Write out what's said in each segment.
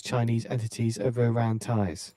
Chinese entities over Iran ties.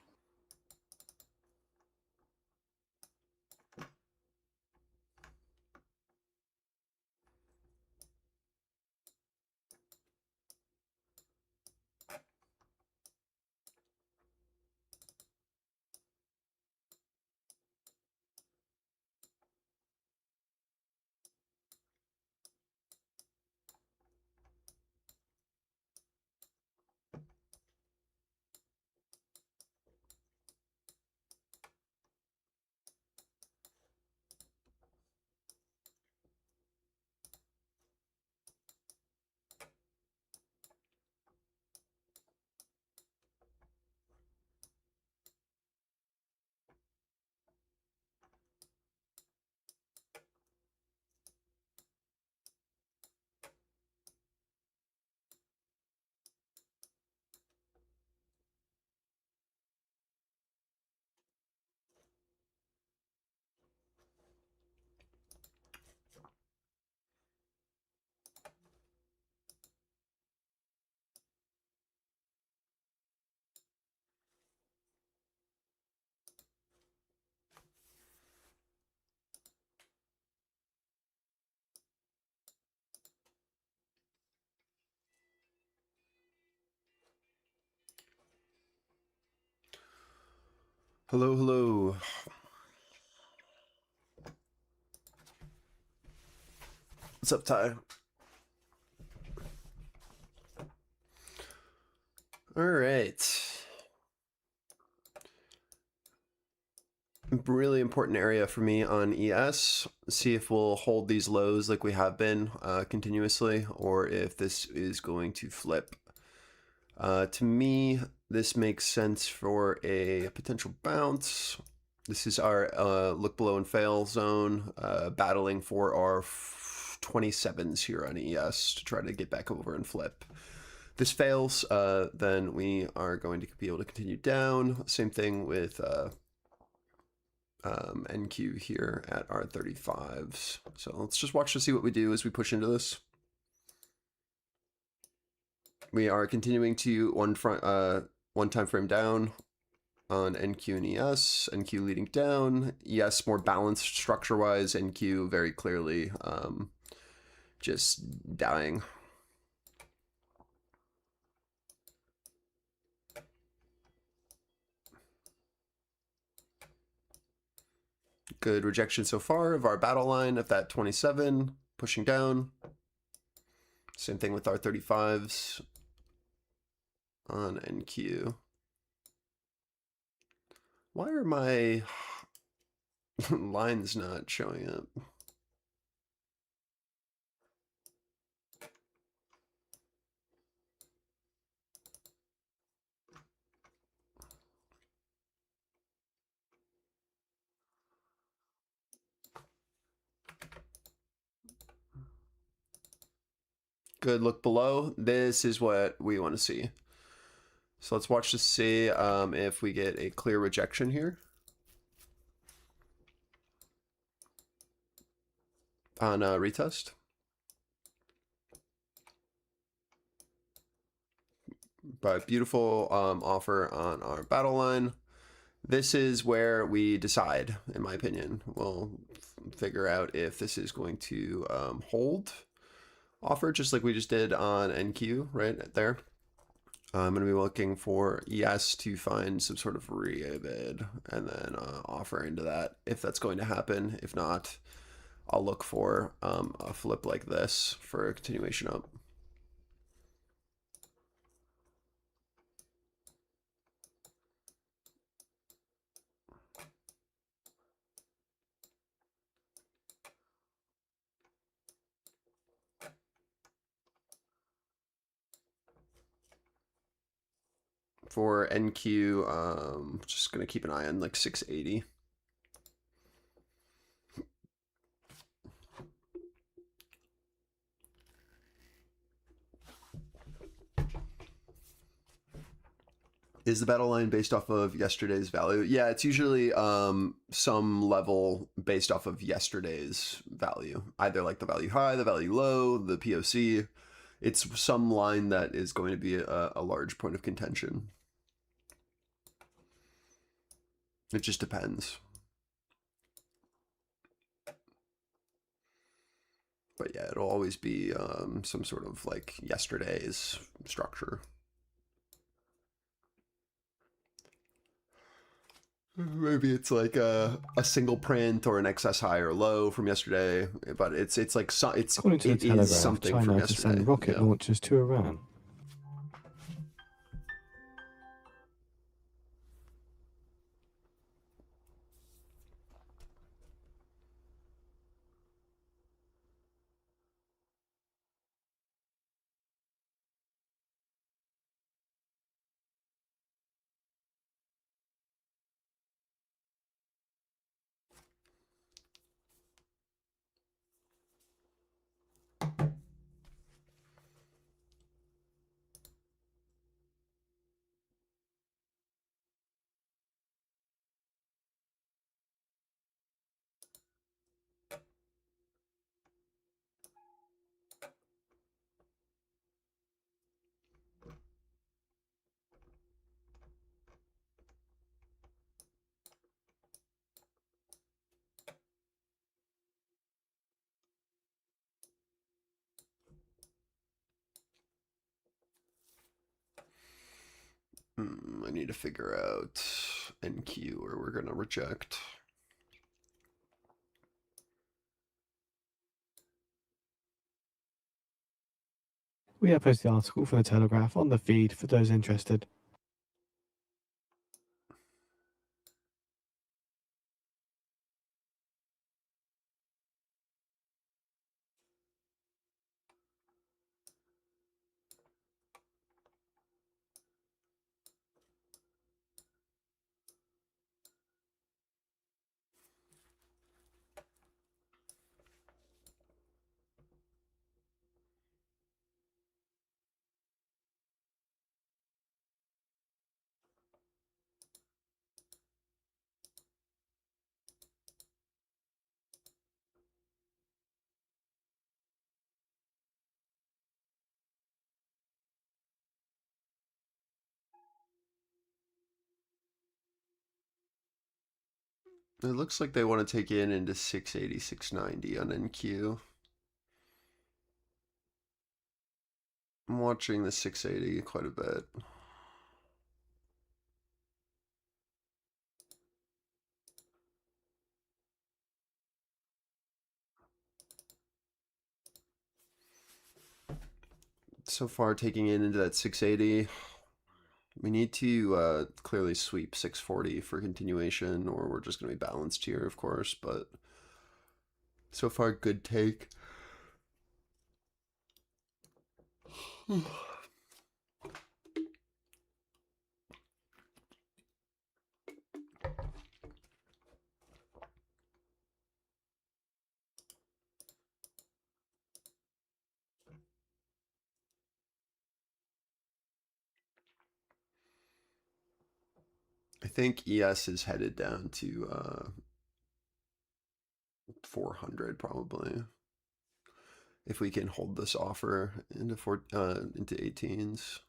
Hello, hello. What's up, Ty? All right. Really important area for me on ES. See if we'll hold these lows like we have been continuously, or if this is going to flip. To me, this makes sense for a potential bounce. This is our look below and fail zone, battling for our 27s here on ES to try to get back over and flip. This fails, then we are going to be able to continue down. Same thing with NQ here at our 35s. So let's just watch to see what we do as we push into this. We are continuing to one time frame down on NQ and ES. NQ leading down. ES more balanced structure-wise. NQ very clearly just dying. Good rejection so far of our battle line of that 27, pushing down. Same thing with our 35s on NQ. Why are my lines not showing up? Good look below. This is what we want to see. So let's watch to see if we get a clear rejection here on retest. But beautiful offer on our battle line. This is where we decide, in my opinion. We'll figure out if this is going to hold offer, just like we just did on NQ right there. I'm going to be looking for ES to find some sort of rebid and then offer into that if that's going to happen. If not, I'll look for a flip like this for a continuation up. For NQ, just going to keep an eye on like 680. Is the battle line based off of yesterday's value? Yeah, it's usually some level based off of yesterday's value. Either like the value high, the value low, the POC. it's some line that is going to be a large point of contention. It just depends. But yeah, it'll always be some sort of like yesterday's structure. Maybe it's like a single print or an excess high or low from yesterday, but it's like According to the it is Telegraph, something from China to yesterday. send rocket Yeah. launchers to Iran. I need to figure out NQ or we're gonna reject. We have posted the article for the Telegraph on the feed for those interested. It looks like they want to take in into 680, 690 on NQ. I'm watching the 680 quite a bit. So far, taking in into that 680. We need to clearly sweep 640 for continuation, or we're just going to be balanced here, of course. But so far, good take. I think ES is headed down to 400 probably. If we can hold this offer into into 18s,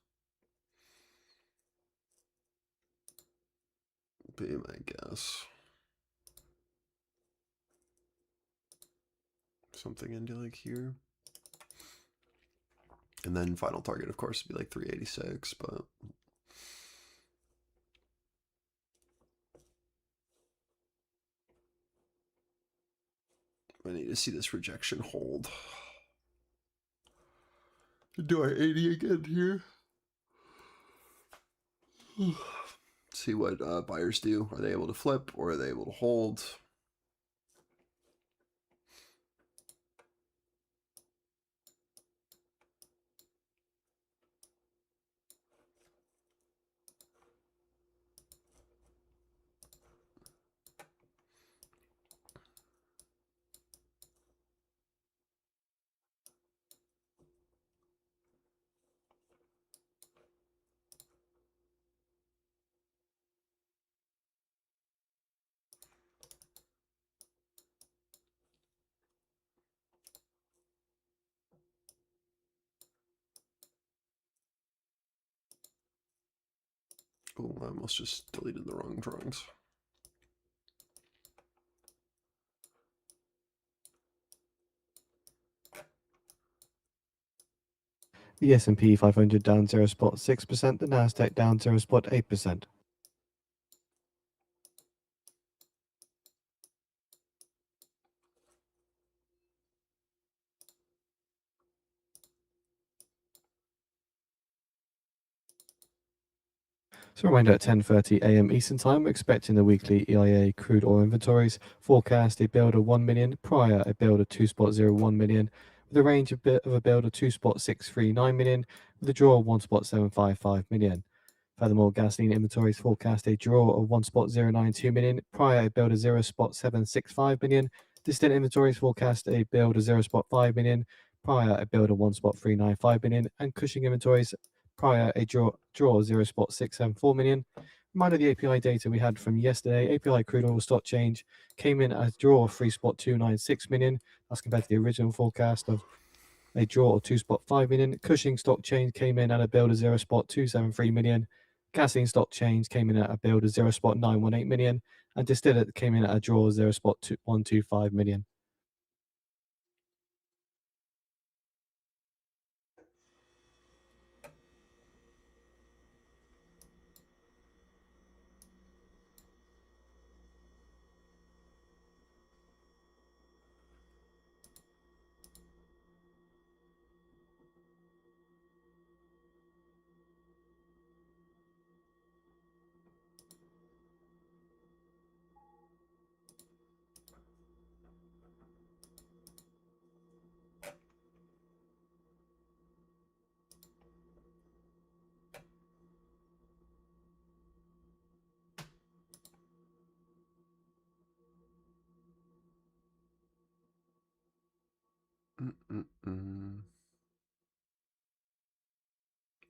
be my guess. Something into like here. And then final target, of course, would be like 386, but I need to see this rejection hold. Do I 80 again here? See what buyers do. Are they able to flip or are they able to hold? Oh, I almost just deleted the wrong drawings. The S&P 500 down 0.6%, the Nasdaq down 0.8%. So a reminder, at 10:30 a.m. Eastern Time, we're expecting the weekly EIA crude oil inventories forecast a build of 1 million, prior a build of 2.01 million, with a range of a build of 2.639 million, with a draw of 1.755 million. Furthermore, gasoline inventories forecast a draw of 1.092 million, prior a build of 0.765 million. Distillate inventories forecast a build of 0.5 million, prior a build of 1.395 million, and Cushing inventories prior a draw of 0.674 million. Reminder, the API data we had from yesterday, API crude oil stock change came in at a draw of 3.296 million. That's compared to the original forecast of a draw of 2.5 million. Cushing stock change came in at a build of 0.273 million. Gasoline stock change came in at a build of 0.918 million. And distillate came in at a draw of 0.125 million.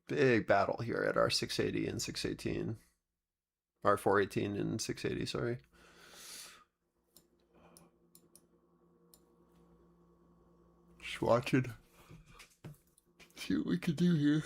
Big battle here at our 680 and 618. Our 418 and 680, sorry. Just watching. See what we can do here.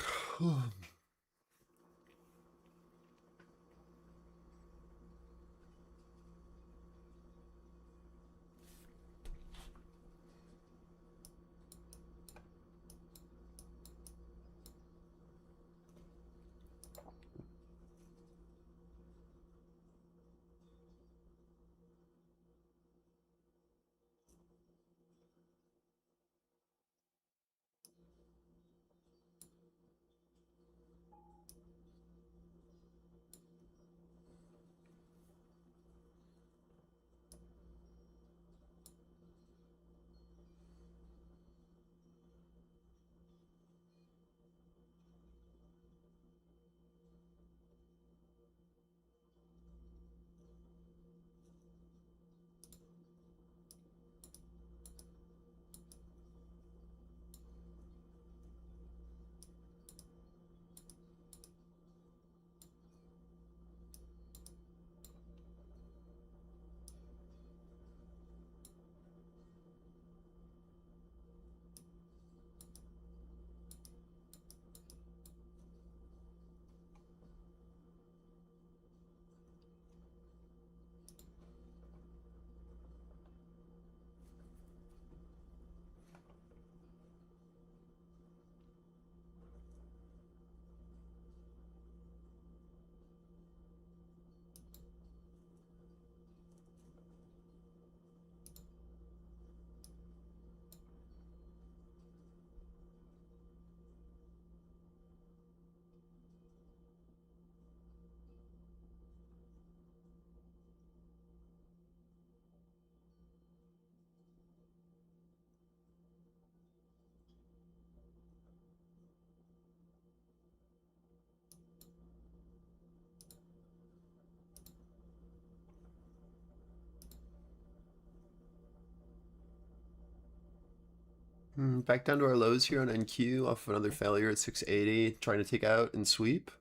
Back down to our lows here on NQ off of another failure at 680, trying to take out and sweep.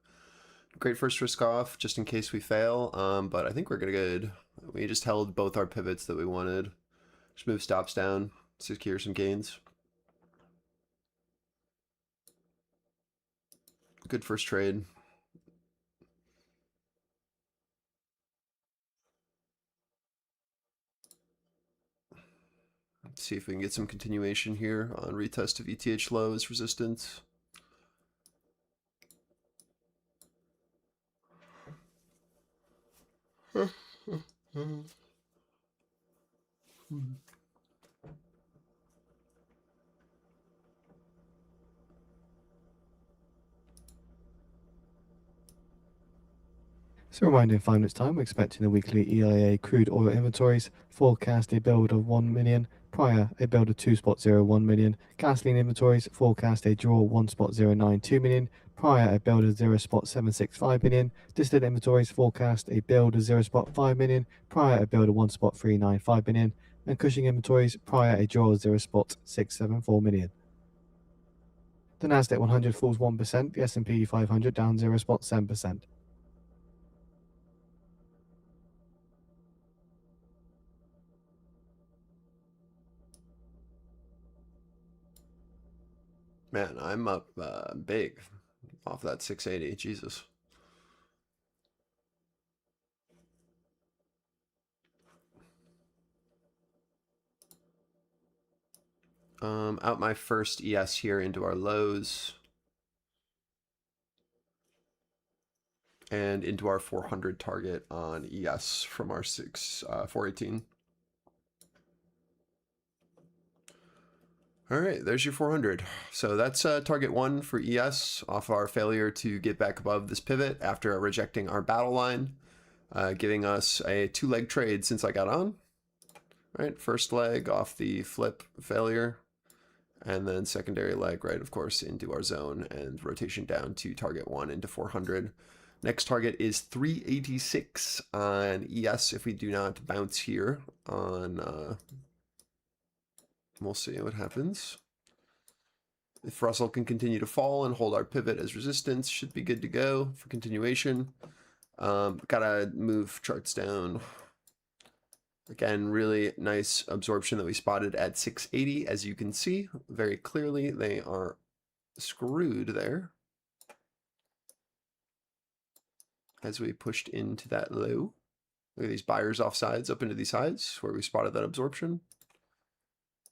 Great first risk off just in case we fail, but I think we're good. We just held both our pivots that we wanted. Just move stops down, secure some gains. Good first trade. See if we can get some continuation here on retest of ETH low as resistance. So reminder in 5 minutes time, we're expecting the weekly EIA crude oil inventories, forecast a build of 1 million, prior a build of 2.01 million, gasoline inventories, forecast a draw 1.092 million, prior a build of 0.765 million, distillate inventories, forecast a build of 0.5 million, prior a build of 1.395 million, and Cushing inventories, prior a draw of 0.674 million. The Nasdaq 100 falls 1%, the S&P 500 down 0.7%. Man, I'm up big off that 680. Jesus. Out my first ES here into our lows. And into our 400 target on ES from our 418. All right, there's your 400. So that's target 1 for ES off our failure to get back above this pivot after rejecting our battle line, giving us a 2-leg trade since I got on. All right, first leg off the flip failure, and then secondary leg, right, of course, into our zone and rotation down to target 1 into 400. Next target is 386 on ES if we do not bounce here on, we'll see what happens. If Russell can continue to fall and hold our pivot as resistance, should be good to go for continuation. Gotta move charts down. Again, really nice absorption that we spotted at 680. As you can see very clearly, they are screwed there as we pushed into that low. Look at these buyers off sides up into these sides where we spotted that absorption.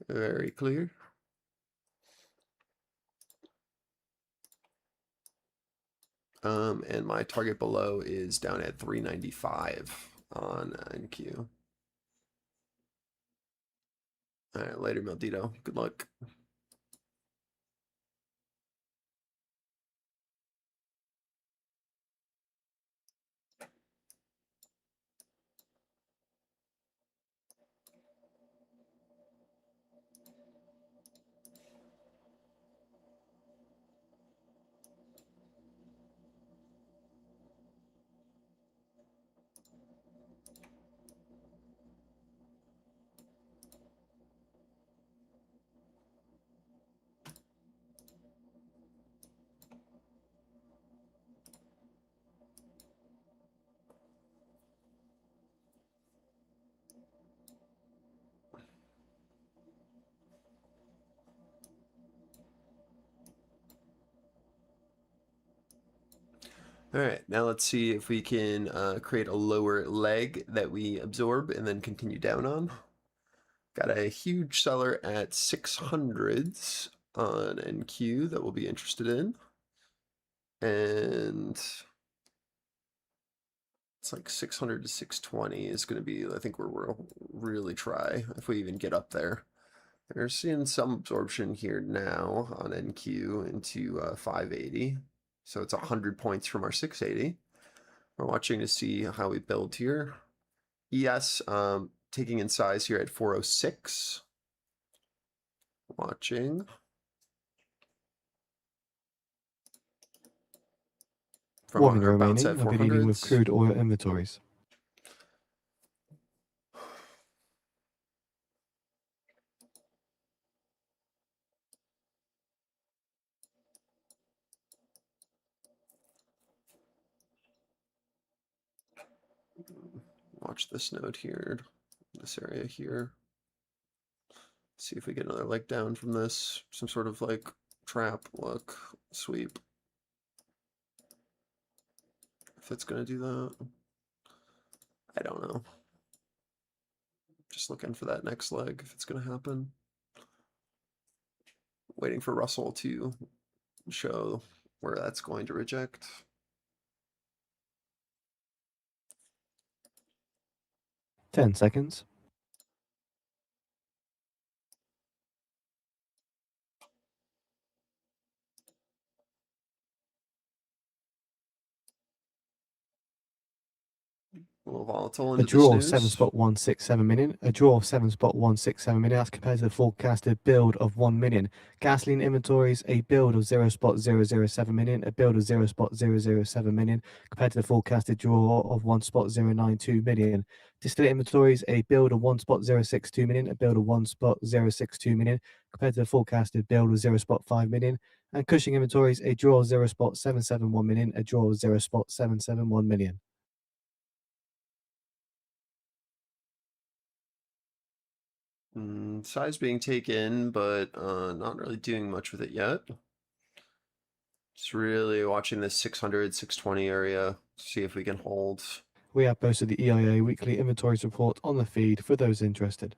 Very clear. And my target below is down at 395 on NQ. All right, later, Maldito. Good luck. All right, now let's see if we can create a lower leg that we absorb and then continue down on. Got a huge seller at 600s on NQ that we'll be interested in. And it's like 600 to 620 is going to be, I think, where we'll really try if we even get up there. We're seeing some absorption here now on NQ into 580. So it's 100 points from our 680. We're watching to see how we build here. ES taking in size here at 406. Watching. From 1 minute our bounce remaining. at I'll be dealing with 400s. crude oil inventories. Watch this node here, this area here. See if we get another leg down from this. Some sort of like trap, look, sweep. If it's gonna do that, I don't know. Just looking for that next leg if it's going to happen. Waiting for Russell to show where that's going to reject. Ten seconds. A little volatile A into the draw of snooze. 7.167 million. A draw of 7.167 million. That's compared to the forecasted build of 1 million. Gasoline inventories, a build of 0.007 million. A build of 0.007 million compared to the forecasted draw of 1.092 million. Distillate inventories, a build of 1.062 million. A build of 1.062 million compared to the forecasted build of 0.5 million. And Cushing inventories, a draw of 0.771 million. A draw of 0.771 million. Size being taken, but not really doing much with it yet. Just really watching this 600, 620 area, see if we can hold. We have posted the EIA weekly inventories report on the feed for those interested.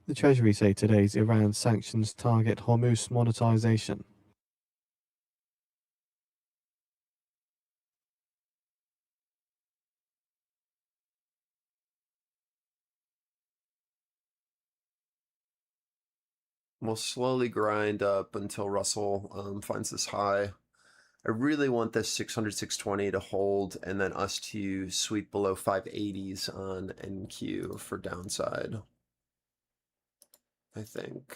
The Treasury say today's Iran sanctions target Hormuz monetization. We'll slowly grind up until Russell finds this high. I really want this 600, 620 to hold and then us to sweep below 580s on NQ for downside. I think.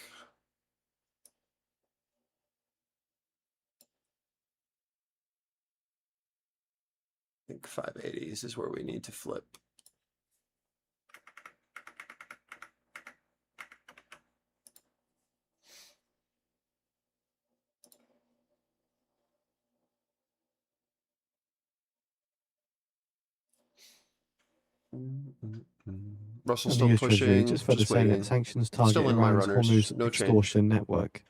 I think 580s is where we need to flip. Russell And the still US Treasury pushing, just further just saying that waiting. sanctions target Still in my Iran's runners, Hormuz no change. extortion network.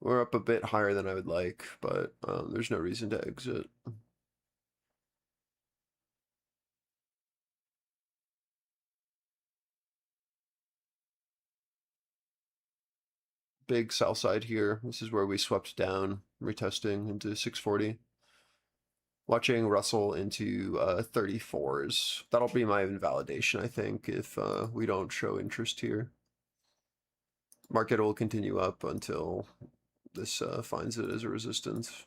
We're up a bit higher than I would like, but there's no reason to exit. Big sell side here. This is where we swept down, retesting into 640. Watching Russell into 34s. That'll be my invalidation, I think, if we don't show interest here. Market will continue up until this finds it as a resistance.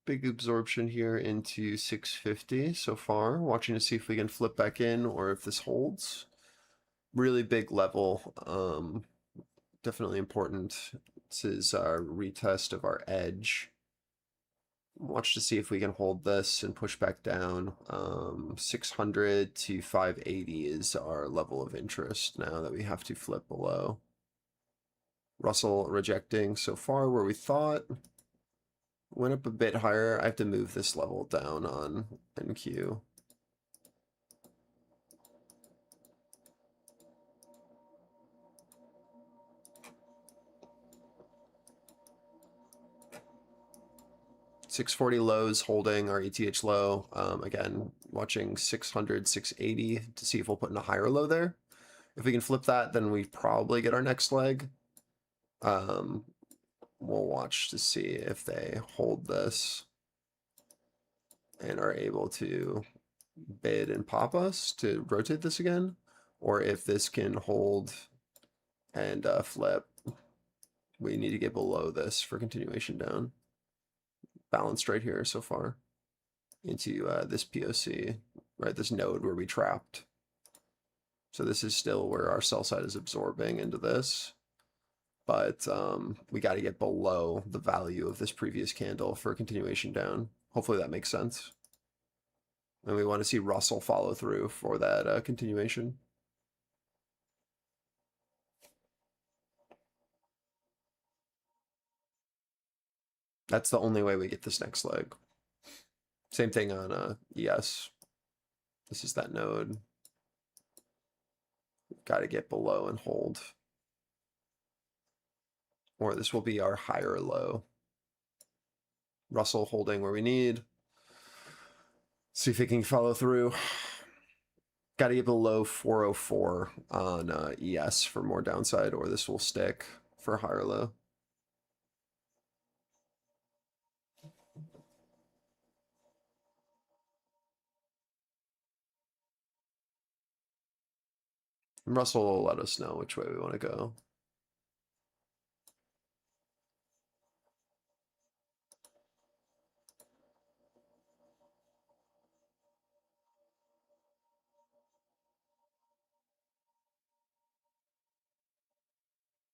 Big absorption here into 650 so far. Watching to see if we can flip back in or if this holds. Really big level. Definitely important. This is our retest of our edge. Watch to see if we can hold this and push back down. 600 to 580 is our level of interest now that we have to flip below. Russell rejecting so far where we thought. Went up a bit higher. I have to move this level down on NQ. $640 lows holding our ETH low. Again, watching 600, 680 to see if we'll put in a higher low there. If we can flip that, then we probably get our next leg. We'll watch to see if they hold this and are able to bid and pop us to rotate this again, or if this can hold and flip, we need to get below this for continuation down. Balanced right here so far into this POC, right? This node where we trapped. So this is still where our sell side is absorbing into this. But we got to get below the value of this previous candle for a continuation down. Hopefully that makes sense. And we want to see Russell follow through for that continuation. That's the only way we get this next leg. Same thing on ES. This is that node. Got to get below and hold. Or this will be our higher low. Russell holding where we need. See if it can follow through. Got to get below 404 on ES for more downside, or this will stick for higher low. And Russell will let us know which way we want to go.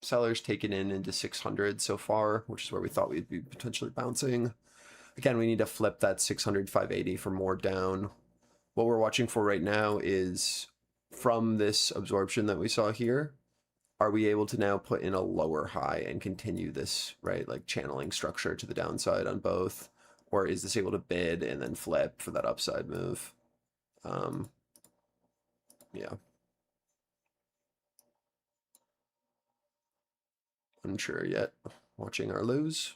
Sellers taken in into 600 so far, which is where we thought we'd be potentially bouncing. Again, we need to flip that 600, 580 for more down. What we're watching for right now is from this absorption that we saw here, are we able to now put in a lower high and continue this, right, like channeling structure to the downside on both? Or is this able to bid and then flip for that upside move? Yeah. Unsure yet. Watching our lows.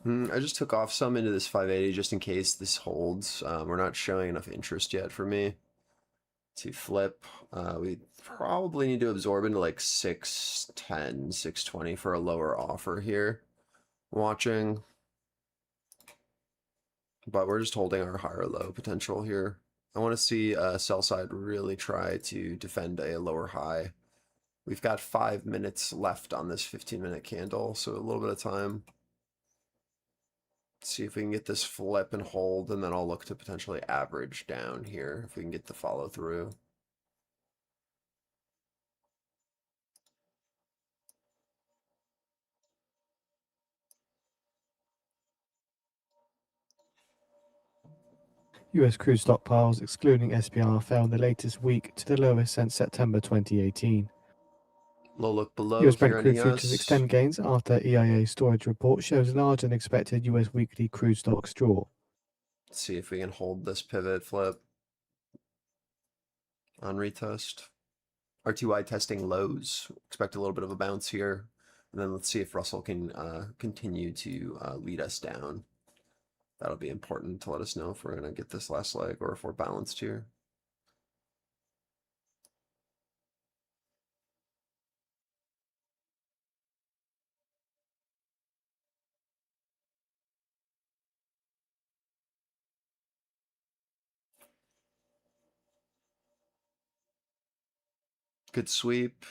I just took off some into this 580 just in case this holds. We're not showing enough interest yet for me to flip. We probably need to absorb into like 610, 620 for a lower offer here. Watching. But we're just holding our higher low potential here. I want to see sell side really try to defend a lower high. We've got 5 minutes left on this 15-minute candle, so a little bit of time. See if we can get this flip and hold, and then I'll look to potentially average down here if we can get the follow through. US crude stockpiles, excluding SPR, fell in the latest week to the lowest since September 2018. We'll look below US Brent here on crude futures ES. extend gains after EIA storage report shows larger than expected US weekly crude stocks draw. Let's see if we can hold this pivot flip on retest. RTY testing lows. Expect a little bit of a bounce here. And then let's see if Russell can continue to lead us down. That'll be important to let us know if we're going to get this last leg or if we're balanced here. Good sweep.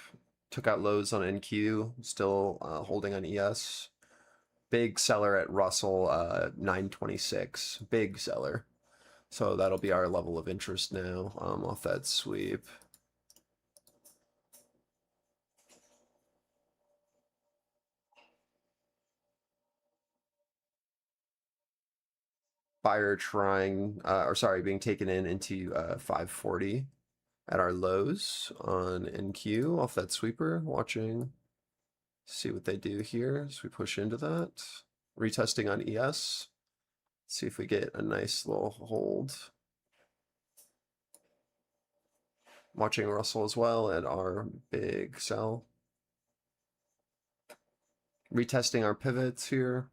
Took out lows on NQ. Still holding on ES. Big seller at Russell, 926. Big seller. So that'll be our level of interest now off that sweep. Buyer trying, being taken into 540 at our lows on NQ off that sweeper. Watching, see what they do here as we push into that. Retesting on ES. See if we get a nice little hold. Watching Russell as well at our big sell. Retesting our pivots here.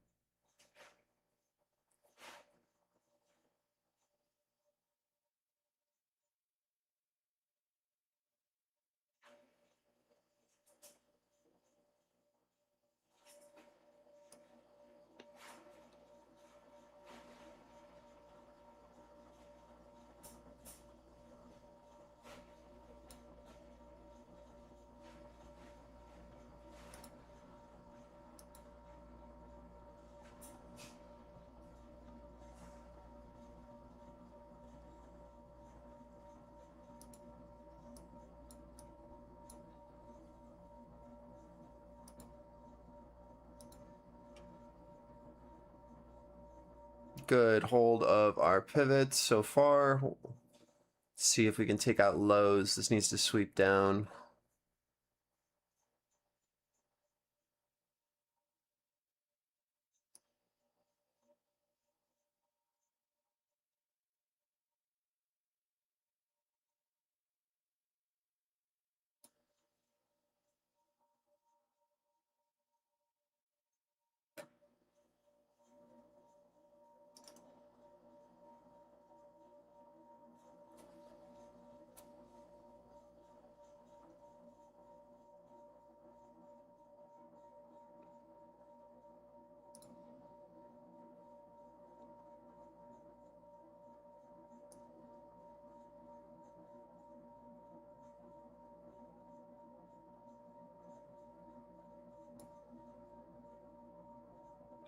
Good hold of our pivots so far. See if we can take out lows. This needs to sweep down.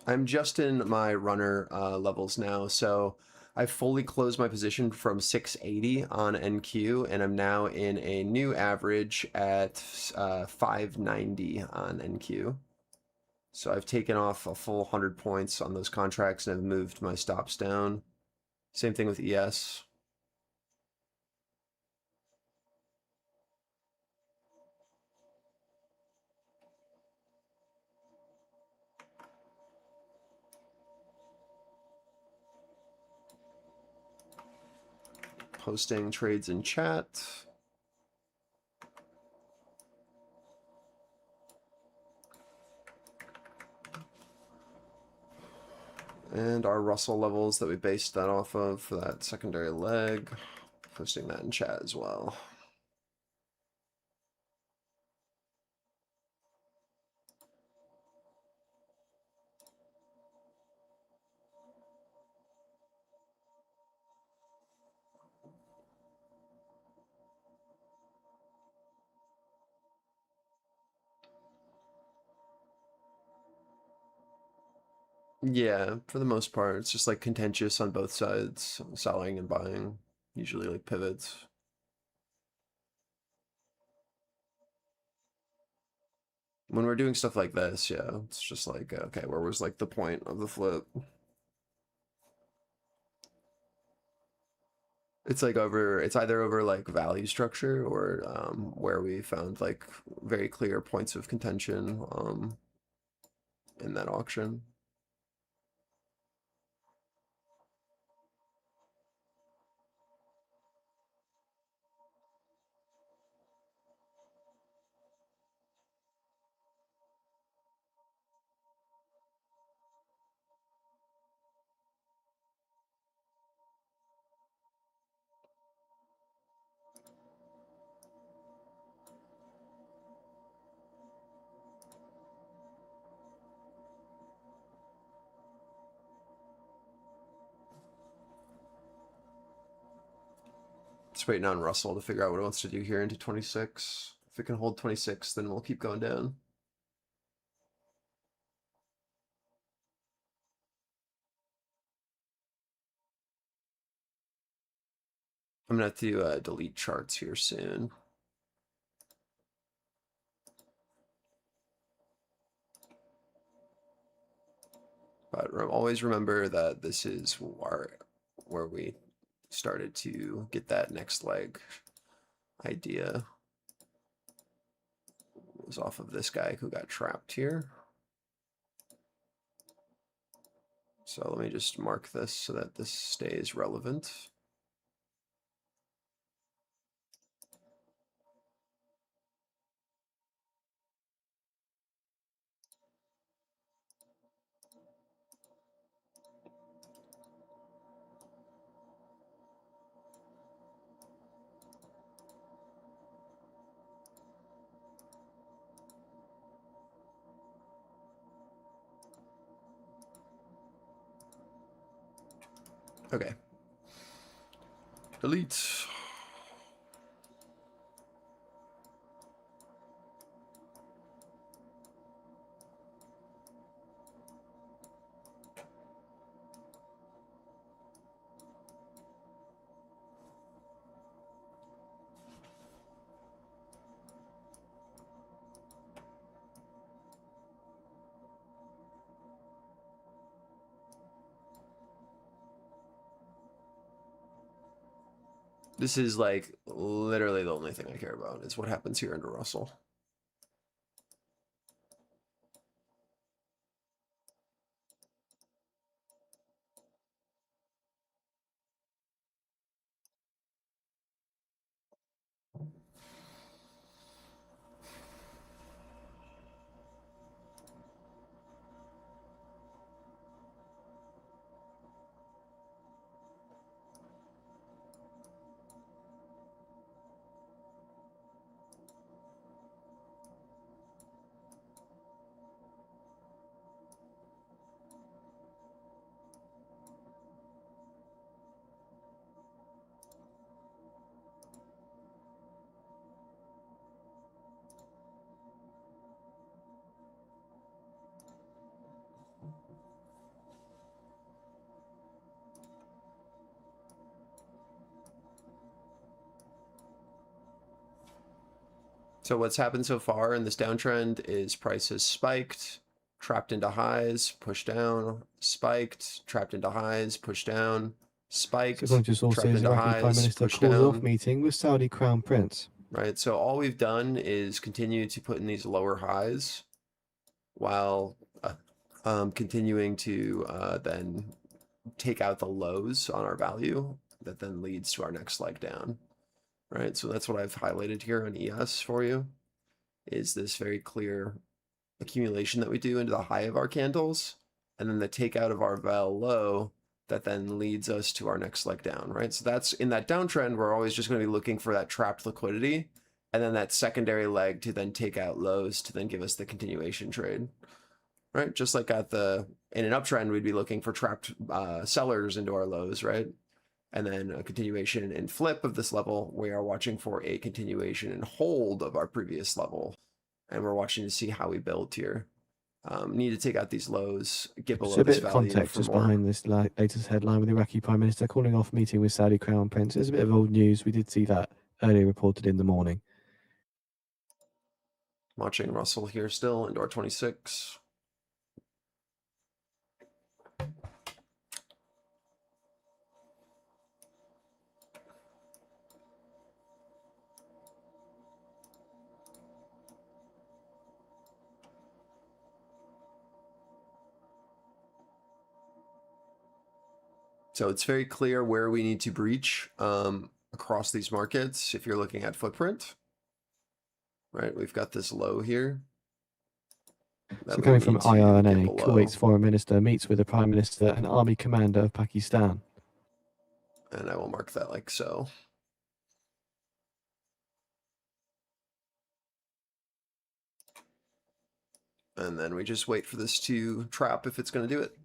I'm just in my runner levels now, so I fully closed my position from 680 on NQ, and I'm now in a new average at 590 on NQ. So I've taken off a full 100 points on those contracts and I've moved my stops down. Same thing with ES. Posting trades in chat. And our Russell levels that we based that off of for that secondary leg. Posting that in chat as well. Yeah, for the most part, it's just like contentious on both sides, selling and buying, usually like pivots. When we're doing stuff like this, yeah, it's just like, okay, where was like the point of the flip? It's like over, it's either over like value structure or where we found like very clear points of contention in that auction. Just waiting on Russell to figure out what he wants to do here into 26. If it can hold 26, then we'll keep going down. I'm gonna have to delete charts here soon. But always remember that this is where we started to get that next leg idea. It was off of this guy who got trapped here. So let me just mark this so that this stays relevant. Okay. Delete. This is like literally the only thing I care about is what happens here under Russell. So what's happened so far in this downtrend is price has spiked, trapped into highs, pushed down, spiked, trapped into highs, pushed down, spiked, According to trapped sources, into Iraqi Prime highs, Minister pushed calls off down. meeting with Saudi Crown Prince. Right, so all we've done is continue to put in these lower highs while continuing to then take out the lows on our value that then leads to our next leg down. Right, so that's what I've highlighted here on ES for you, is this very clear accumulation that we do into the high of our candles, and then the takeout of our val low that then leads us to our next leg down, right? So that's in that downtrend, we're always just going to be looking for that trapped liquidity, and then that secondary leg to then take out lows to then give us the continuation trade, right? Just like in an uptrend, we'd be looking for trapped sellers into our lows, right? And then a continuation and flip of this level, we are watching for a continuation and hold of our previous level. And we're watching to see how we build here. Need to take out these lows, get below So a this bit of value context for just more. behind this latest headline with the Iraqi Prime Minister calling off meeting with Saudi Crown Prince. It's a bit of old news. We did see that earlier reported in the morning. Watching Russell here still, into our 26. So it's very clear where we need to breach across these markets. If you're looking at footprint, right, we've got this low here that So we coming from need to get IRNA, below. Kuwait's foreign minister meets with the prime minister and army commander of Pakistan. And I will mark that like so. And then we just wait for this to trap if it's going to do it.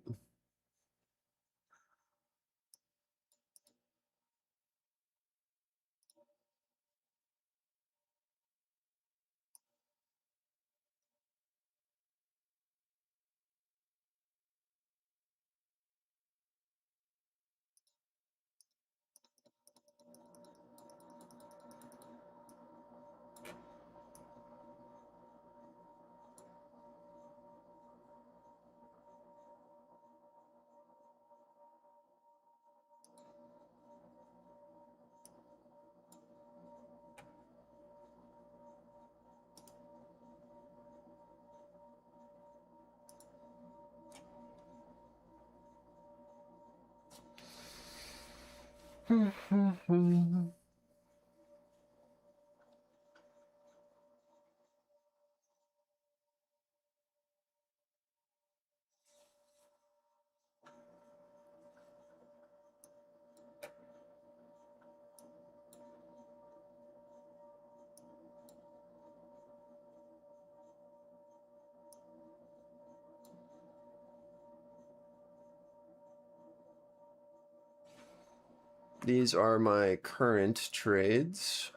These are my current trades.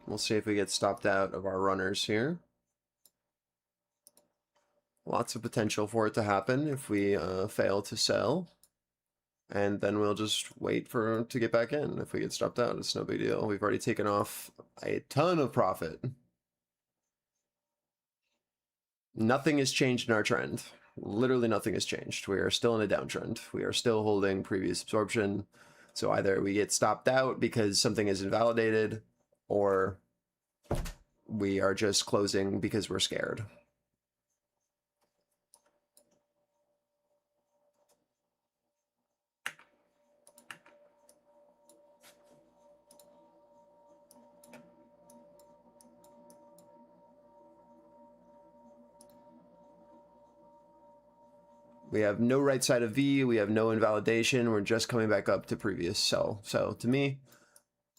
We'll see if we get stopped out of our runners here. Lots of potential for it to happen if we fail to sell. And then we'll just wait for to get back in. If we get stopped out, it's no big deal. We've already taken off a ton of profit. Nothing has changed in our trend. Literally nothing has changed. We are still in a downtrend. We are still holding previous absorption. So either we get stopped out because something is invalidated, or we are just closing because we're scared. We have no right side of V. We have no invalidation. We're just coming back up to previous sell. So to me,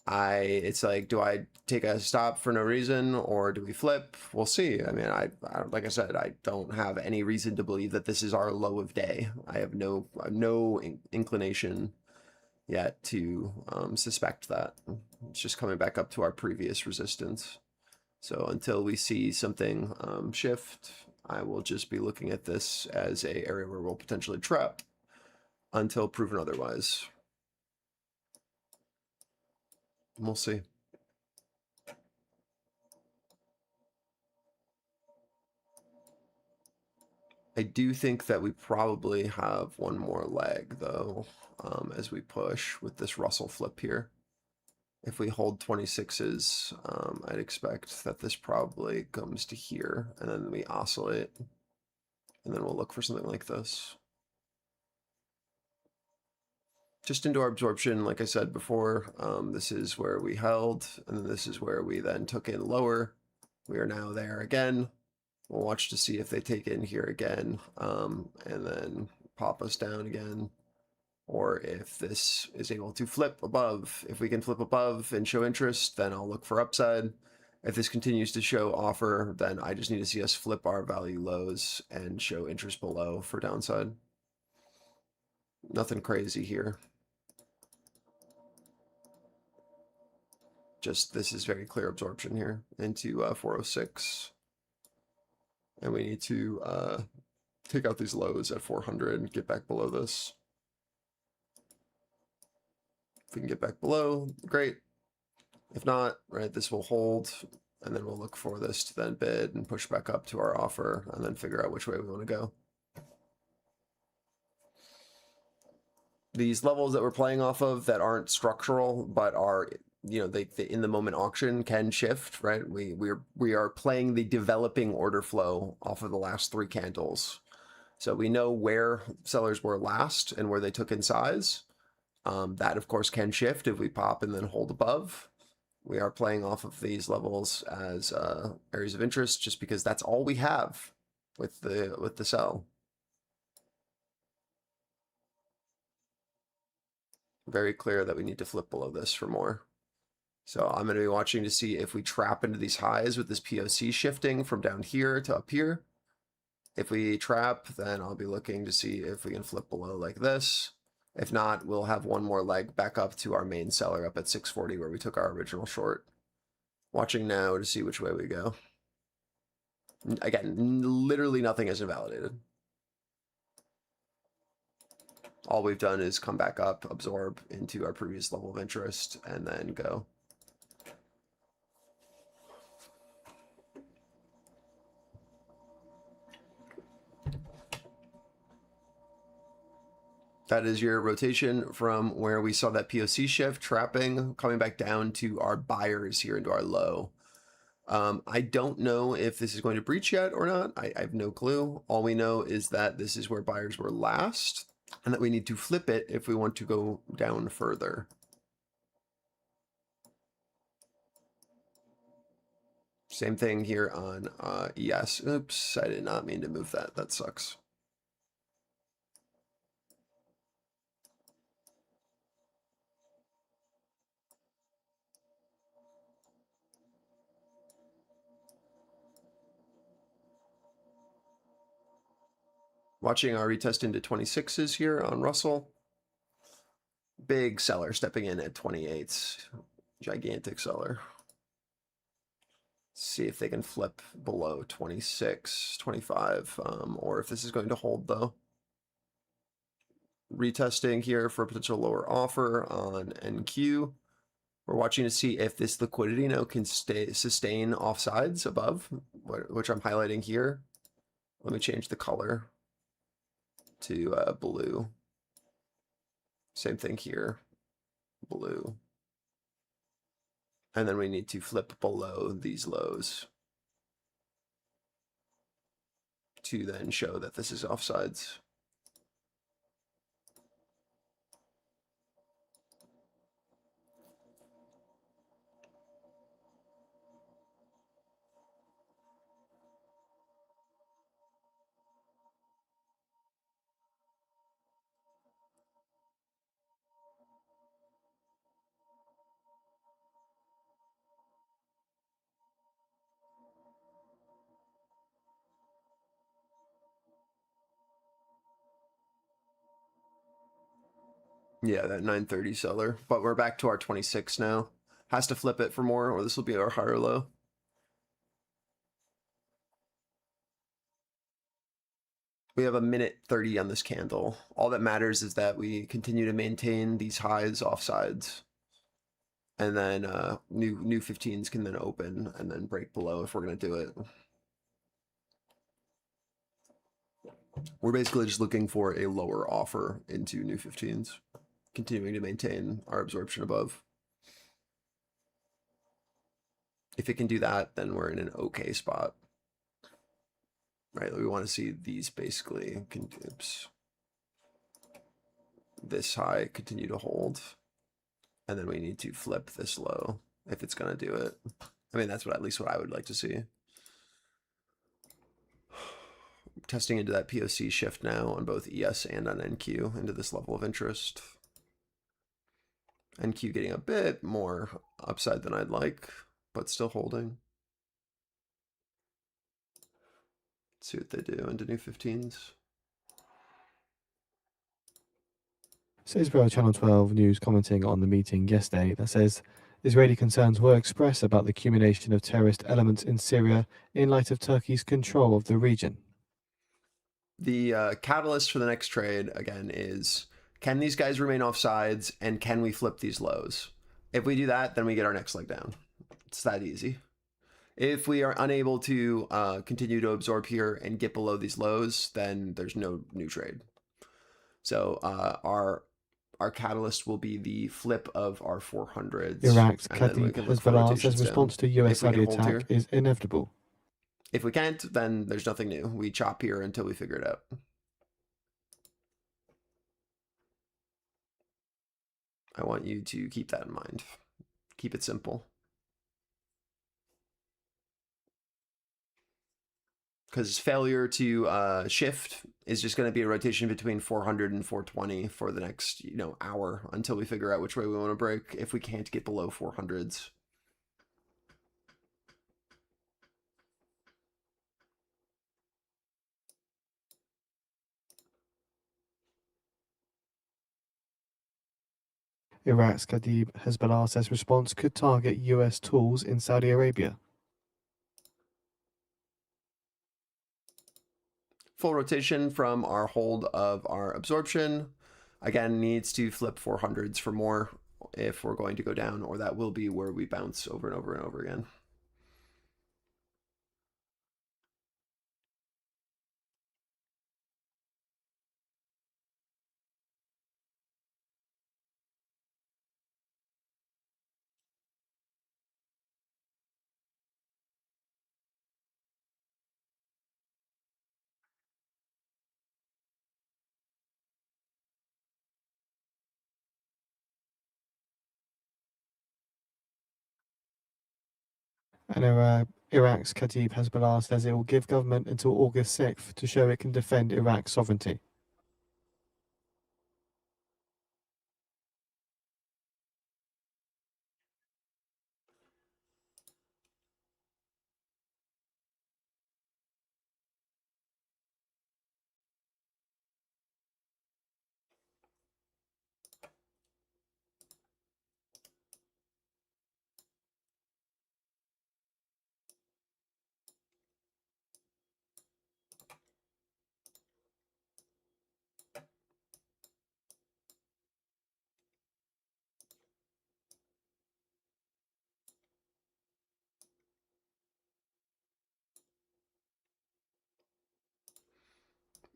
it's like, do I take a stop for no reason, or do we flip? We'll see. I mean, I like I said, I don't have any reason to believe that this is our low of day. I have no inclination yet to suspect that. It's just coming back up to our previous resistance. So until we see something shift, I will just be looking at this as a area where we'll potentially trap until proven otherwise. We'll see. I do think that we probably have one more leg, though, as we push with this Russell flip here. If we hold 26s, I'd expect that this probably comes to here, and then we oscillate, and then we'll look for something like this. Just into our absorption, like I said before, this is where we held, and then this is where we then took in lower. We are now there again. We'll watch to see if they take in here again, and then pop us down again, or if this is able to flip above. If we can flip above and show interest, then I'll look for upside. If this continues to show offer, then I just need to see us flip our value lows and show interest below for downside. Nothing crazy here. Just this is very clear absorption here into 406. And we need to take out these lows at 400 and get back below this. If we can get back below, great. If not, right, this will hold. And then we'll look for this to then bid and push back up to our offer and then figure out which way we want to go. These levels that we're playing off of that aren't structural but are, you know, they in the moment auction can shift, right? We are playing the developing order flow off of the last 3 candles. So we know where sellers were last and where they took in size. That of course can shift if we pop and then hold above. We are playing off of these levels as areas of interest just because that's all we have with the sell. Very clear that we need to flip below this for more. So I'm going to be watching to see if we trap into these highs with this POC shifting from down here to up here. If we trap, then I'll be looking to see if we can flip below like this. If not, we'll have one more leg back up to our main seller up at 640 where we took our original short. Watching now to see which way we go. Again, literally nothing is invalidated. All we've done is come back up, absorb into our previous level of interest, and then go. That is your rotation from where we saw that POC shift, trapping, coming back down to our buyers here into our low. I don't know if this is going to breach yet or not. I have no clue. All we know is that this is where buyers were last and that we need to flip it if we want to go down further. Same thing here on ES. Oops, I did not mean to move that. That sucks. Watching our retest into 26s here on Russell. Big seller stepping in at 28s. Gigantic seller. See if they can flip below 26, 25, or if this is going to hold though. Retesting here for a potential lower offer on NQ. We're watching to see if this liquidity now can sustain offsides above, which I'm highlighting here. Let me change the color to blue. Same thing here, blue. And then we need to flip below these lows to then show that this is offsides. Yeah, that 930 seller, but we're back to our 26 now. Has to flip it for more, or this will be our higher low. We have a minute 30 on this candle. All that matters is that we continue to maintain these highs offsides. And then new 15s can then open and then break below if we're going to do it. We're basically just looking for a lower offer into new 15s, continuing to maintain our absorption above. If it can do that, then we're in an okay spot. Right, we want to see these basically, oops, this high continue to hold. And then we need to flip this low if it's going to do it. I mean, that's at least what I would like to see. Testing into that POC shift now on both ES and on NQ into this level of interest. NQ getting a bit more upside than I'd like, but still holding. Let's see what they do into new 15s. Says Channel 12 News commenting on the meeting yesterday that says Israeli concerns were expressed about the accumulation of terrorist elements in Syria in light of Turkey's control of the region. The catalyst for the next trade, again, is can these guys remain offsides and can we flip these lows? If we do that, then we get our next leg down. It's that easy. If we are unable to continue to absorb here and get below these lows, then there's no new trade. So our catalyst will be the flip of our 400s, Iraq's and then we Kadib can look for Hezbollah says rotations response down. to US If we Saudi can hold attack here. is inevitable. If we can't, then there's nothing new. We chop here until we figure it out. I want you to keep that in mind. Keep it simple. Because failure to shift is just going to be a rotation between 400 and 420 for the next hour until we figure out which way we want to break if we can't get below 400s. Iraq's Kadib Hezbollah says response could target US tools in Saudi Arabia. Full rotation from our hold of our absorption. Again, needs to flip 400s for more if we're going to go down, or that will be where we bounce over and over and over again. And Iraq's Kadib Hezbollah says it will give government until August 6th to show it can defend Iraq's sovereignty.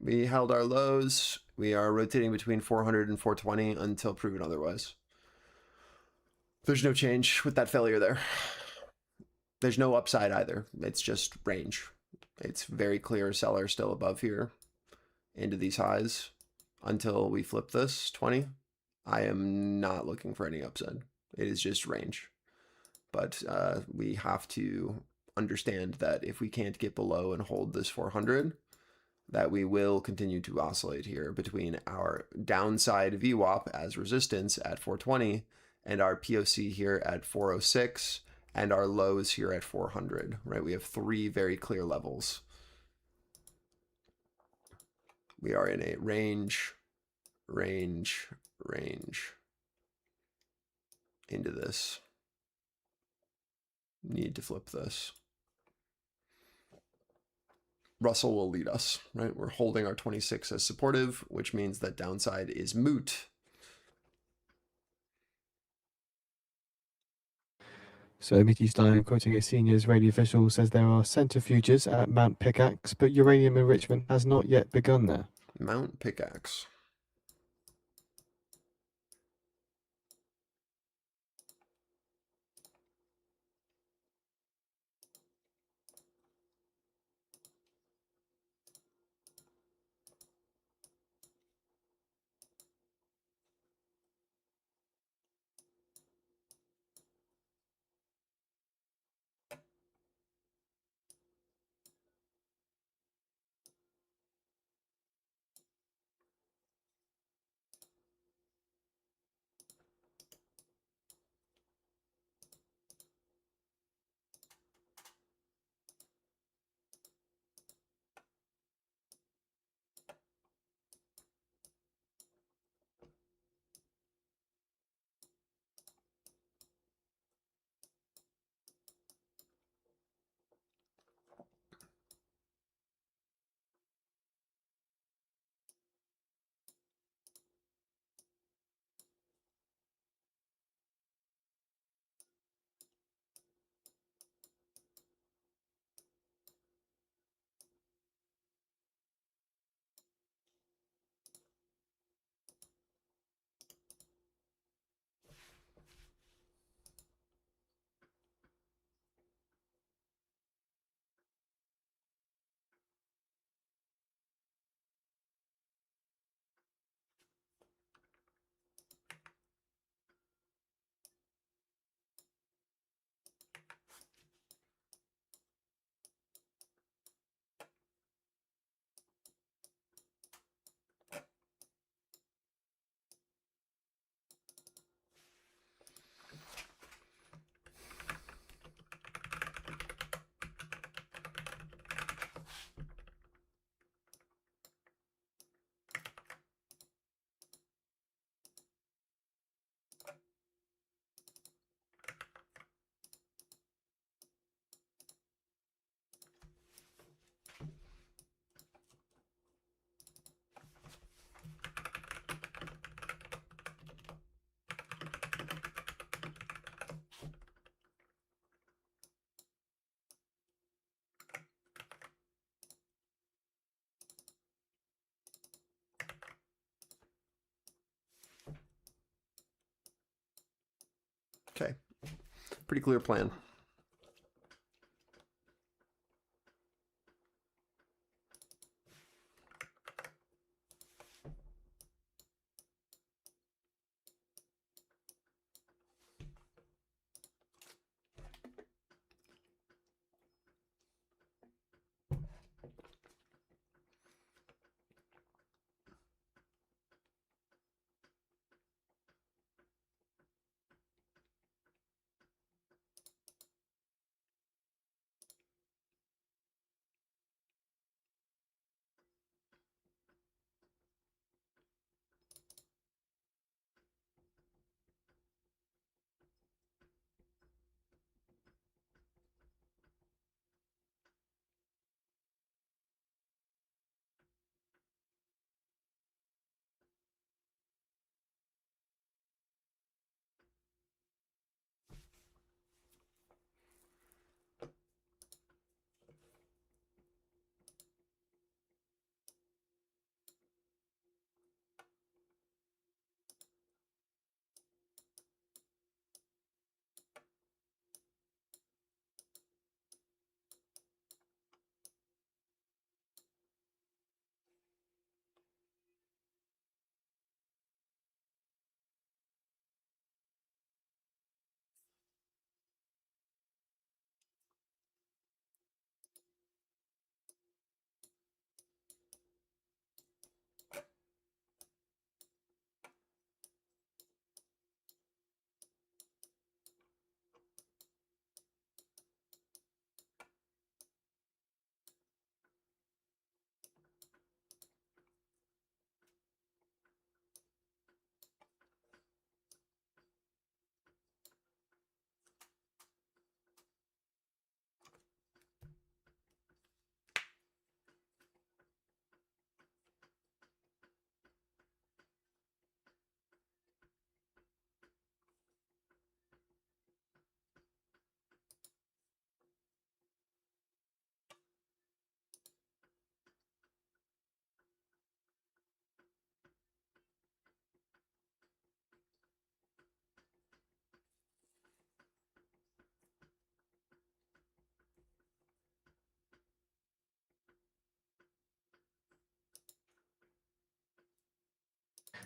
We held our lows. We are rotating between 400 and 420 until proven otherwise. There's no change with that failure there. There's no upside either. It's just range. It's very clear seller still above here into these highs until we flip this 20. I am not looking for any upside. It is just range. But we have to understand that if we can't get below and hold this 400, that we will continue to oscillate here between our downside VWAP as resistance at 420 and our POC here at 406 and our lows here at 400, right? We have three very clear levels. We are in a range into this. Need to flip this. Russell will lead us, right? We're holding our 26 as supportive, which means that downside is moot. So Mickey Stein, quoting a senior Israeli official, says there are centrifuges at Mount Pickaxe, but uranium enrichment has not yet begun there. Mount Pickaxe. Okay, pretty clear plan.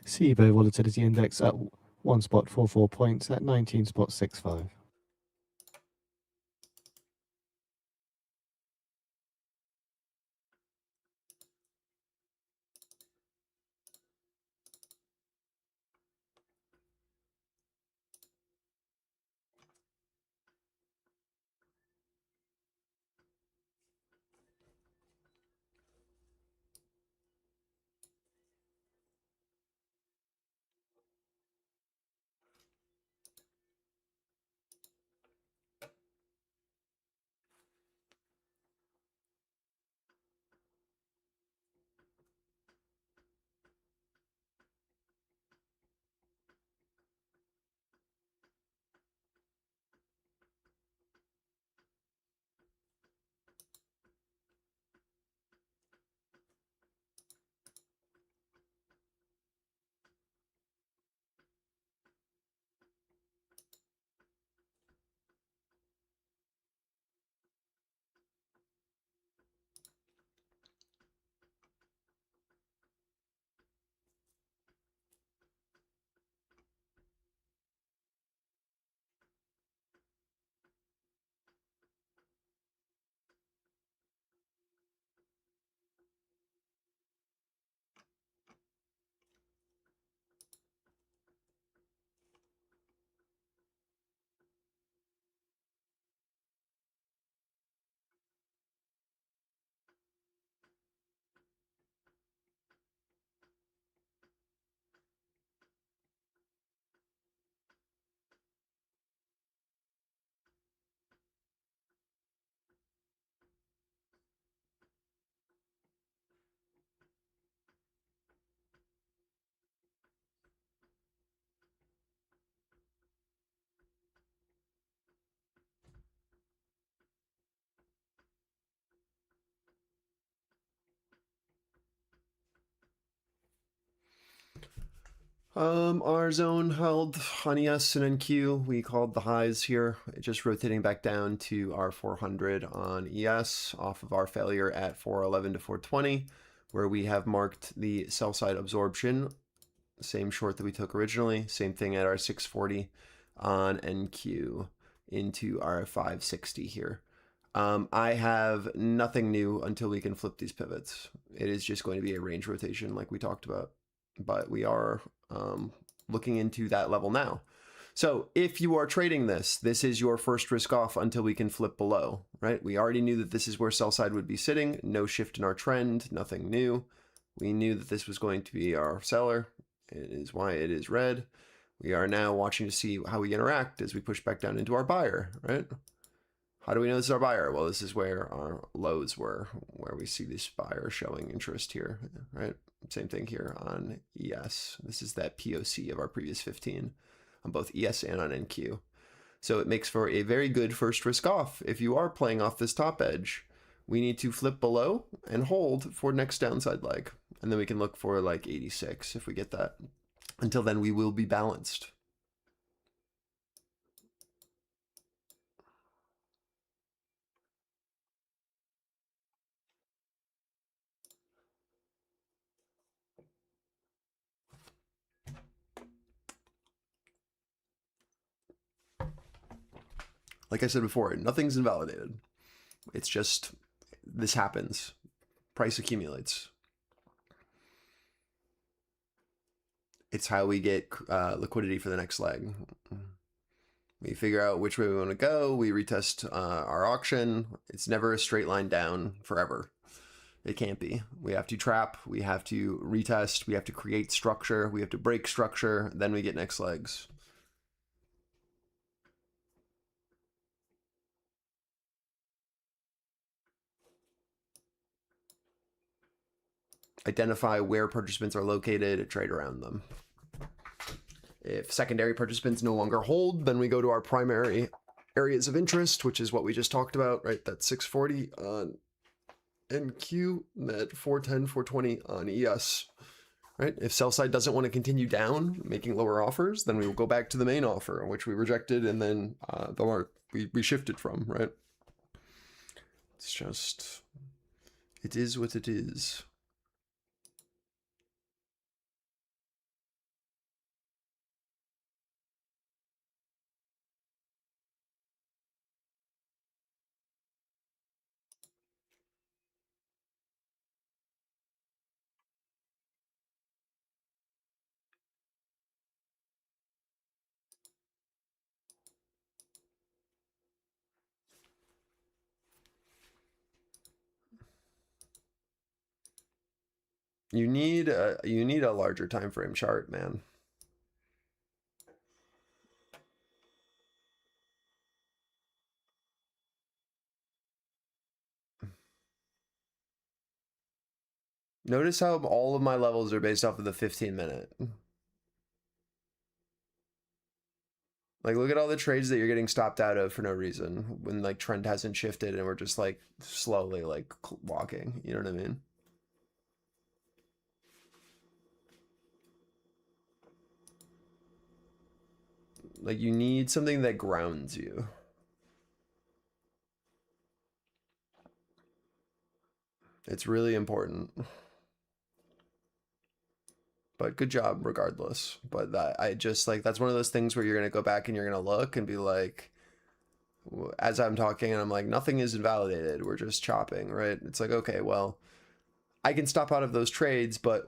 SIBO volatility index at 1.44 points at 19.65. Our zone held on ES and NQ. We called the highs here, just rotating back down to our 400 on ES off of our failure at 411 to 420, where we have marked the sell side absorption. Same short that we took originally. Same thing at our 640 on NQ into our 560 here. I have nothing new until we can flip these pivots. It is just going to be a range rotation like we talked about, but we are looking into that level now. So if you are trading this, this is your first risk off until we can flip below, right? We already knew that this is where sell side would be sitting. No shift in our trend, nothing new. We knew that this was going to be our seller. It is why it is red. We are now watching to see how we interact as we push back down into our buyer, right? How do we know this is our buyer? Well, this is where our lows were, where we see this buyer showing interest here, right? Same thing here on ES. This is that POC of our previous 15 on both ES and on NQ. So it makes for a very good first risk off. If you are playing off this top edge, we need to flip below and hold for next downside leg. And then we can look for like 86 if we get that. Until then, we will be balanced. Like I said before, nothing's invalidated. It's just, this happens. Price accumulates. It's how we get liquidity for the next leg. We figure out which way we want to go. We retest our auction. It's never a straight line down forever. It can't be. We have to trap. We have to retest. We have to create structure. We have to break structure. Then we get next legs. Identify where participants are located, trade around them. If secondary participants no longer hold, then we go to our primary areas of interest, which is what we just talked about, right? That's 640 on NQ, that 410, 420 on ES, right? If sell side doesn't want to continue down, making lower offers, then we will go back to the main offer, which we rejected, and then the mark we shifted from, right? It's just, it is what it is. You need a larger time frame chart, man. Notice how all of my levels are based off of the 15-minute. Like, look at all the trades that you're getting stopped out of for no reason when like trend hasn't shifted and we're just like slowly like walking. You know what I mean? Like, you need something that grounds you. It's really important. But good job regardless. But that, I just like, that's one of those things where you're going to go back and you're going to look and be like, as I'm talking and I'm like, nothing is invalidated. We're just chopping, right? It's like, okay, well, I can stop out of those trades, but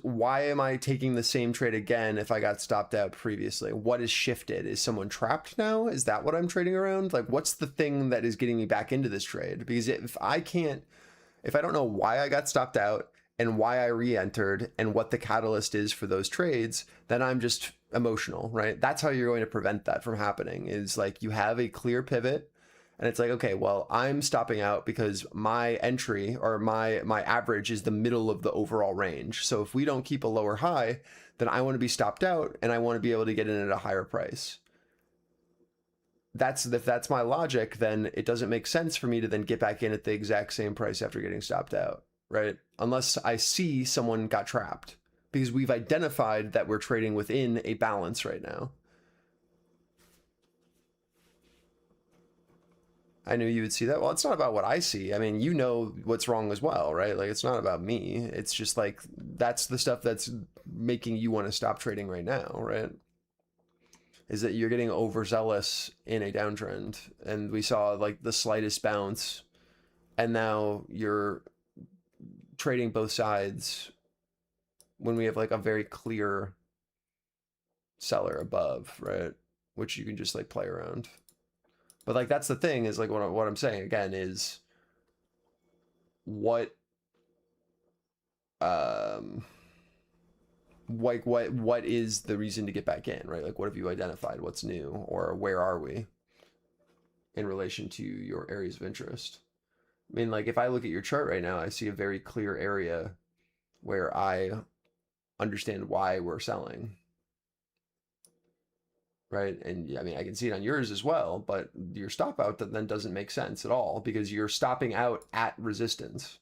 why am I taking the same trade again if I got stopped out previously? What is shifted? Is someone trapped now? Is that what I'm trading around? Like, what's the thing that is getting me back into this trade? Because if I don't know why I got stopped out and why I re-entered and what the catalyst is for those trades, then I'm just emotional, right? That's how you're going to prevent that from happening, is like you have a clear pivot and it's like, okay, well, I'm stopping out because my entry or my average is the middle of the overall range. So if we don't keep a lower high, then I want to be stopped out and I want to be able to get in at a higher price. If that's my logic, then it doesn't make sense for me to then get back in at the exact same price after getting stopped out, right? Unless I see someone got trapped, because we've identified that we're trading within a balance right now. I knew you would see that. Well, it's not about what I see. I mean, you know what's wrong as well, right? Like, it's not about me. It's just like, that's the stuff that's making you want to stop trading right now, right? Is that you're getting overzealous in a downtrend, and we saw like the slightest bounce, and now you're trading both sides when we have like a very clear seller above, right? Which you can just like play around. But like, that's the thing, is like what I'm saying again is what is the reason to get back in, right? Like, what have you identified? What's new? Or where are we in relation to your areas of interest? I mean, like, if I look at your chart right now, I see a very clear area where I understand why we're selling, right? And I mean, I can see it on yours as well, but your stop out then doesn't make sense at all, because you're stopping out at resistance,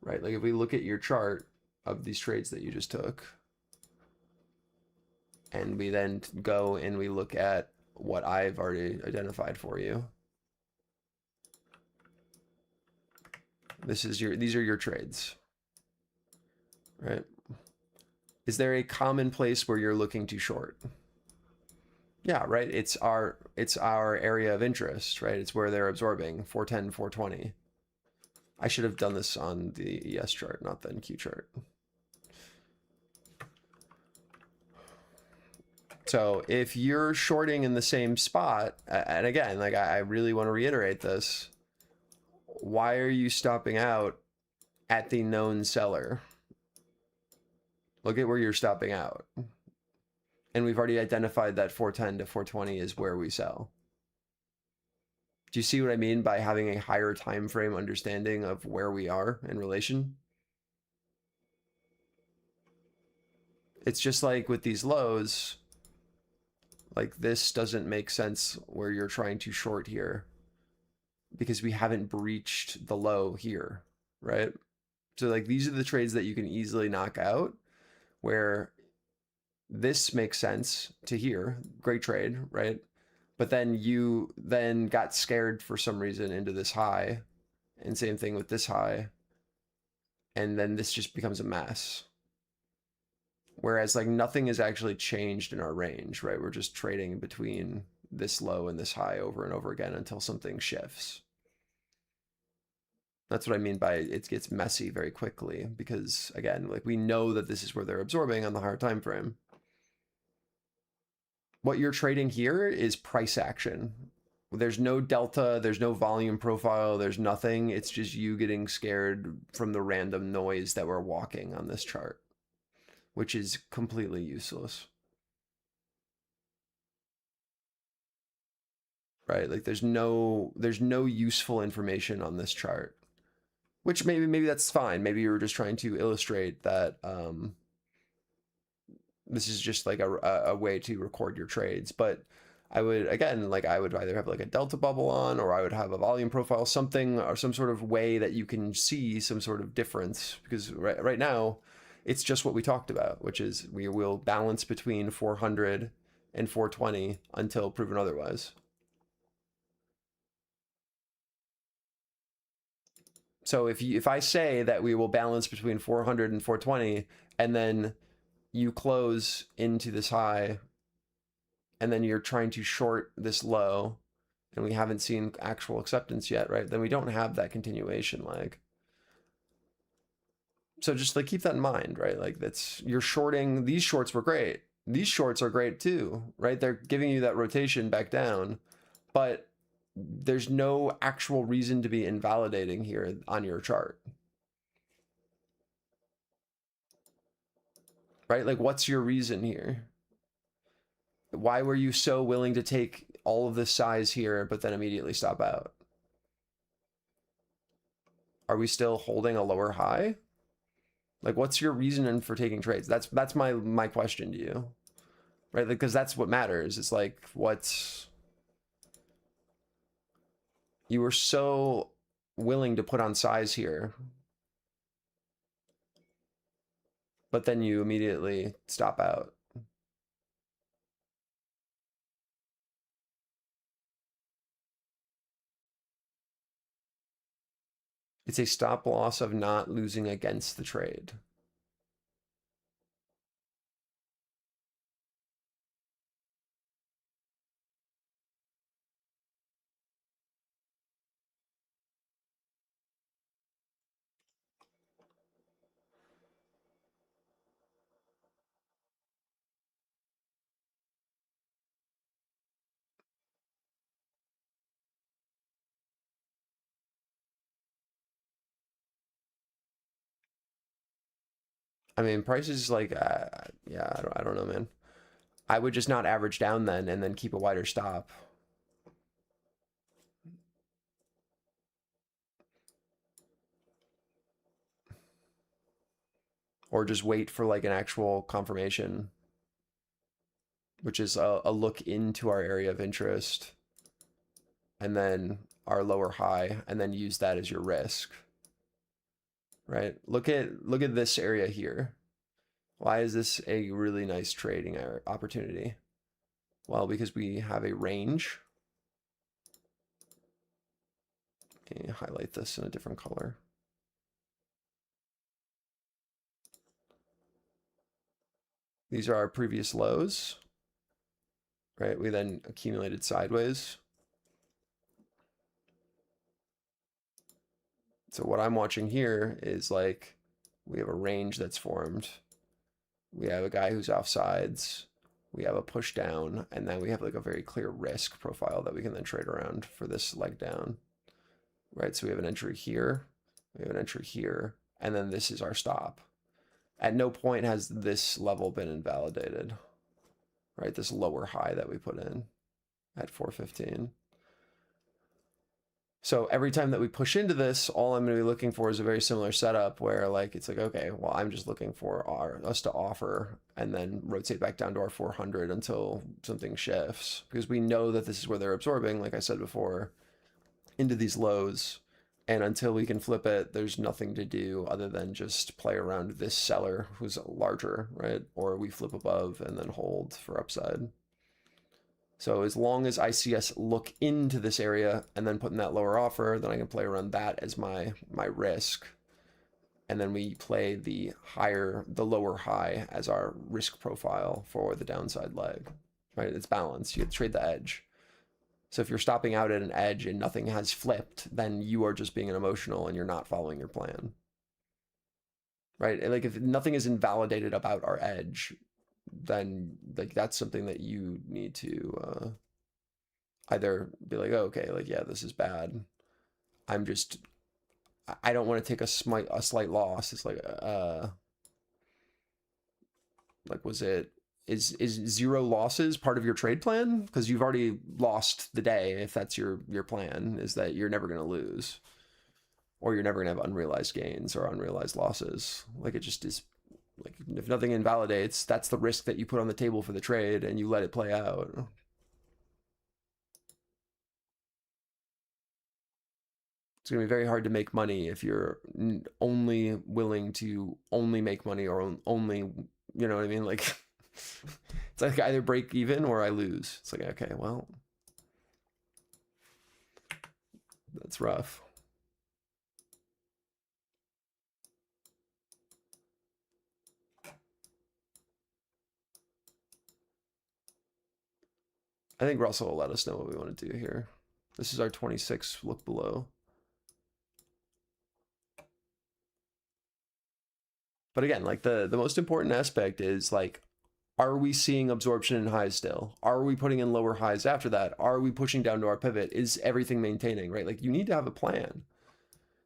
right? Like, if we look at your chart of these trades that you just took, and we then go and we look at what I've already identified for you. These are your trades, right? Is there a common place where you're looking to short? Yeah, right. It's our area of interest, right? It's where they're absorbing 410, 420. I should have done this on the ES chart, not the NQ chart. So if you're shorting in the same spot, and again, like, I really want to reiterate this, why are you stopping out at the known seller? Look at where you're stopping out. And we've already identified that 410 to 420 is where we sell. Do you see what I mean by having a higher time frame understanding of where we are in relation? It's just like with these lows, like, this doesn't make sense where you're trying to short here, because we haven't breached the low here, right? So like, these are the trades that you can easily knock out, where this makes sense to here, great trade, right? But then you then got scared for some reason into this high, and same thing with this high, and then this just becomes a mess. Whereas like, nothing has actually changed in our range, right? We're just trading between this low and this high over and over again until something shifts. That's what I mean by it gets messy very quickly, because again, like, we know that this is where they're absorbing on the higher time frame. What you're trading here is price action. There's no delta, there's no volume profile, there's nothing. It's just you getting scared from the random noise that we're walking on this chart, which is completely useless. Right? Like, there's no useful information on this chart, which maybe that's fine. Maybe you're just trying to illustrate that this is just like a way to record your trades. But I would, again, like, I would either have like a delta bubble on, or I would have a volume profile, something, or some sort of way that you can see some sort of difference, because right now it's just what we talked about, which is we will balance between 400 and 420 until proven otherwise. So if I say that we will balance between 400 and 420, and then you close into this high, and then you're trying to short this low, and we haven't seen actual acceptance yet, right? Then we don't have that continuation lag. So just like, keep that in mind, right? Like, you're shorting. These shorts were great. These shorts are great too, right? They're giving you that rotation back down, but there's no actual reason to be invalidating here on your chart, right? Like, what's your reason here? Why were you so willing to take all of this size here, but then immediately stop out? Are we still holding a lower high? Like, what's your reason for taking trades? That's my question to you, right? Like, because that's what matters. It's like, you were so willing to put on size here, but then you immediately stop out. It's a stop loss of not losing against the trade. I mean, prices like, yeah, I don't know, man. I would just not average down then and then keep a wider stop. Or just wait for like an actual confirmation, which is a look into our area of interest and then our lower high, and then use that as your risk, right? Look at this area here. Why is this a really nice trading opportunity? Well, because we have a range. Okay, highlight this in a different color. These are our previous lows, right? We then accumulated sideways. So what I'm watching here is like, we have a range that's formed. We have a guy who's off sides. We have a push down, and then we have like a very clear risk profile that we can then trade around for this leg down, right? So we have an entry here, we have an entry here, and then this is our stop. At no point has this level been invalidated, right? This lower high that we put in at 415. So every time that we push into this, all I'm going to be looking for is a very similar setup where like, it's like, okay, well, I'm just looking for us to offer and then rotate back down to our 400 until something shifts, because we know that this is where they're absorbing, like I said before, into these lows. And until we can flip it, there's nothing to do other than just play around this seller who's larger, right? Or we flip above and then hold for upside. So as long as I see us look into this area and then put in that lower offer, then I can play around that as my risk. And then we play the lower high as our risk profile for the downside leg, right? It's balanced. You trade the edge. So if you're stopping out at an edge and nothing has flipped, then you are just being an emotional and you're not following your plan, right? And like if nothing is invalidated about our edge, then like that's something that you need to either be like, oh, okay, like, yeah, this is bad. I don't want to take a slight loss. It's like, is 0 losses part of your trade plan? Because you've already lost the day. If that's your plan, is that you're never going to lose, or you're never going to have unrealized gains or unrealized losses. Like, it just is. Like, if nothing invalidates, that's the risk that you put on the table for the trade and you let it play out. It's going to be very hard to make money if you're only willing to only make money or only, you know what I mean? Like, it's like either break even or I lose. It's like, okay, well, that's rough. I think Russell will let us know what we want to do here. This is our 26 look below. But again, like the most important aspect is like, are we seeing absorption in highs still? Are we putting in lower highs after that? Are we pushing down to our pivot? Is everything maintaining, right? Like, you need to have a plan.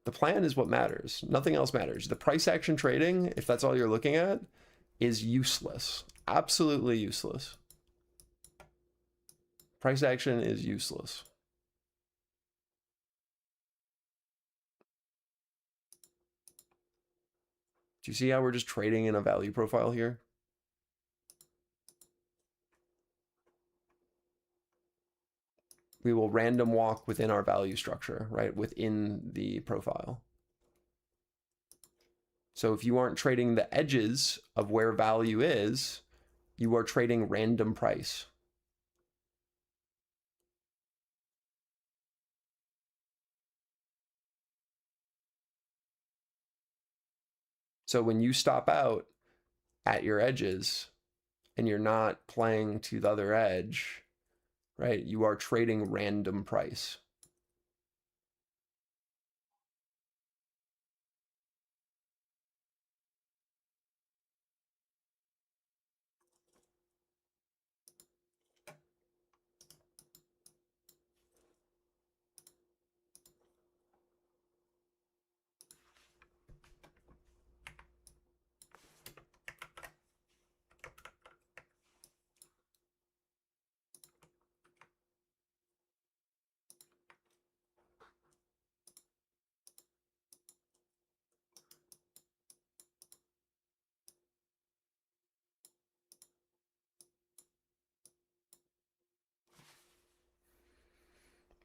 The plan is what matters. Nothing else matters. The price action trading, if that's all you're looking at, is useless. Absolutely useless. Price action is useless. Do you see how we're just trading in a value profile here? we will random walk within our value structure, right? Within the profile. So if you aren't trading the edges of where value is, you are trading random price. So when you stop out at your edges and you're not playing to the other edge, right? You are trading random price.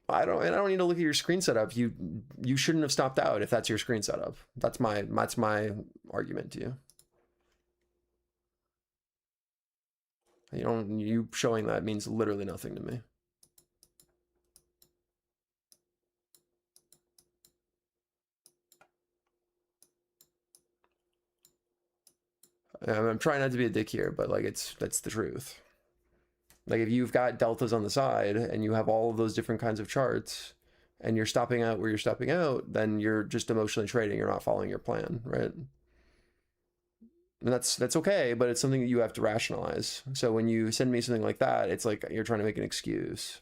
I don't need to look at your screen setup. You shouldn't have stopped out if that's your screen setup. That's my argument to you. You showing that means literally nothing to me. I'm trying not to be a dick here, but like that's the truth. Like if you've got deltas on the side and you have all of those different kinds of charts and you're stopping out where you're stopping out, then you're just emotionally trading. You're not following your plan, right? And that's okay, but it's something that you have to rationalize. So when you send me something like that, it's like you're trying to make an excuse.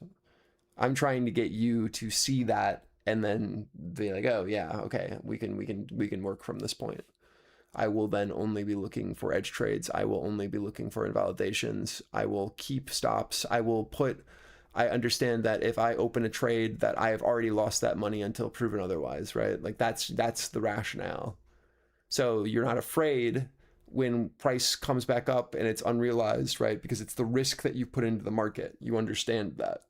I'm trying to get you to see that and then be like, oh yeah, okay, we can work from this point. I will then only be looking for edge trades. I will only be looking for invalidations. I will keep stops. I understand that if I open a trade that I have already lost that money until proven otherwise, right? Like that's the rationale. So you're not afraid when price comes back up and it's unrealized, right? Because it's the risk that you put into the market. You understand that.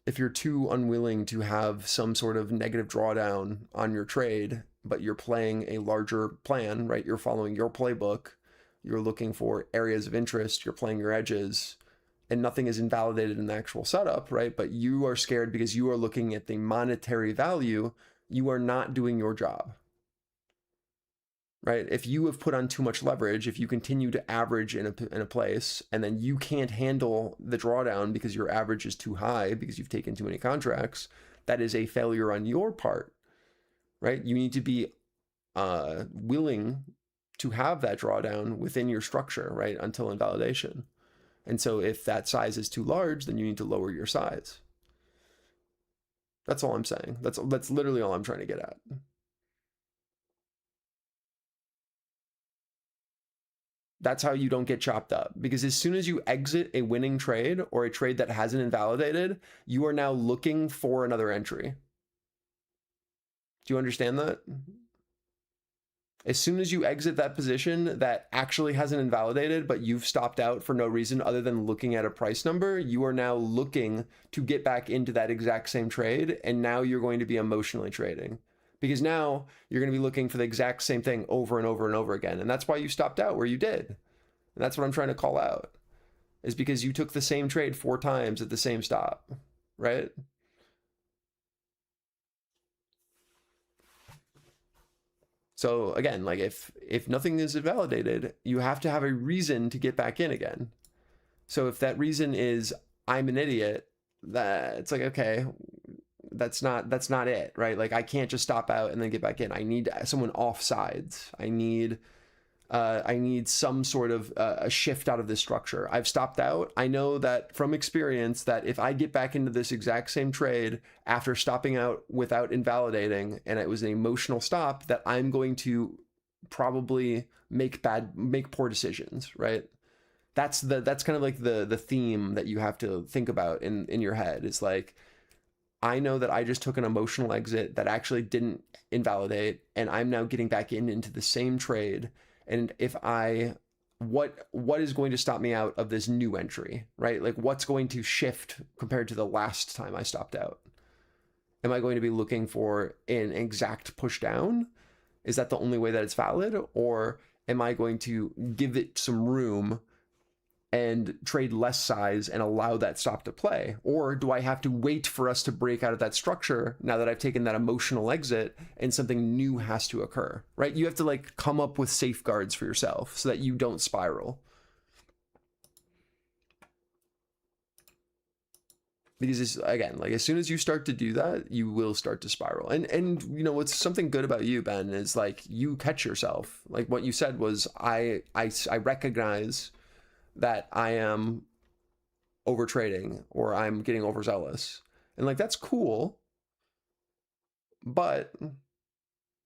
If you're too unwilling to have some sort of negative drawdown on your trade, but you're playing a larger plan, right? You're following your playbook, you're looking for areas of interest, you're playing your edges, and nothing is invalidated in the actual setup, right? But you are scared because you are looking at the monetary value, you are not doing your job. Right? If you have put on too much leverage, if you continue to average in a place and then you can't handle the drawdown because your average is too high because you've taken too many contracts, that is a failure on your part, right? You need to be willing to have that drawdown within your structure, right? Until invalidation. And so if that size is too large, then you need to lower your size. That's all I'm saying. That's literally all I'm trying to get at. That's how you don't get chopped up. Because as soon as you exit a winning trade or a trade that hasn't invalidated, you are now looking for another entry. Do you understand that? As soon as you exit that position that actually hasn't invalidated, but you've stopped out for no reason other than looking at a price number, you are now looking to get back into that exact same trade. And now you're going to be emotionally trading. Because now you're going to be looking for the exact same thing over and over and over again. And that's why you stopped out where you did. And that's what I'm trying to call out, is because you took the same trade 4 times at the same stop, right? So again, like if nothing is invalidated, you have to have a reason to get back in again. So if that reason is I'm an idiot, that it's like, okay, that's not it, right? Like I can't just stop out and then get back in. I need someone off sides. I need some sort of a shift out of this structure. I've stopped out. I know that from experience that if I get back into this exact same trade after stopping out without invalidating, and it was an emotional stop, that I'm going to probably make poor decisions, right? That's kind of like the theme that you have to think about in your head. It's like, I know that I just took an emotional exit that actually didn't invalidate, and I'm now getting back into the same trade. And if I what is going to stop me out of this new entry, right? Like what's going to shift compared to the last time I stopped out? Am I going to be looking for an exact push down? Is that the only way that it's valid? Or am I going to give it some room and trade less size and allow that stop to play? Or do I have to wait for us to break out of that structure now that I've taken that emotional exit and something new has to occur, right? You have to like come up with safeguards for yourself so that you don't spiral. Because it's, again, like as soon as you start to do that, you will start to spiral. And you know what's something good about you, Ben, is like you catch yourself. Like what you said was I recognize that I am over trading or I'm getting overzealous. And like that's cool. But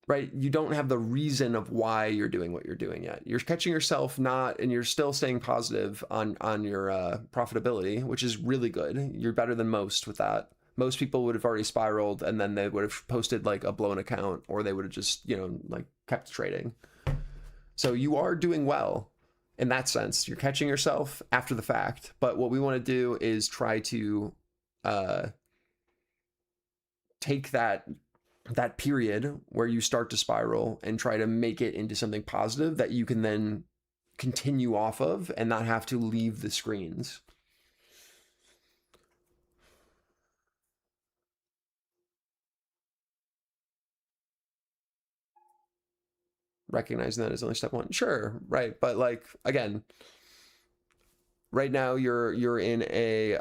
right, you don't have the reason of why you're doing what you're doing yet. You're catching yourself not, and you're still staying positive on your profitability, which is really good. You're better than most with that. Most people would have already spiraled and then they would have posted like a blown account, or they would have just, you know, like kept trading. So you are doing well in that sense. You're catching yourself after the fact. But what we want to do is try to take that period where you start to spiral and try to make it into something positive that you can then continue off of and not have to leave the screens. Recognizing that is only step one. Sure, right. But like, again, right now you're in a,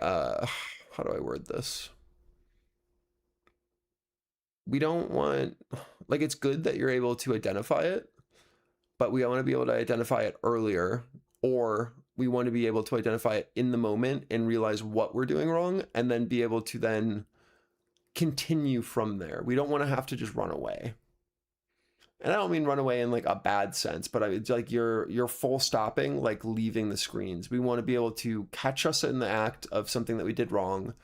how do I word this? We don't want, like, it's good that you're able to identify it, but we want to be able to identify it earlier, or we want to be able to identify it in the moment and realize what we're doing wrong and then be able to then continue from there. We don't want to have to just run away. And I don't mean run away in like a bad sense, but it's like you're full stopping, like leaving the screens. We want to be able to catch us in the act of something that we did wrong,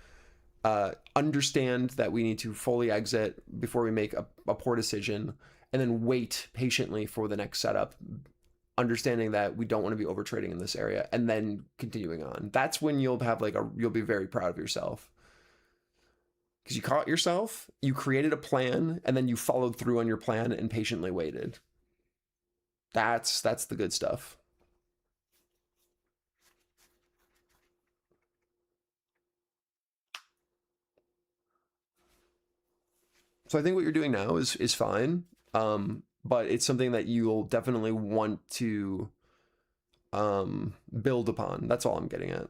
understand that we need to fully exit before we make a poor decision, and then wait patiently for the next setup, understanding that we don't want to be over trading in this area, and then continuing on. That's when you'll have like you'll be very proud of yourself. Because you caught yourself, you created a plan, and then you followed through on your plan and patiently waited. That's the good stuff. So I think what you're doing now is fine, but it's something that you'll definitely want to build upon. That's all I'm getting at.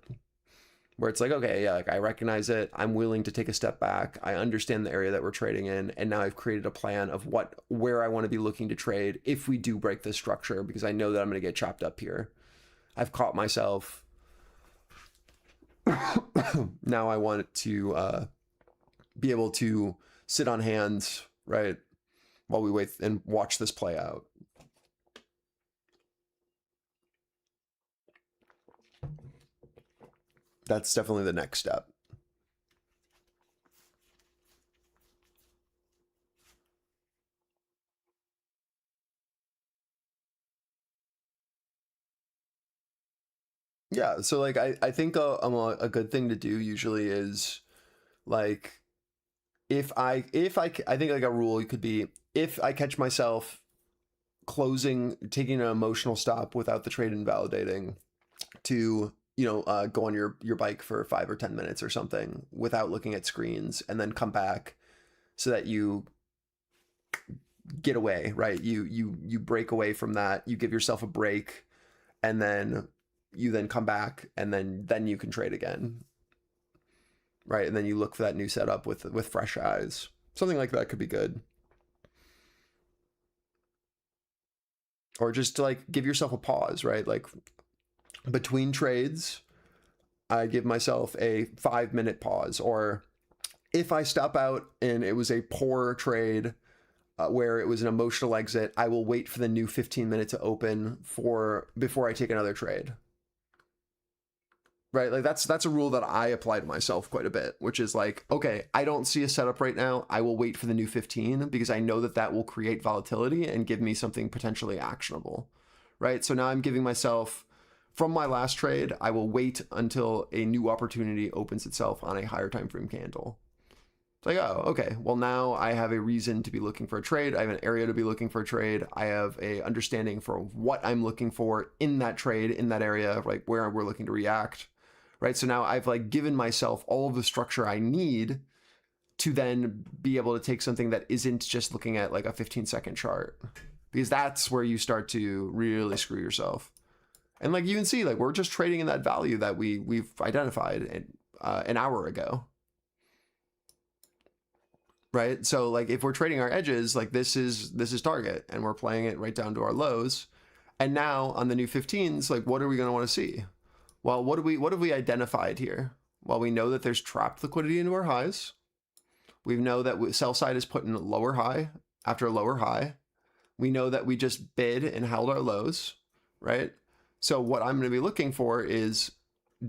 Where it's like, okay, yeah, like I recognize it. I'm willing to take a step back. I understand the area that we're trading in, and now I've created a plan of where I want to be looking to trade if we do break this structure, because I know that I'm going to get chopped up here. I've caught myself. Now I want to be able to sit on hands, right, while we wait and watch this play out. That's definitely the next step. Yeah, so like I think a good thing to do usually is like if I think like a rule could be, if I catch myself taking an emotional stop without the trade invalidating, to go on your bike for 5 or 10 minutes or something without looking at screens, and then come back so that you get away, right? You break away from that, you give yourself a break, and then you come back, and then you can trade again, right? And then you look for that new setup with fresh eyes. Something like that could be good. Or just to like give yourself a pause, right? Like between trades, I give myself a 5-minute pause. Or if I stop out and it was a poor trade where it was an emotional exit, I will wait for the new 15-minute to open before I take another trade. Right? Like that's a rule that I apply to myself quite a bit, which is like, okay, I don't see a setup right now. I will wait for the new 15 because I know that will create volatility and give me something potentially actionable. right? So now I'm giving myself, from my last trade, I will wait until a new opportunity opens itself on a higher time frame candle. It's like, oh, okay, well now I have a reason to be looking for a trade. I have an area to be looking for a trade. I have a understanding for what I'm looking for in that trade, in that area, like where we're looking to react, right? So now I've like given myself all of the structure I need to then be able to take something that isn't just looking at like a 15-second chart, because that's where you start to really screw yourself. And like you can see, like we're just trading in that value that we've identified an hour ago, right? So like if we're trading our edges, like this is target, and we're playing it right down to our lows. And now on the new 15s, like what are we going to want to see? Well, what have we identified here? Well, we know that there's trapped liquidity into our highs. We know that sell side is putting lower high after lower high. We know that we just bid and held our lows, right? So what I'm going to be looking for is,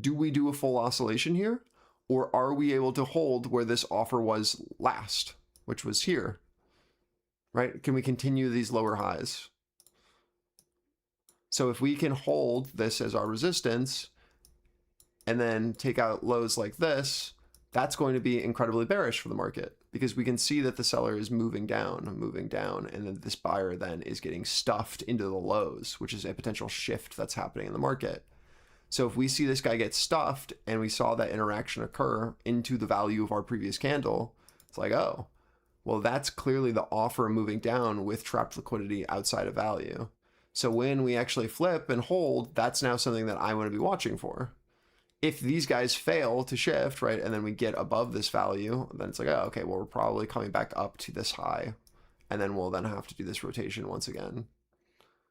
do we do a full oscillation here? Or are we able to hold where this offer was last, which was here, right? Can we continue these lower highs? So if we can hold this as our resistance and then take out lows like this, that's going to be incredibly bearish for the market, because we can see that the seller is moving down, and then this buyer then is getting stuffed into the lows, which is a potential shift that's happening in the market. So if we see this guy get stuffed and we saw that interaction occur into the value of our previous candle, it's like, oh, well, that's clearly the offer moving down with trapped liquidity outside of value. So when we actually flip and hold, that's now something that I want to be watching for. If these guys fail to shift, right, and then we get above this value, then it's like, oh, okay, well, we're probably coming back up to this high, and then we'll then have to do this rotation once again.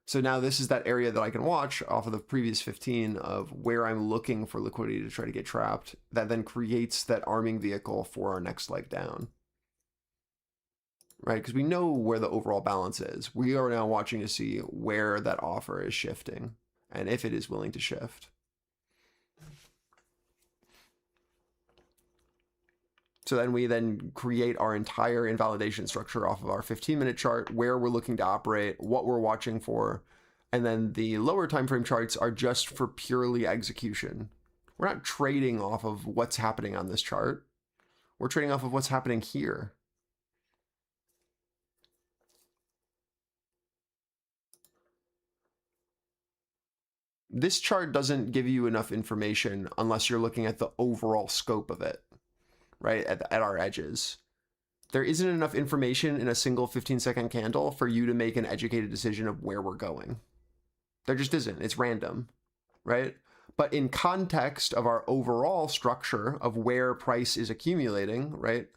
So now this is that area that I can watch off of the previous 15 of where I'm looking for liquidity to try to get trapped. That then creates that arming vehicle for our next leg down, right? Because we know where the overall balance is. We are now watching to see where that offer is shifting and if it is willing to shift. So then we then create our entire invalidation structure off of our 15-minute chart, where we're looking to operate, what we're watching for. And then the lower time frame charts are just for purely execution. We're not trading off of what's happening on this chart. We're trading off of what's happening here. This chart doesn't give you enough information unless you're looking at the overall scope of it, right, at our edges. There isn't enough information in a single 15-second candle for you to make an educated decision of where we're going. There just isn't. It's random, right? But in context of our overall structure of where price is accumulating, right,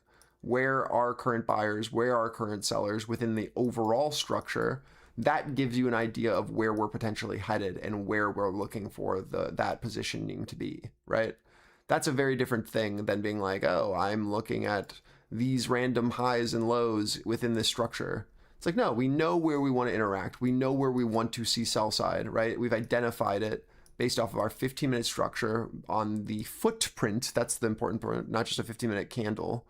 where are current buyers, where are current sellers within the overall structure, that gives you an idea of where we're potentially headed and where we're looking for that positioning to be, right? That's a very different thing than being like, oh, I'm looking at these random highs and lows within this structure. It's like, no, we know where we want to interact. We know where we want to see sell side, right? We've identified it based off of our 15-minute structure on the footprint. That's the important part, not just a 15-minute candle.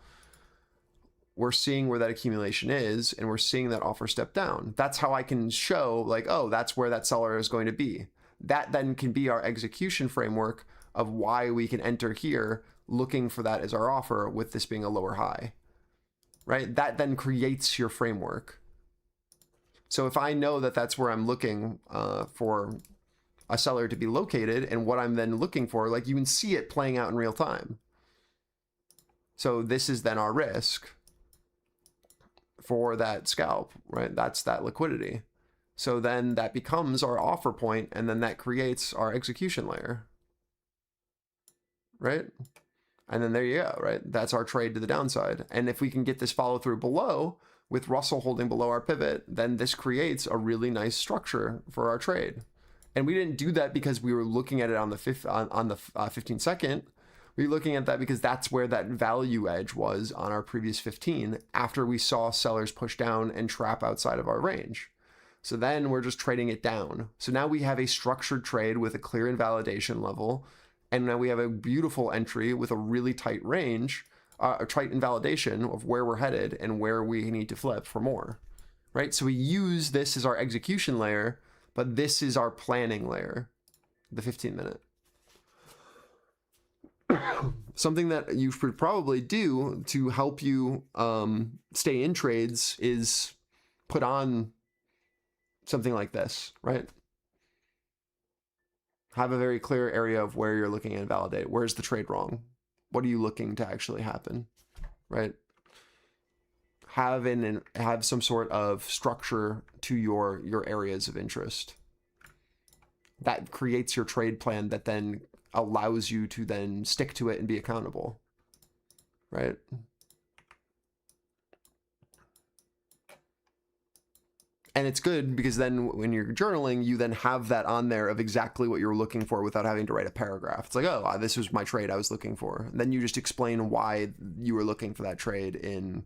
We're seeing where that accumulation is, and we're seeing that offer step down. That's how I can show, like, oh, that's where that seller is going to be. That then can be our execution framework of why we can enter here looking for that as our offer, with this being a lower high, right? That then creates your framework. So if I know that that's where I'm looking for a seller to be located, and what I'm then looking for, like, you can see it playing out in real time. So this is then our risk for that scalp, right? That's that liquidity. So then that becomes our offer point, and then that creates our execution layer, right? And then there you go, right? That's our trade to the downside. And if we can get this follow through below, with Russell holding below our pivot, then this creates a really nice structure for our trade. And we didn't do that because we were looking at it on the 15-second. We were looking at that because that's where that value edge was on our previous 15 after we saw sellers push down and trap outside of our range. So then we're just trading it down. So now we have a structured trade with a clear invalidation level. And now we have a beautiful entry with a really tight range, a tight invalidation of where we're headed and where we need to flip for more, right? So we use this as our execution layer, But this is our planning layer, the 15-minute. Something that you should probably do to help you stay in trades is put on something like this, right? Have a very clear area of where you're looking and validate. Where's the trade wrong? What are you looking to actually happen, right? Have some sort of structure to your areas of interest. That creates your trade plan that then allows you to then stick to it and be accountable, right? And it's good because then when you're journaling, you then have that on there of exactly what you're looking for without having to write a paragraph. It's like, oh, this was my trade I was looking for. And then you just explain why you were looking for that trade in,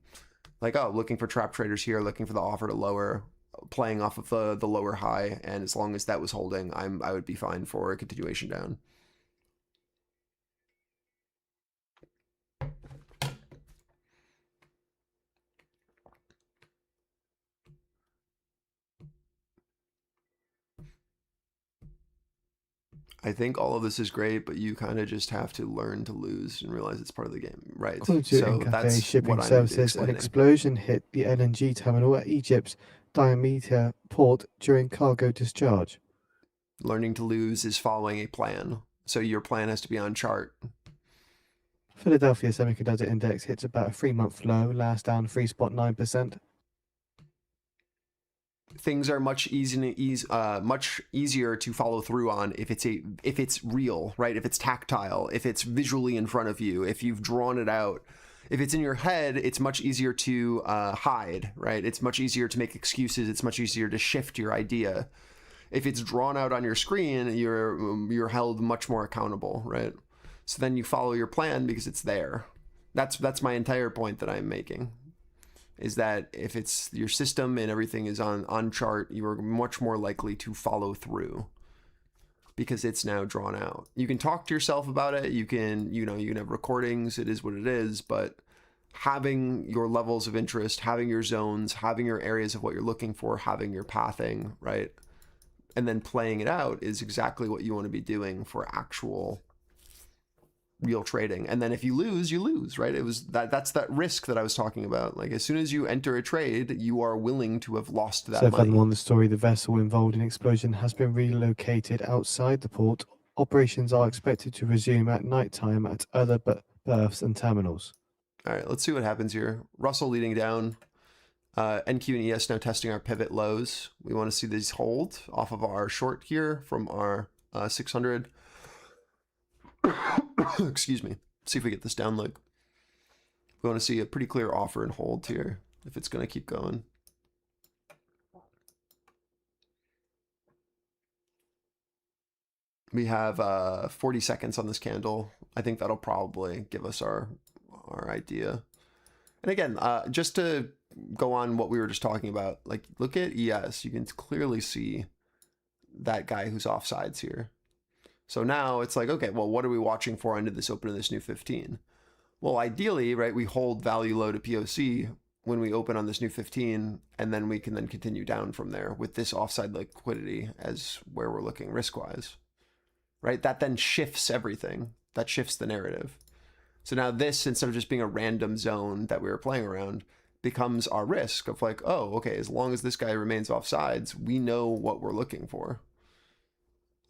like, oh, looking for trap traders here, looking for the offer to lower, playing off of the lower high. And as long as that was holding, I would be fine for a continuation down. I think all of this is great, but you kind of just have to learn to lose and realize it's part of the game, right? According to So Incafe that's Shipping what I'm Services, an explaining. explosion hit the LNG terminal at Egypt's Damietta port during cargo discharge. Learning to lose is following a plan. So your plan has to be on chart. Philadelphia Semiconductor Index hits about a 3-month low, last down 3.9%. Things are much easier to follow through on if it's real, right? If it's tactile, if it's visually in front of you, if you've drawn it out. If it's in your head, it's much easier to hide, right? It's much easier to make excuses. It's much easier to shift your idea. If it's drawn out on your screen, you're held much more accountable, right? So then you follow your plan because it's there. That's my entire point that I'm making. Is that if it's your system and everything is on chart, you are much more likely to follow through because it's now drawn out. You can talk to yourself about it. You can have recordings. It is what it is. But having your levels of interest, having your zones, having your areas of what you're looking for, having your pathing, right? And then playing it out is exactly what you want to be doing for actual real trading. And then if you lose, right? That's that risk that I was talking about. Like as soon as you enter a trade, you are willing to have lost that So money. furthermore on the story, the vessel involved in explosion has been relocated outside the port. Operations are expected to resume at night time at other berths and terminals. All right, let's see what happens here. Russell leading down. NQ and ES now testing our pivot lows. We want to see these hold off of our short here from our 600. Excuse me. See if we get this down leg. We want to see a pretty clear offer and hold here if it's going to keep going. We have 40 seconds on this candle. I think that'll probably give us our idea. And again, just to go on what we were just talking about, like look at ES. You can clearly see that guy who's offsides here. So now it's like, okay, well, what are we watching for under this open of this new 15? Well, ideally, right, we hold value low to POC when we open on this new 15, and then we can then continue down from there with this offside liquidity as where we're looking risk-wise, right? That then shifts everything. That shifts the narrative. So now this, instead of just being a random zone that we were playing around, becomes our risk of like, oh, okay, as long as this guy remains offsides, we know what we're looking for.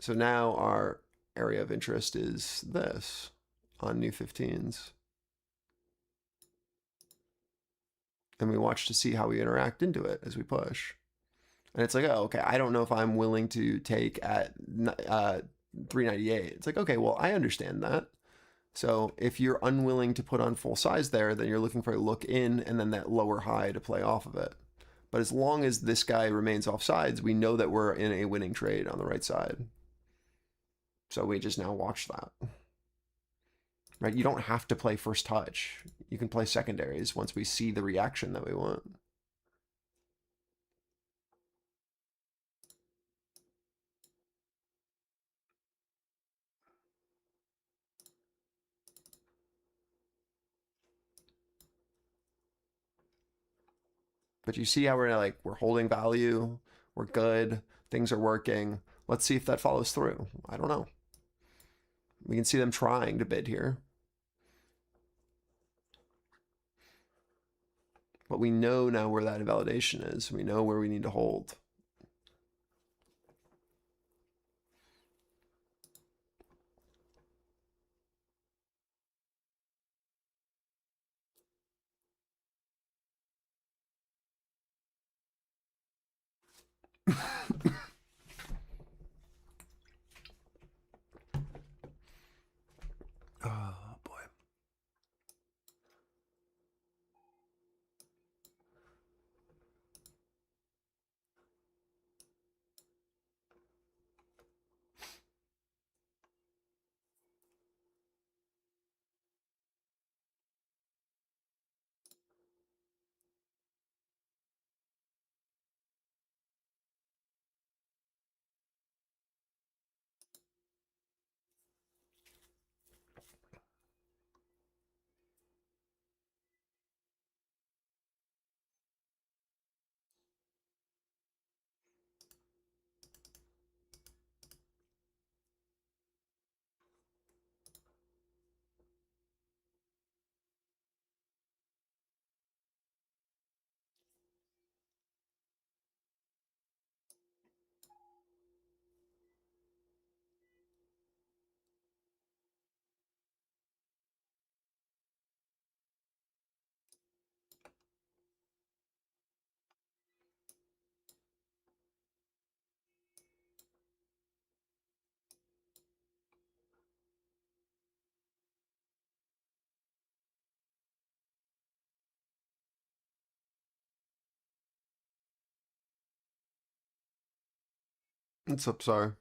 So now our area of interest is this on new 15s. And we watch to see how we interact into it as we push. And it's like, oh, okay, I don't know if I'm willing to take at 398. It's like, okay, well, I understand that. So if you're unwilling to put on full size there, then you're looking for a look in and then that lower high to play off of it. But as long as this guy remains off sides, we know that we're in a winning trade on the right side. So we just now watch that. Right? You don't have to play first touch. You can play secondaries once we see the reaction that we want. But you see how we're holding value, we're good. Things are working. Let's see if that follows through. I don't know. We can see them trying to bid here. But we know now where that validation is. We know where we need to hold. Oh boy. What's up, Sar?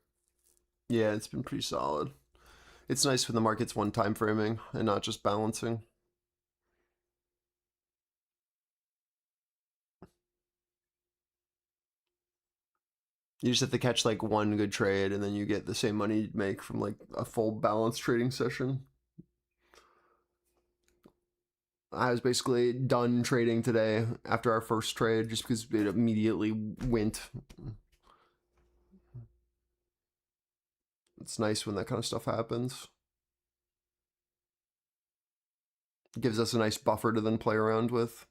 Yeah, it's been pretty solid. It's nice when the market's one time framing and not just balancing. You just have to catch like one good trade and then you get the same money you'd make from like a full balanced trading session. I was basically done trading today after our first trade just because it immediately went. It's nice when that kind of stuff happens. It gives us a nice buffer to then play around with.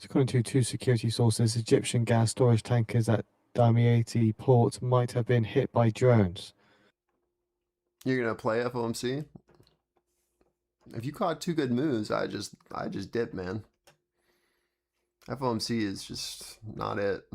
According to two security sources, Egyptian gas storage tankers at Damietta port might have been hit by drones. You're gonna play FOMC? If you caught two good moves, I just dip, man. FOMC is just not it.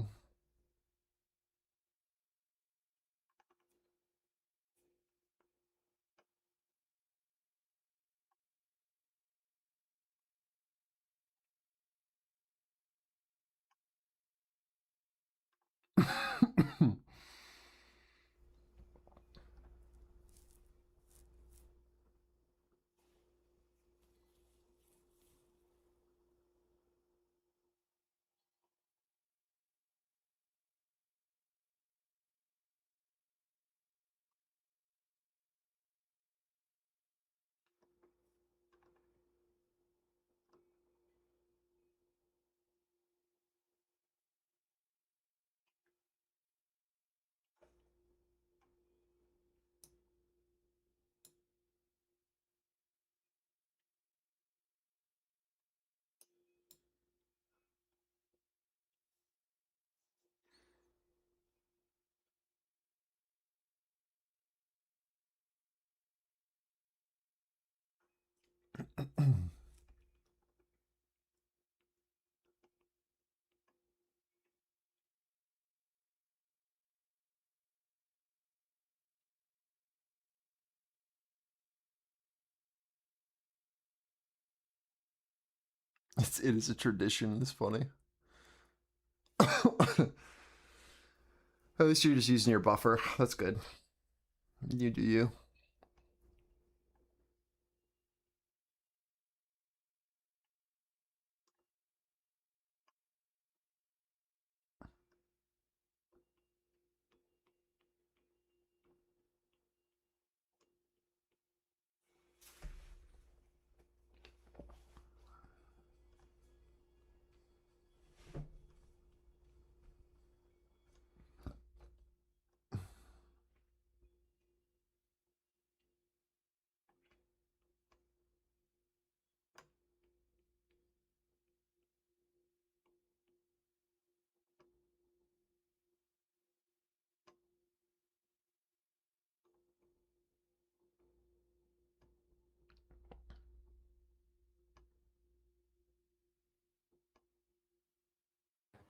It is a tradition. It's funny. At least you're just using your buffer. That's good. You do you.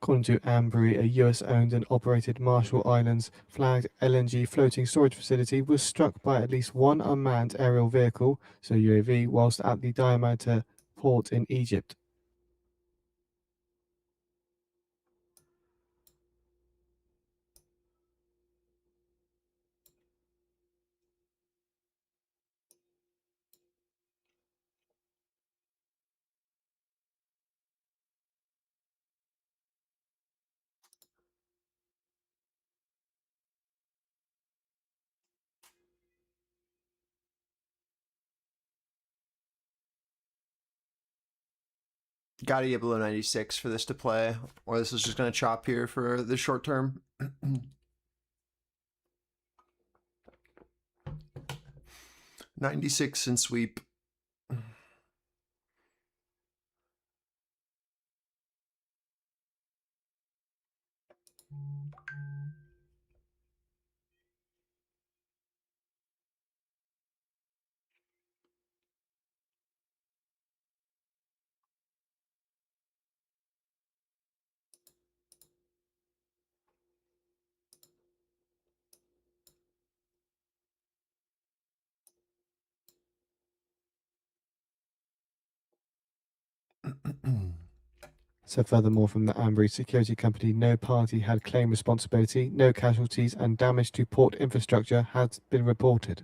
According to Ambry, a US-owned and operated Marshall Islands flagged LNG floating storage facility was struck by at least one unmanned aerial vehicle, so UAV, whilst at the Diamantina port in Egypt. Gotta get below 96 for this to play, or this is just gonna chop here for the short term. 96 and sweep. So furthermore, from the Ambry security company, no party had claim responsibility, no casualties, and damage to port infrastructure has been reported.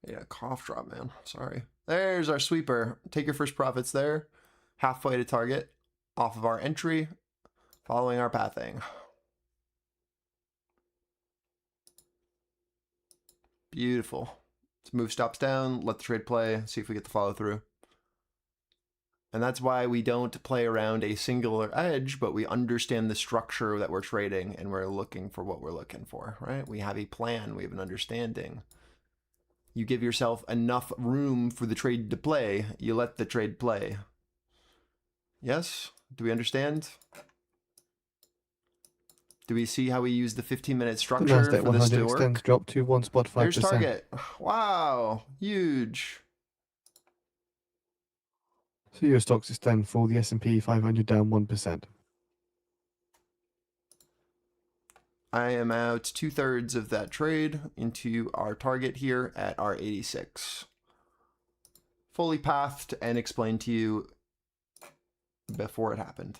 Yeah, cough drop, man. Sorry. There's our sweeper. Take your first profits there. Halfway to target. Off of our entry. Following our pathing. Beautiful. Let's move stops down. Let the trade play. See if we get the follow through. And that's why we don't play around a singular edge, but we understand the structure that we're trading and we're looking for what we're looking for, right? We have a plan. We have an understanding. You give yourself enough room for the trade to play, you let the trade play. Yes? Do we understand? Do we see how we use the 15-minute The structure Nasdaq for this 100 to extends work? dropped to 1.5%. There's target. Wow, huge. So your stocks extend for the S&P 500 down 1%. I am out 2/3 of that trade into our target here at our 86. Fully pathed and explained to you before it happened.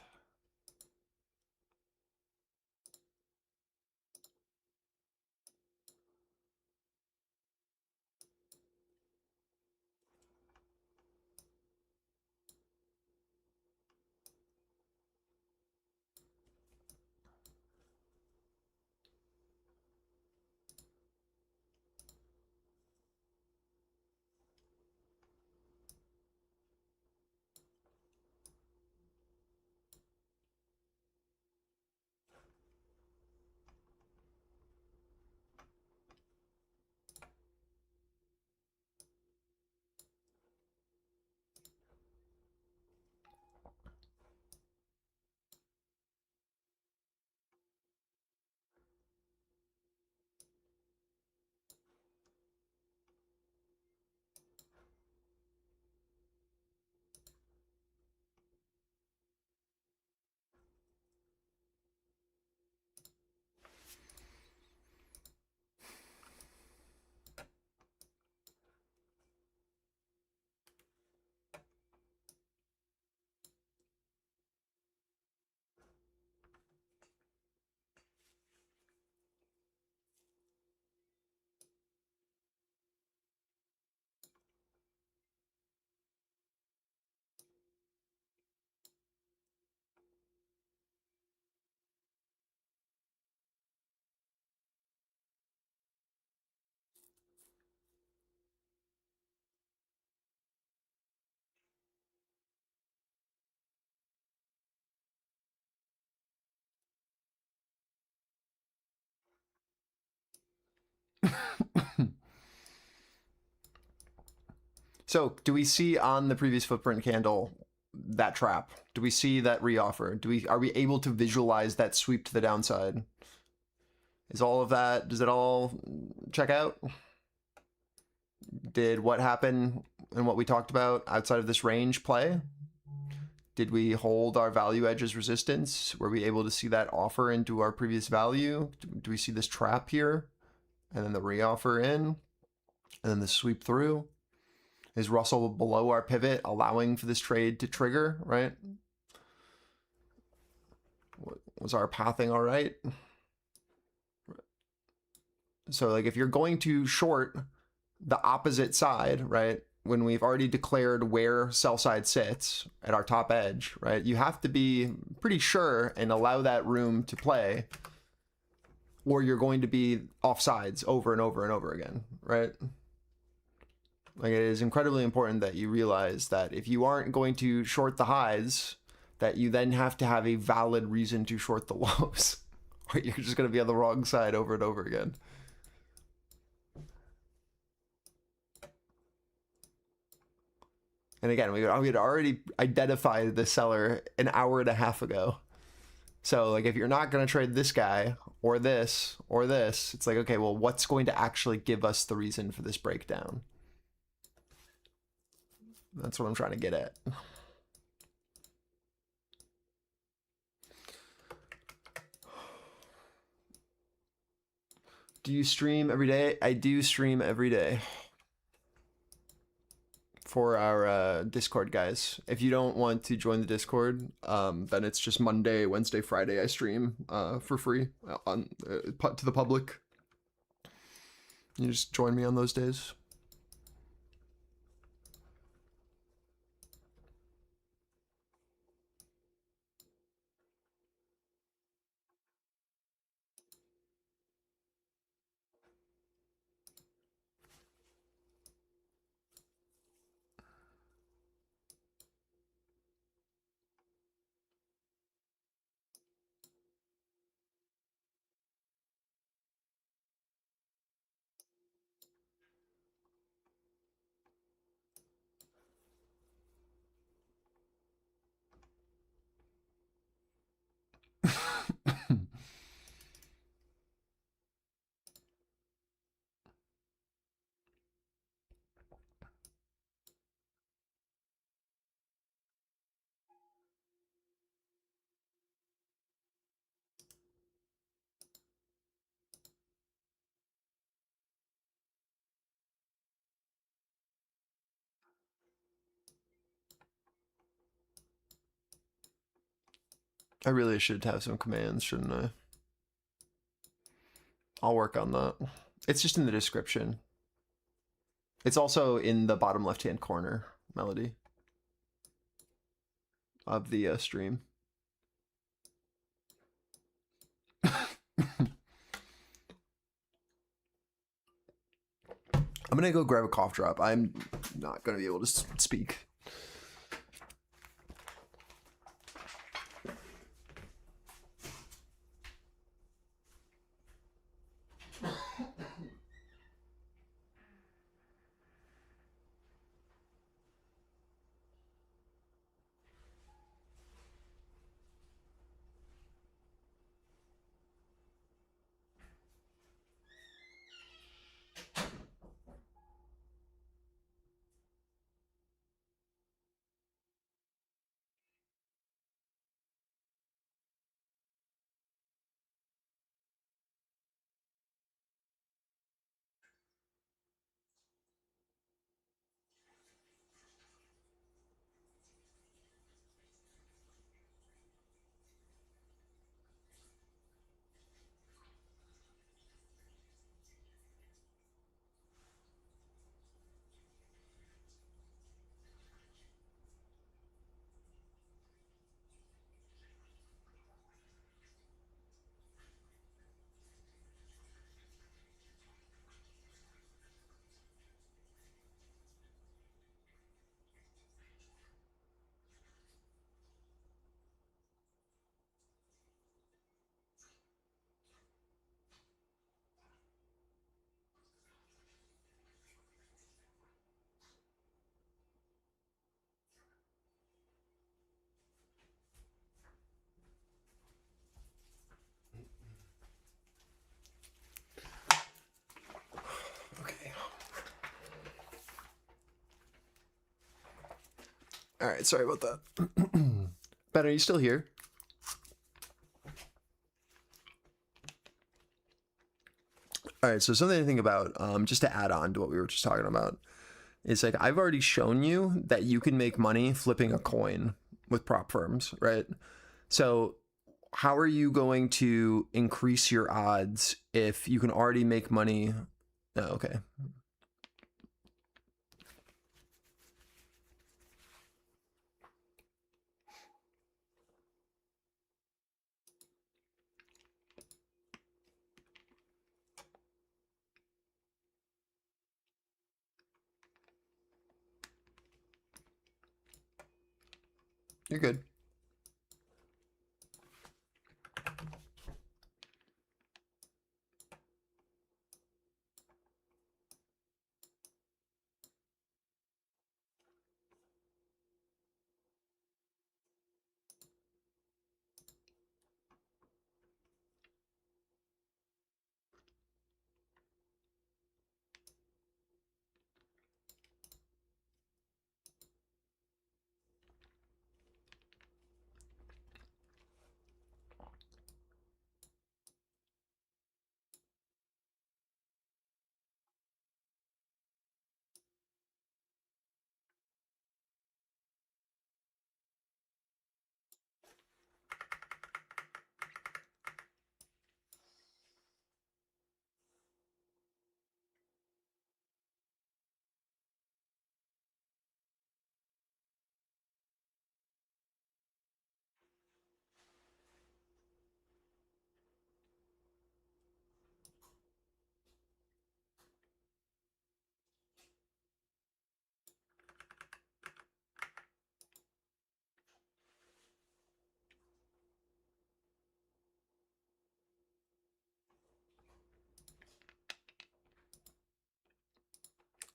So do we see on the previous footprint candle that trap? Do we see that reoffer? Are we able to visualize that sweep to the downside? Is all of that, does it all check out? Did what happened and what we talked about outside of this range play? Did we hold our value edges resistance? Were we able to see that offer into our previous value? Do we see this trap here? And then the reoffer in? And then the sweep through? Is Russell below our pivot, allowing for this trade to trigger, right? Was our pathing all right? So like if you're going to short the opposite side, right, when we've already declared where sell side sits at our top edge, right, you have to be pretty sure and allow that room to play, or you're going to be offsides over and over and over again, right? Like it is incredibly important that you realize that if you aren't going to short the highs, that you then have to have a valid reason to short the lows, or you're just going to be on the wrong side over and over again. And again, we had already identified the seller an hour and a half ago. So like if you're not going to trade this guy or this, it's like, okay, well, what's going to actually give us the reason for this breakdown? That's what I'm trying to get at. Do you stream every day? I do stream every day. For our Discord guys. If you don't want to join the Discord, then it's just Monday, Wednesday, Friday I stream for free on to the public. You just join me on those days. I really should have some commands, shouldn't I? I'll work on that. It's just in the description. It's also in the bottom left-hand corner, Melody, of the stream. I'm gonna go grab a cough drop. I'm not gonna be able to speak. All right, sorry about that. Ben, are you still here? All right, so something to think about, just to add on to what we were just talking about, is like I've already shown you that you can make money flipping a coin with prop firms, right? So how are you going to increase your odds if you can already make money? Oh, okay. You're good.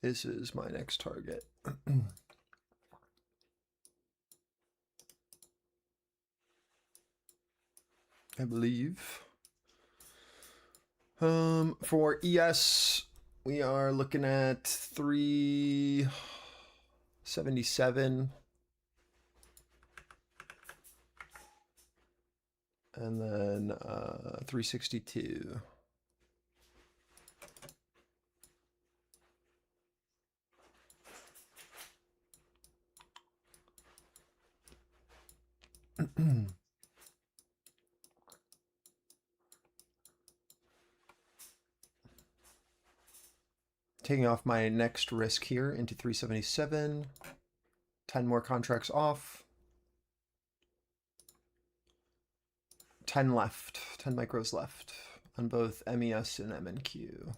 This is my next target. I believe. For ES, we are looking at 377. And then 362. Taking off my next risk here into 377. 10 more contracts off. 10 left. 10 micros left on both MES and MNQ.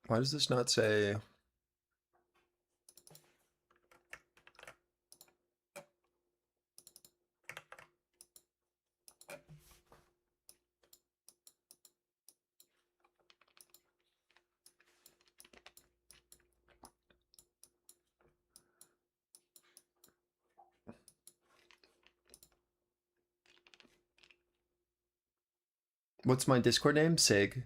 Why does this not say? What's my Discord name? Sig.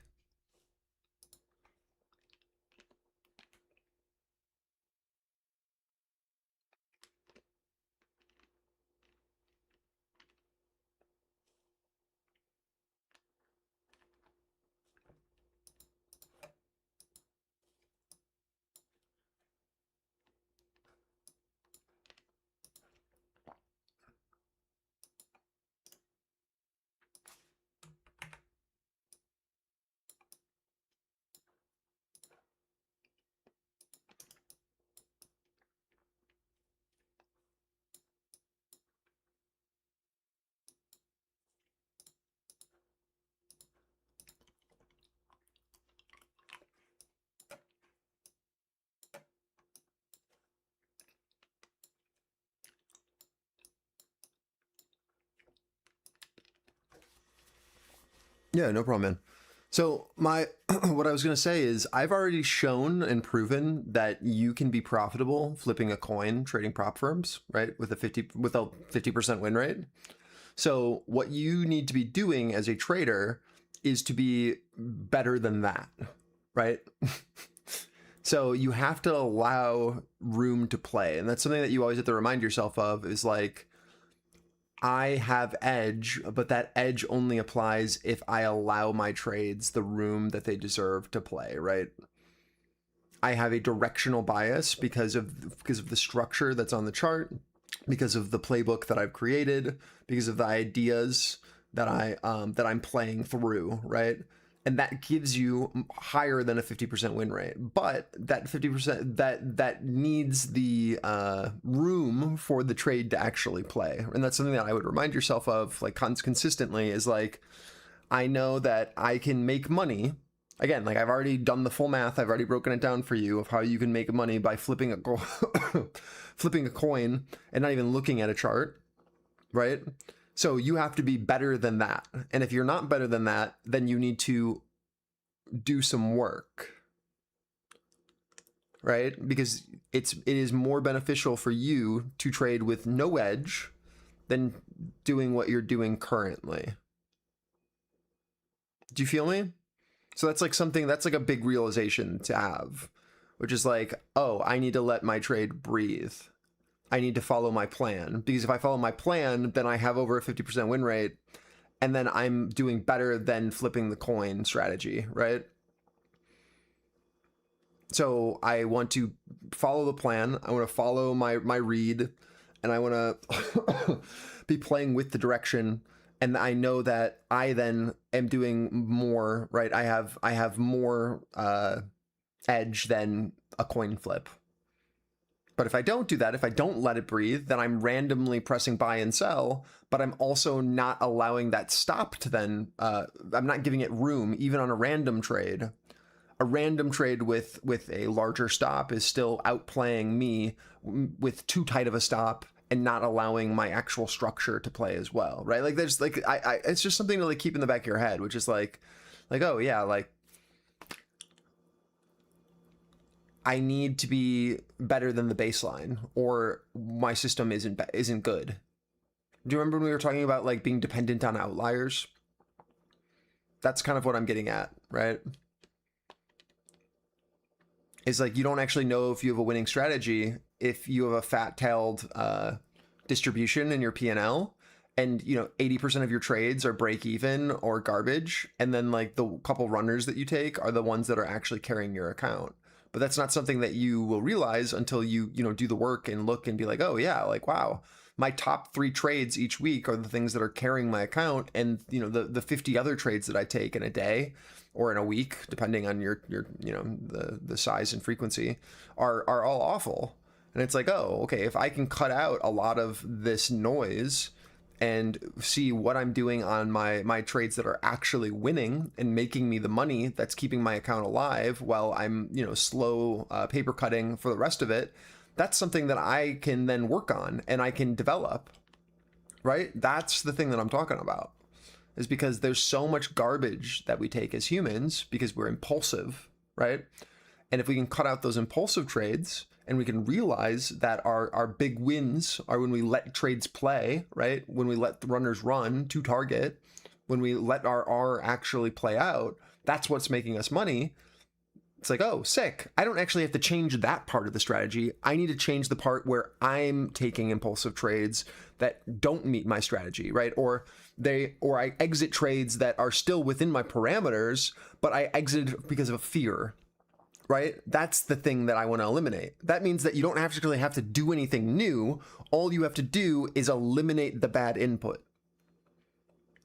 Yeah, no problem, man. So what I was going to say is I've already shown and proven that you can be profitable flipping a coin, trading prop firms, right? With a 50% win rate. So what you need to be doing as a trader is to be better than that, right? So you have to allow room to play. And that's something that you always have to remind yourself of, is like, I have edge, but that edge only applies if I allow my trades the room that they deserve to play, right? I have a directional bias because of the structure that's on the chart, because of the playbook that I've created, because of the ideas that I'm playing through, right? And that gives you higher than a 50% win rate. But that 50%, that needs the room for the trade to actually play. And that's something that I would remind yourself of, like, consistently, is like, I know that I can make money. Again, like, I've already done the full math. I've already broken it down for you of how you can make money by flipping a coin and not even looking at a chart, right? So you have to be better than that. And if you're not better than that, then you need to do some work, right? Because it is more beneficial for you to trade with no edge than doing what you're doing currently. Do you feel me? So that's like a big realization to have, which is like, oh, I need to let my trade breathe. I need to follow my plan, because if I follow my plan, then I have over a 50% win rate, and then I'm doing better than flipping the coin strategy, right? So I want to follow the plan. I want to follow my read, and I want to be playing with the direction. And I know that I then am doing more, right? I have more edge than a coin flip. But if I don't do that, if I don't let it breathe, then I'm randomly pressing buy and sell, but I'm also not allowing that stop to then, I'm not giving it room, even on a random trade. A random trade with a larger stop is still outplaying me with too tight of a stop and not allowing my actual structure to play as well, right? Like, there's like, it's just something to like keep in the back of your head, which is like, oh yeah, like, I need to be better than the baseline, or my system isn't good. Do you remember when we were talking about like being dependent on outliers? That's kind of what I'm getting at, right? It's like, you don't actually know if you have a winning strategy if you have a fat-tailed distribution in your P&L, and 80% of your trades are break even or garbage, and then like the couple runners that you take are the ones that are actually carrying your account. But that's not something that you will realize until you do the work and look and be like, oh yeah, like, wow, my top 3 trades each week are the things that are carrying my account, and the 50 other trades that I take in a day or in a week, depending on your the size and frequency, are all awful. And it's like, oh, okay, if I can cut out a lot of this noise and see what I'm doing on my trades that are actually winning and making me the money that's keeping my account alive while I'm slow paper cutting for the rest of it, that's something that I can then work on and I can develop, right? That's the thing that I'm talking about, is because there's so much garbage that we take as humans because we're impulsive, right? And if we can cut out those impulsive trades, and we can realize that our big wins are when we let trades play, right? When we let the runners run to target, when we let our R actually play out, that's what's making us money. It's like, oh, sick. I don't actually have to change that part of the strategy. I need to change the part where I'm taking impulsive trades that don't meet my strategy, right? Or I exit trades that are still within my parameters, but I exited because of fear. Right? That's the thing that I want to eliminate. That means that you don't actually have to do anything new. All you have to do is eliminate the bad input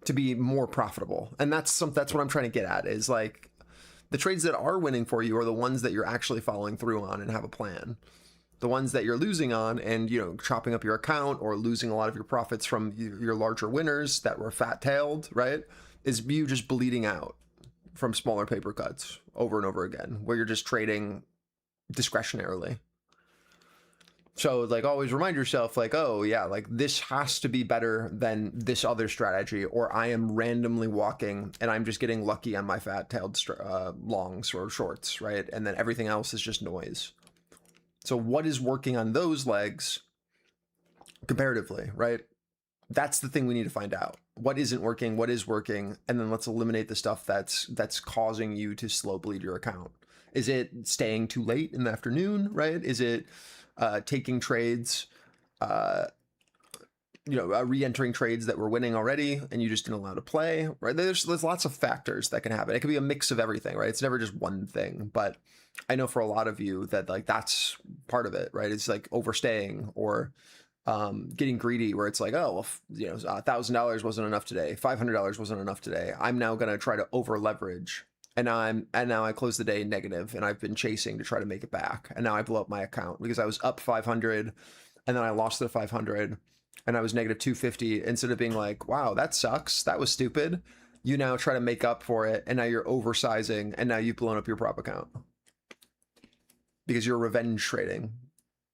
to be more profitable. And that's what I'm trying to get at, is like, the trades that are winning for you are the ones that you're actually following through on and have a plan. The ones that you're losing on and, chopping up your account or losing a lot of your profits from your larger winners that were fat-tailed, right? Is you just bleeding out from smaller paper cuts over and over again, where you're just trading discretionarily. So like always remind yourself like, oh yeah, like this has to be better than this other strategy, or I am randomly walking and I'm just getting lucky on my fat-tailed longs or shorts, right? And then everything else is just noise. So what is working on those legs comparatively, right? That's the thing we need to find out. What isn't working, what is working, and then let's eliminate the stuff that's causing you to slow bleed your account. Is it staying too late in the afternoon, right? Is it taking trades, re-entering trades that were winning already and you just didn't allow to play, right? There's lots of factors that can happen. It could be a mix of everything, right? It's never just one thing, but I know for a lot of you that like that's part of it, right? It's like overstaying or getting greedy, where it's like, oh, well, $1,000 wasn't enough today, $500 wasn't enough today, I'm now going to try to over leverage, and now I close the day negative, and I've been chasing to try to make it back, and now I blow up my account because I was up 500 and then I lost the 500 and I was negative 250. Instead of being like, wow, that sucks, that was stupid, you now try to make up for it, and now you're oversizing, and now you've blown up your prop account because you're revenge trading,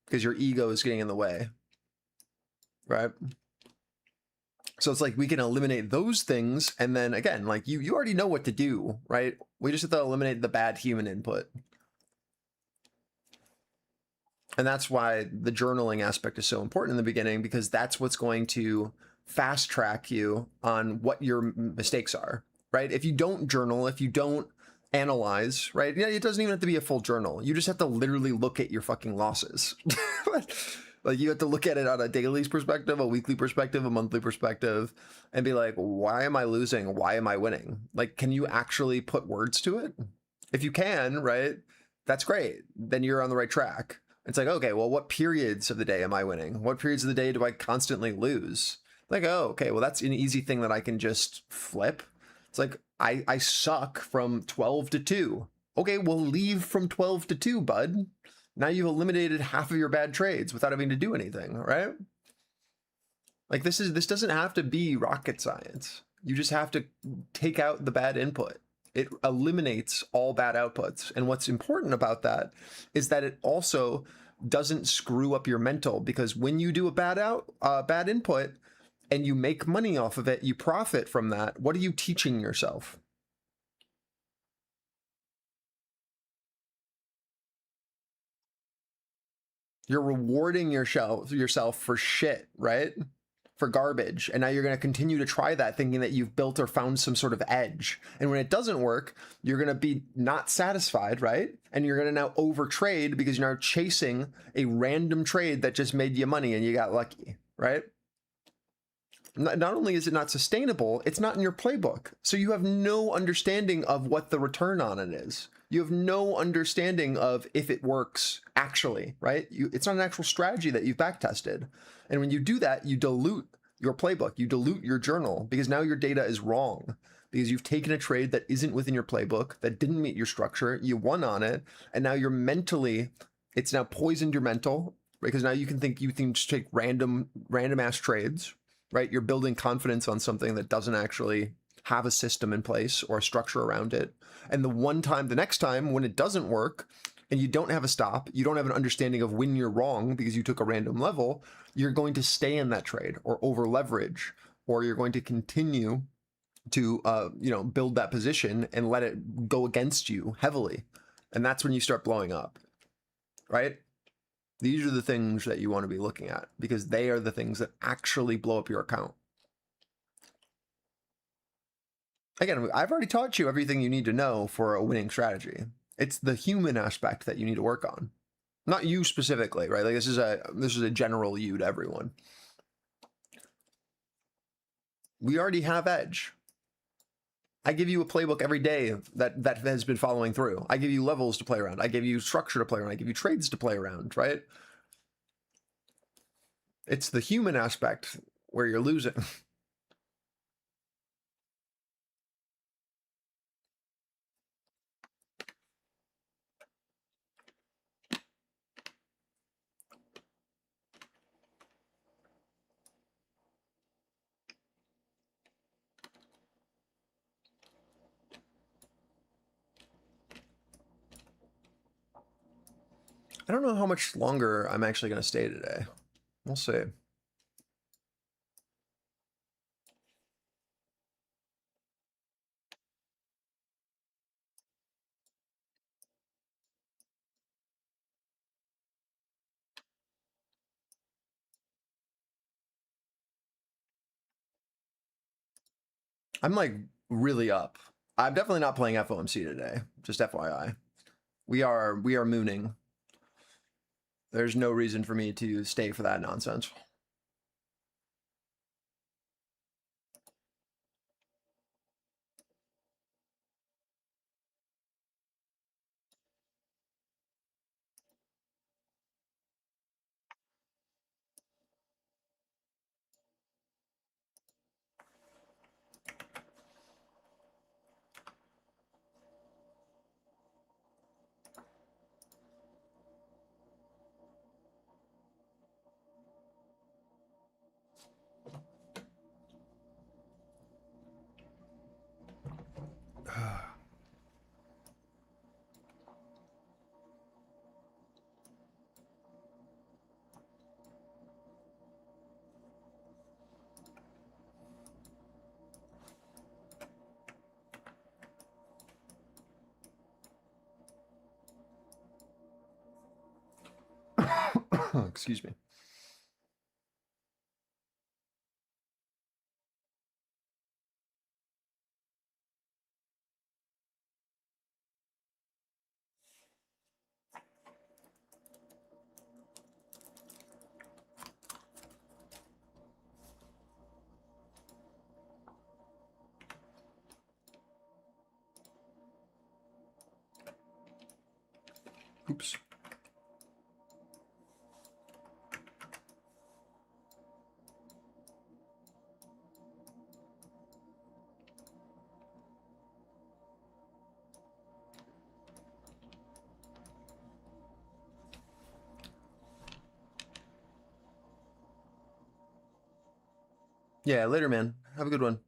because your ego is getting in the way. Right? So it's like we can eliminate those things, and then again, like you already know what to do, right? We just have to eliminate the bad human input. And that's why the journaling aspect is so important in the beginning, because that's what's going to fast track you on what your mistakes are, right? If you don't journal, if you don't analyze, right? Yeah, it doesn't even have to be a full journal. You just have to literally look at your fucking losses. Like you have to look at it on a daily perspective, a weekly perspective, a monthly perspective, and be like, why am I losing? Why am I winning? Like, can you actually put words to it? If you can, right, that's great. Then you're on the right track. It's like, okay, well, what periods of the day am I winning? What periods of the day do I constantly lose? Like, oh, okay, well, that's an easy thing that I can just flip. It's like, I suck from 12 to 2. Okay, well, leave from 12 to 2, bud. Now you've eliminated half of your bad trades without having to do anything, right? Like this doesn't have to be rocket science. You just have to take out the bad input. It eliminates all bad outputs. And what's important about that is that it also doesn't screw up your mental, because when you do a bad input and you make money off of it, you profit from that. What are you teaching yourself? You're rewarding yourself for shit, right? For garbage. And now you're going to continue to try that, thinking that you've built or found some sort of edge. And when it doesn't work, you're going to be not satisfied, right? And you're going to now overtrade because you're now chasing a random trade that just made you money and you got lucky, right? Not only is it not sustainable, it's not in your playbook. So you have no understanding of what the return on it is. You have no understanding of if it works actually, right? It's not an actual strategy that you've back tested. And when you do that, you dilute your playbook, you dilute your journal, because now your data is wrong, because you've taken a trade that isn't within your playbook, that didn't meet your structure, you won on it, and now you're mentally, it's now poisoned your mental, because now you can just take random ass trades, right? You're building confidence on something that doesn't actually have a system in place or a structure around it. And the next time when it doesn't work and you don't have a stop, you don't have an understanding of when you're wrong because you took a random level, you're going to stay in that trade or over leverage, or you're going to continue to, build that position and let it go against you heavily. And that's when you start blowing up, right? These are the things that you want to be looking at, because they are the things that actually blow up your account. Again, I've already taught you everything you need to know for a winning strategy. It's the human aspect that you need to work on. Not you specifically, right? Like this is a general you to everyone. We already have edge. I give you a playbook every day that has been following through. I give you levels to play around. I give you structure to play around. I give you trades to play around, right? It's the human aspect where you're losing. I don't know how much longer I'm actually going to stay today. We'll see. I'm like really up. I'm definitely not playing FOMC today. Just FYI. We are mooning. There's no reason for me to stay for that nonsense. Excuse me. Oops. Yeah, later, man. Have a good one.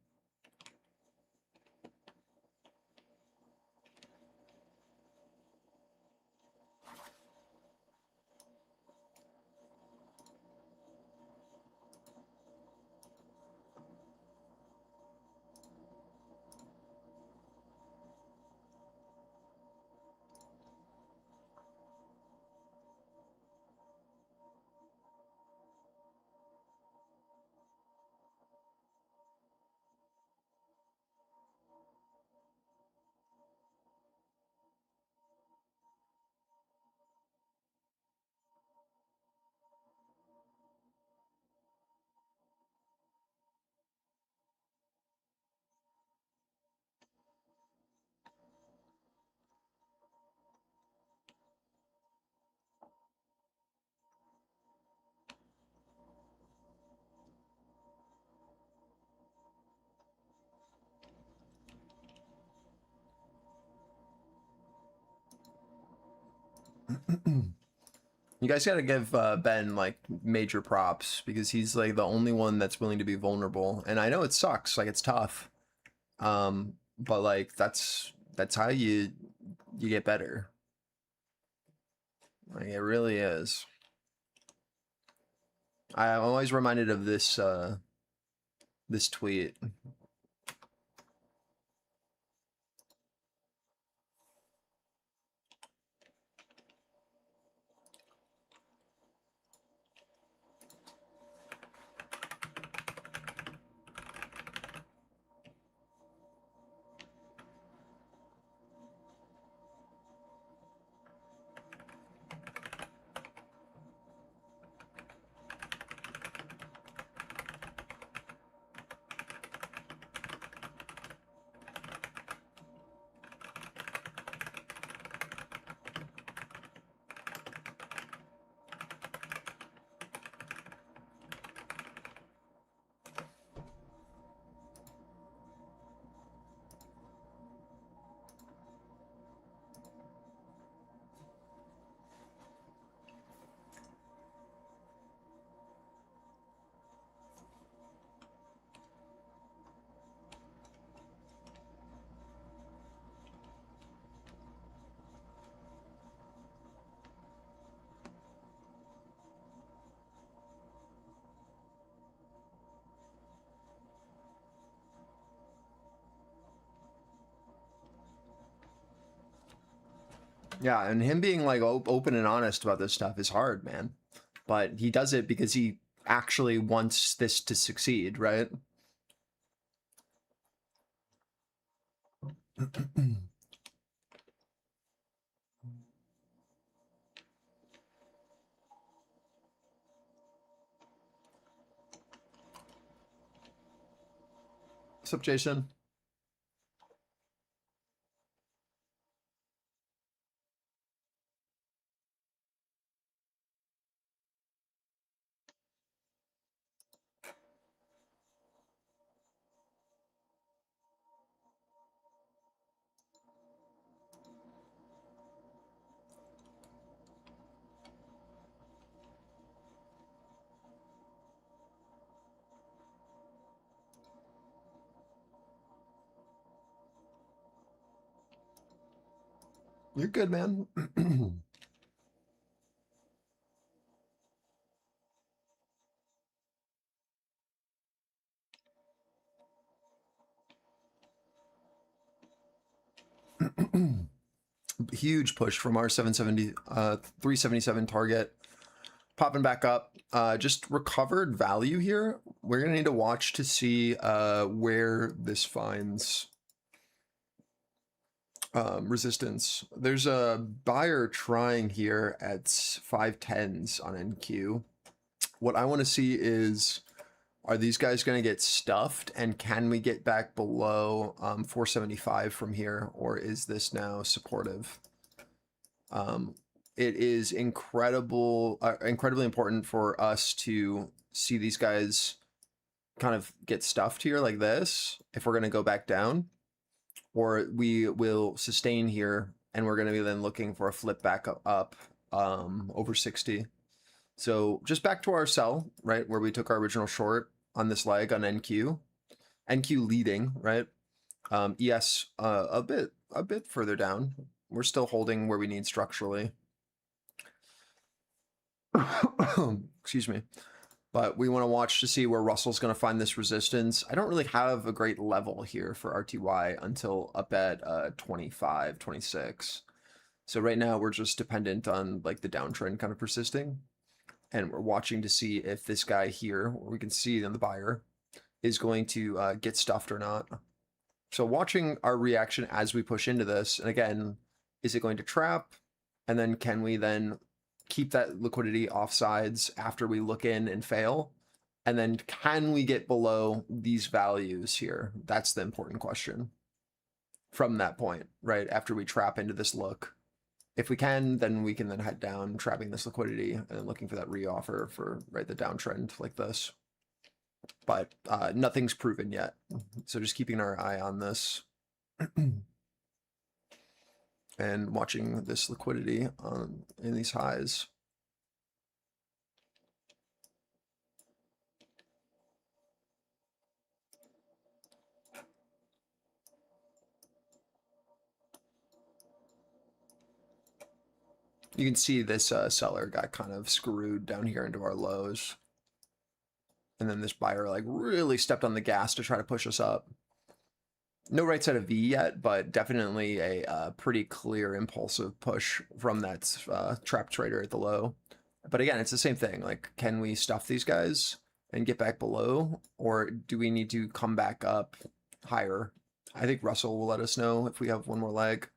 You guys got to give Ben like major props because he's like the only one that's willing to be vulnerable. And I know it sucks, like it's tough. But like that's how you get better. Like it really is. I'm always reminded of this this tweet. Yeah, and him being like open and honest about this stuff is hard, man. But he does it because he actually wants this to succeed, right? What's up, Jason? You're good, man. Huge push from our 377 target, popping back up. Just recovered value here. We're gonna need to watch to see where this finds resistance. There's a buyer trying here at 510s on NQ. What I want to see is, are these guys going to get stuffed, and can we get back below 475 from here, or is this now supportive? It is incredibly important for us to see these guys kind of get stuffed here like this if we're going to go back down, or we will sustain here and we're going to be then looking for a flip back up over 60. So just back to our sell, right, where we took our original short on this leg on NQ leading, right? ES a bit further down. We're still holding where we need structurally. Excuse me. But we want to watch to see where Russell's going to find this resistance. I don't really have a great level here for RTY until up at 25, 26. So right now we're just dependent on like the downtrend kind of persisting. And we're watching to see if this guy here, where we can see on the buyer, is going to get stuffed or not. So watching our reaction as we push into this. And again, is it going to trap? And then can we then keep that liquidity off sides after we look in and fail? And then can we get below these values here? That's the important question from that point, right? After we trap into this look. If we can, then we can then head down, trapping this liquidity and then looking for that reoffer for right the downtrend like this. But nothing's proven yet. So just keeping our eye on this. And watching this liquidity in these highs. You can see this seller got kind of screwed down here into our lows. And then this buyer like really stepped on the gas to try to push us up. No right side of V yet, but definitely a pretty clear impulsive push from that trap trader at the low. But again, it's the same thing. Like, can we stuff these guys and get back below, or do we need to come back up higher? I think Russell will let us know if we have one more leg.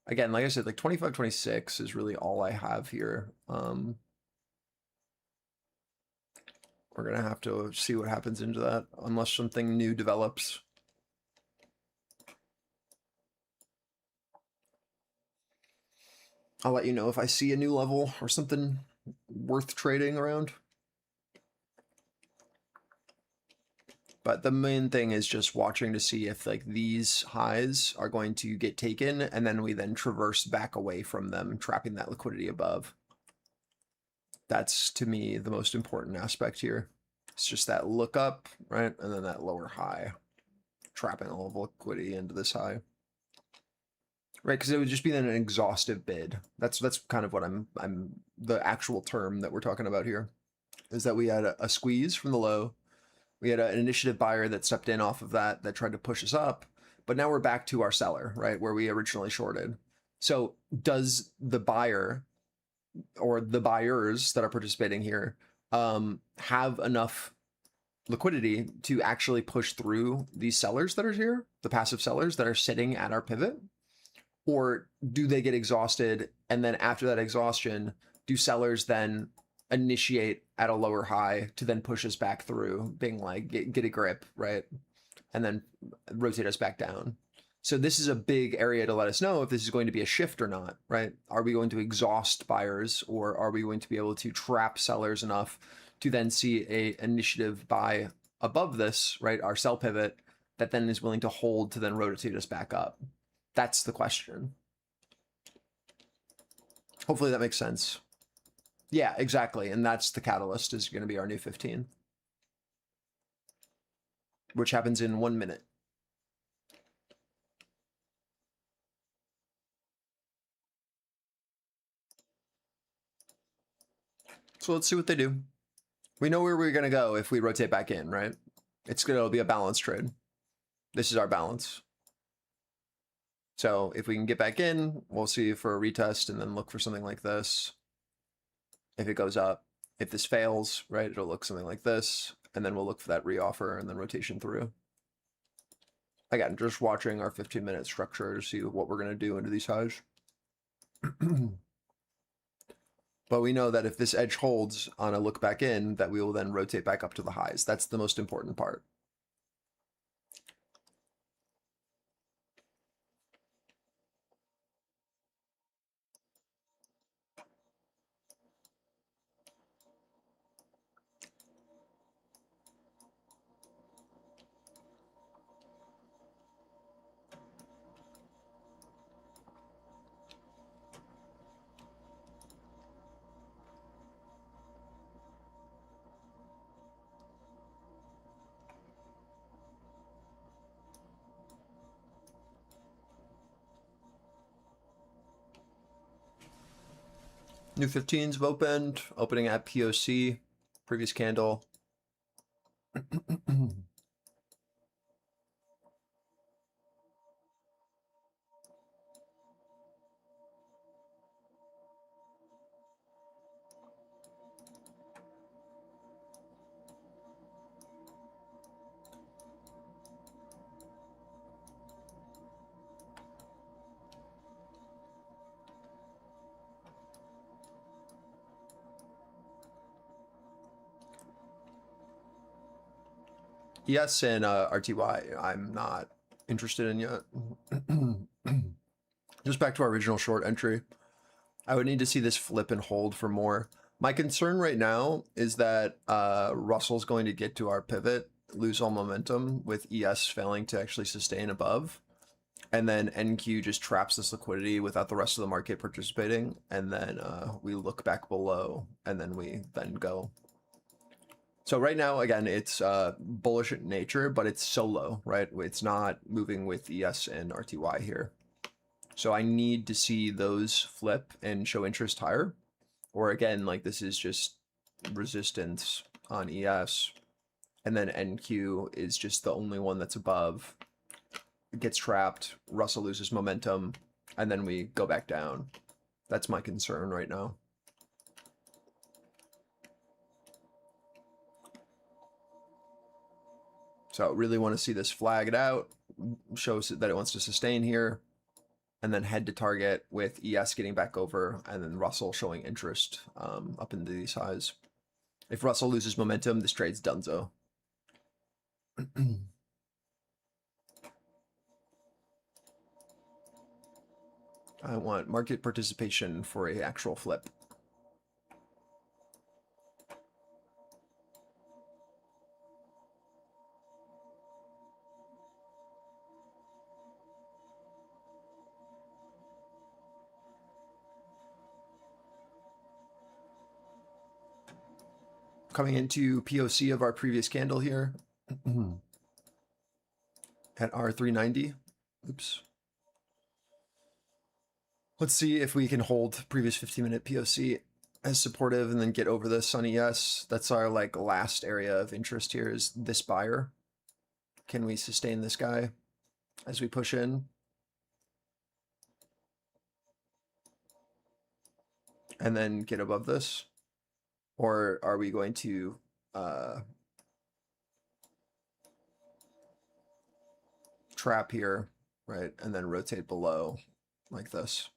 Again, like I said, like 25, 26 is really all I have here. We're going to have to see what happens into that unless something new develops. I'll let you know if I see a new level or something worth trading around. But the main thing is just watching to see if like these highs are going to get taken, and then we then traverse back away from them, trapping that liquidity above. That's, to me, the most important aspect here. It's just that look up, right? And then that lower high, trapping all of liquidity into this high. Right, because it would just be then an exhaustive bid. That's kind of what I'm the actual term that we're talking about here, is that we had a squeeze from the low. We had an initiative buyer that stepped in off of that tried to push us up, but now we're back to our seller, right, where we originally shorted. So does the buyer or the buyers that are participating here have enough liquidity to actually push through these sellers that are here, the passive sellers that are sitting at our pivot? Or do they get exhausted? And then after that exhaustion, do sellers then initiate at a lower high to then push us back through, being like, get a grip, right? And then rotate us back down. So this is a big area to let us know if this is going to be a shift or not, right? Are we going to exhaust buyers, or are we going to be able to trap sellers enough to then see a initiative buy above this, right? Our sell pivot that then is willing to hold to then rotate us back up. That's the question. Hopefully that makes sense. Yeah, exactly. And that's the catalyst, is going to be our new 15, which happens in 1 minute. So let's see what they do. We know where we're going to go if we rotate back in, right? It's going to be a balance trade. This is our balance. So if we can get back in, we'll see for a retest and then look for something like this. If it goes up, if this fails, right, it'll look something like this. And then we'll look for that reoffer and then rotation through. Again, just watching our 15-minute structure to see what we're going to do into these highs. But we know that if this edge holds on a look back in, that we will then rotate back up to the highs. That's the most important part. New 15s have opened, opening at POC, previous candle. Yes, and RTY, I'm not interested in yet. Just back to our original short entry. I would need to see this flip and hold for more. My concern right now is that Russell's going to get to our pivot, lose all momentum with ES failing to actually sustain above. And then NQ just traps this liquidity without the rest of the market participating. And then we look back below and then we then go. So right now, again, it's bullish in nature, but it's solo, right? It's not moving with ES and RTY here. So I need to see those flip and show interest higher. Or again, like this is just resistance on ES. And then NQ is just the only one that's above. It gets trapped, Russell loses momentum, and then we go back down. That's my concern right now. So I really want to see this flag it out, shows that it wants to sustain here, and then head to target with ES getting back over, and then Russell showing interest up into these highs. If Russell loses momentum, this trade's donezo. I want market participation for an actual flip. Coming into POC of our previous candle here at R390. Oops. Let's see if we can hold previous 15-minute POC as supportive and then get over this on ES. That's our like last area of interest here, is this buyer. Can we sustain this guy as we push in? and then get above this? Or are we going to trap here, right, and then rotate below like this?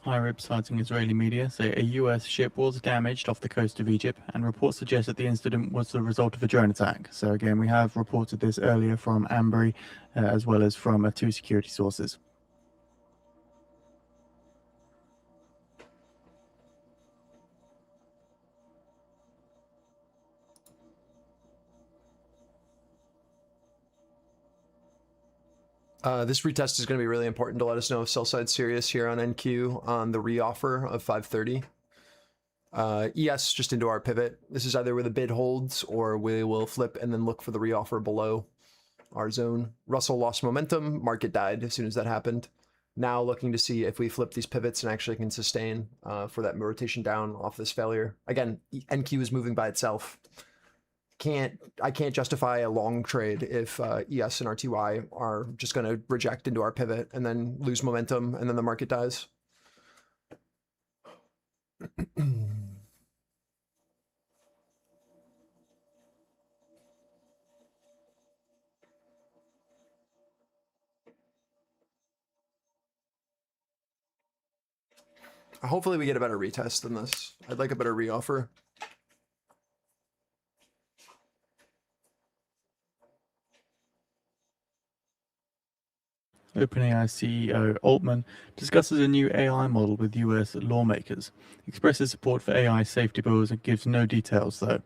IRIB citing Israeli media say a US ship was damaged off the coast of Egypt, and reports suggest that the incident was the result of a drone attack. So again, we have reported this earlier from Ambry, as well as from two security sources. This retest is going to be really important to let us know if sell side's serious here on NQ on the reoffer of 530. ES just into our pivot. This is either where the bid holds or we will flip and then look for the reoffer below our zone. Russell lost momentum. Market died as soon as that happened. Now looking to see if we flip these pivots and actually can sustain for that rotation down off this failure. Again, NQ is moving by itself. I can't justify a long trade if ES and RTY are just going to reject into our pivot and then lose momentum and then the market dies. Hopefully we get a better retest than this. I'd like a better reoffer. OpenAI CEO Altman discusses a new AI model with US lawmakers, expresses support for AI safety bills and gives no details though.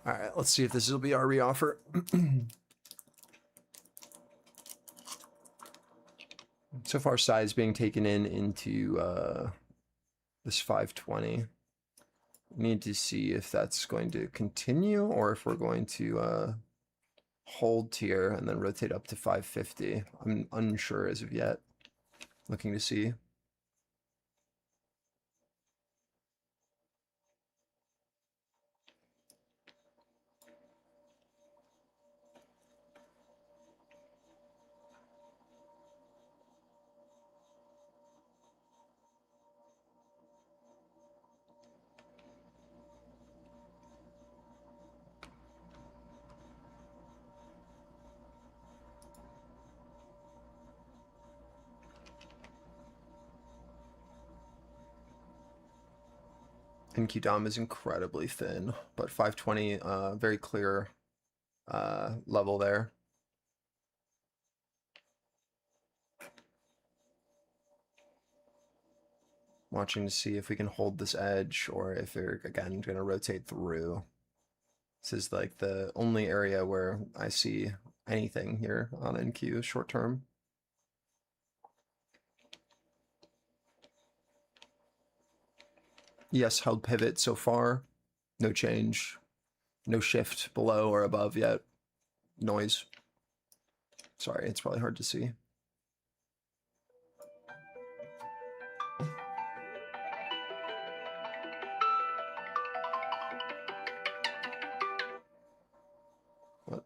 All right, let's see if this will be our reoffer. So far, size being taken into this 520. Need to see if that's going to continue or if we're going to hold tier and then rotate up to 550. I'm unsure as of yet. Looking to see. NQ DOM is incredibly thin, but 520, very clear level there. Watching to see if we can hold this edge or if they're, again, going to rotate through. This is like the only area where I see anything here on NQ short term. Yes, held pivot so far. No change. No shift below or above yet. Noise. Sorry, it's probably hard to see. What?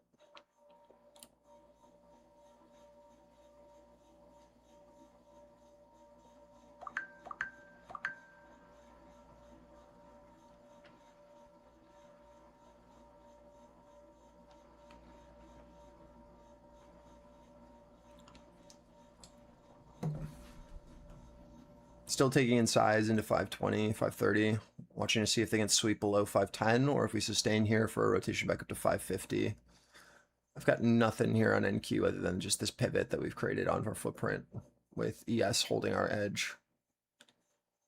Still taking in size into 520, 530. Watching to see if they can sweep below 510 or if we sustain here for a rotation back up to 550. I've got nothing here on NQ other than just this pivot that we've created on our footprint with ES holding our edge.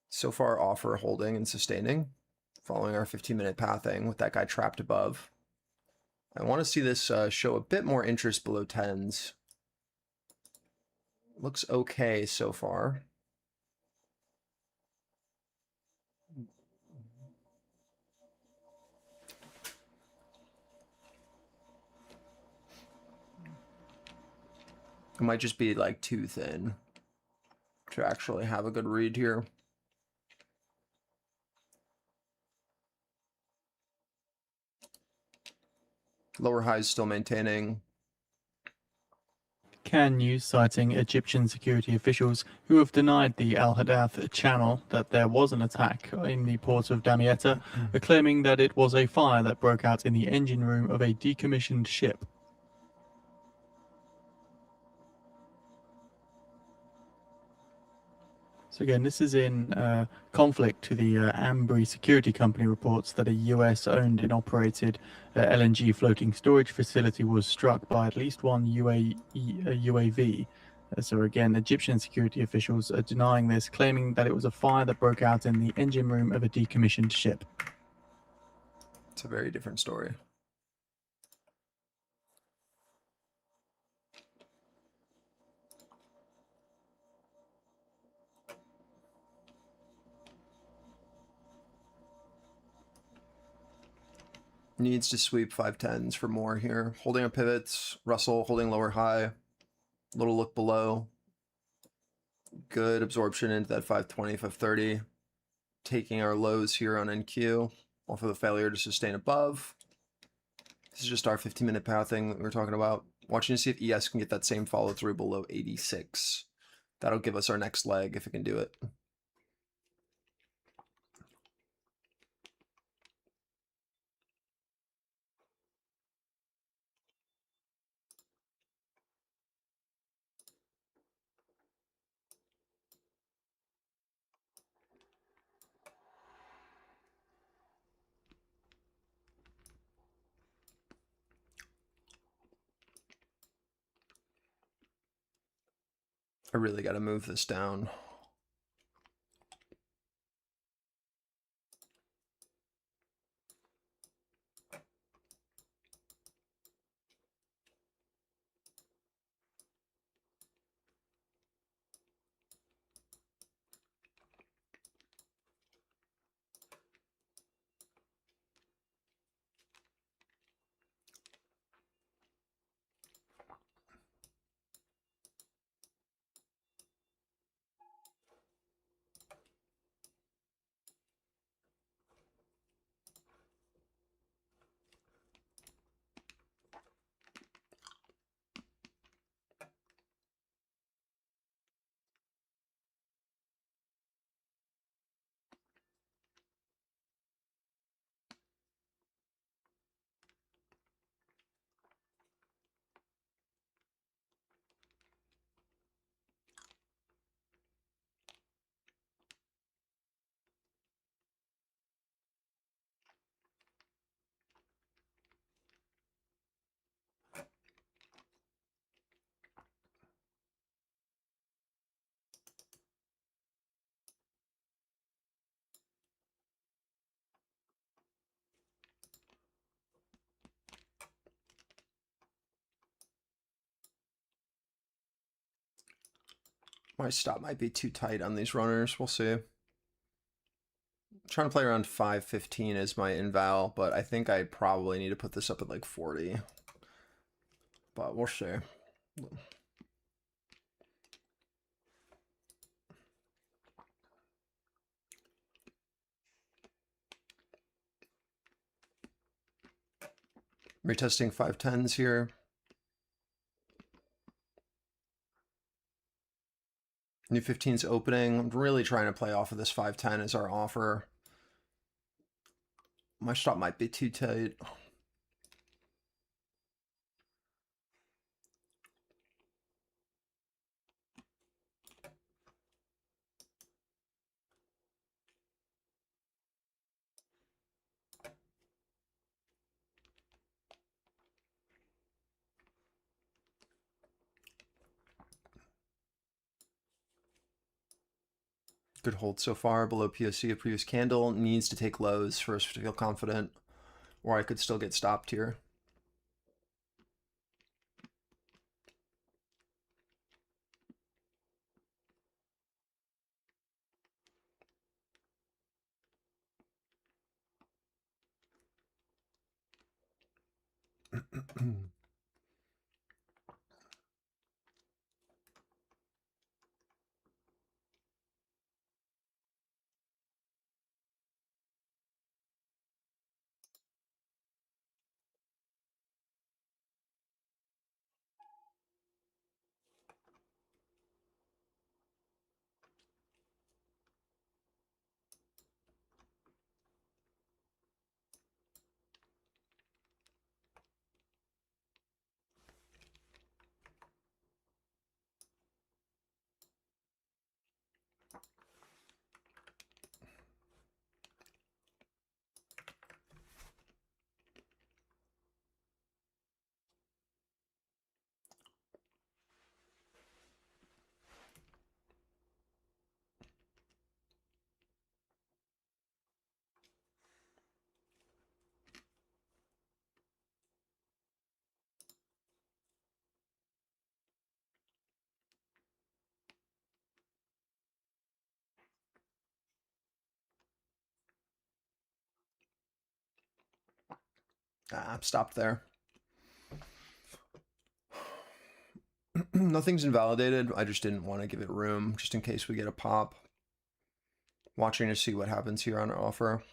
So far, offer holding and sustaining, following our 15-minute pathing with that guy trapped above. I want to see this show a bit more interest below 10s. Looks okay so far. It might just be like too thin to actually have a good read here. Lower highs still maintaining. Can News, citing Egyptian security officials who have denied the Al Hadath channel that there was an attack in the port of Damietta, are claiming that it was a fire that broke out in the engine room of a decommissioned ship. So again, this is in conflict to the Ambri Security Company reports that a US-owned and operated LNG floating storage facility was struck by at least one UAV. So again, Egyptian security officials are denying this, claiming that it was a fire that broke out in the engine room of a decommissioned ship. It's a very different story. Needs to sweep 510s for more here. Holding our pivots. Russell holding lower high. Little look below. Good absorption into that 520, 530. Taking our lows here on NQ. Off of the failure to sustain above. This is just our 15-minute pathing that we were talking about. Watching to see if ES can get that same follow through below 86. That'll give us our next leg if it can do it. I really got to move this down. My stop might be too tight on these runners. We'll see. I'm trying to play around 5.15 as my inval, but I think I probably need to put this up at like 40. But we'll see. Retesting 5.10s here. New 15's opening. I'm really trying to play off of this 5.10 as our offer. My stop might be too tight. Good hold so far. Below POC of previous candle. Needs to take lows for us to feel confident. Or I could still get stopped here. I'm stopped there. Nothing's invalidated. I just didn't want to give it room just in case we get a pop. Watching to see what happens here on our offer.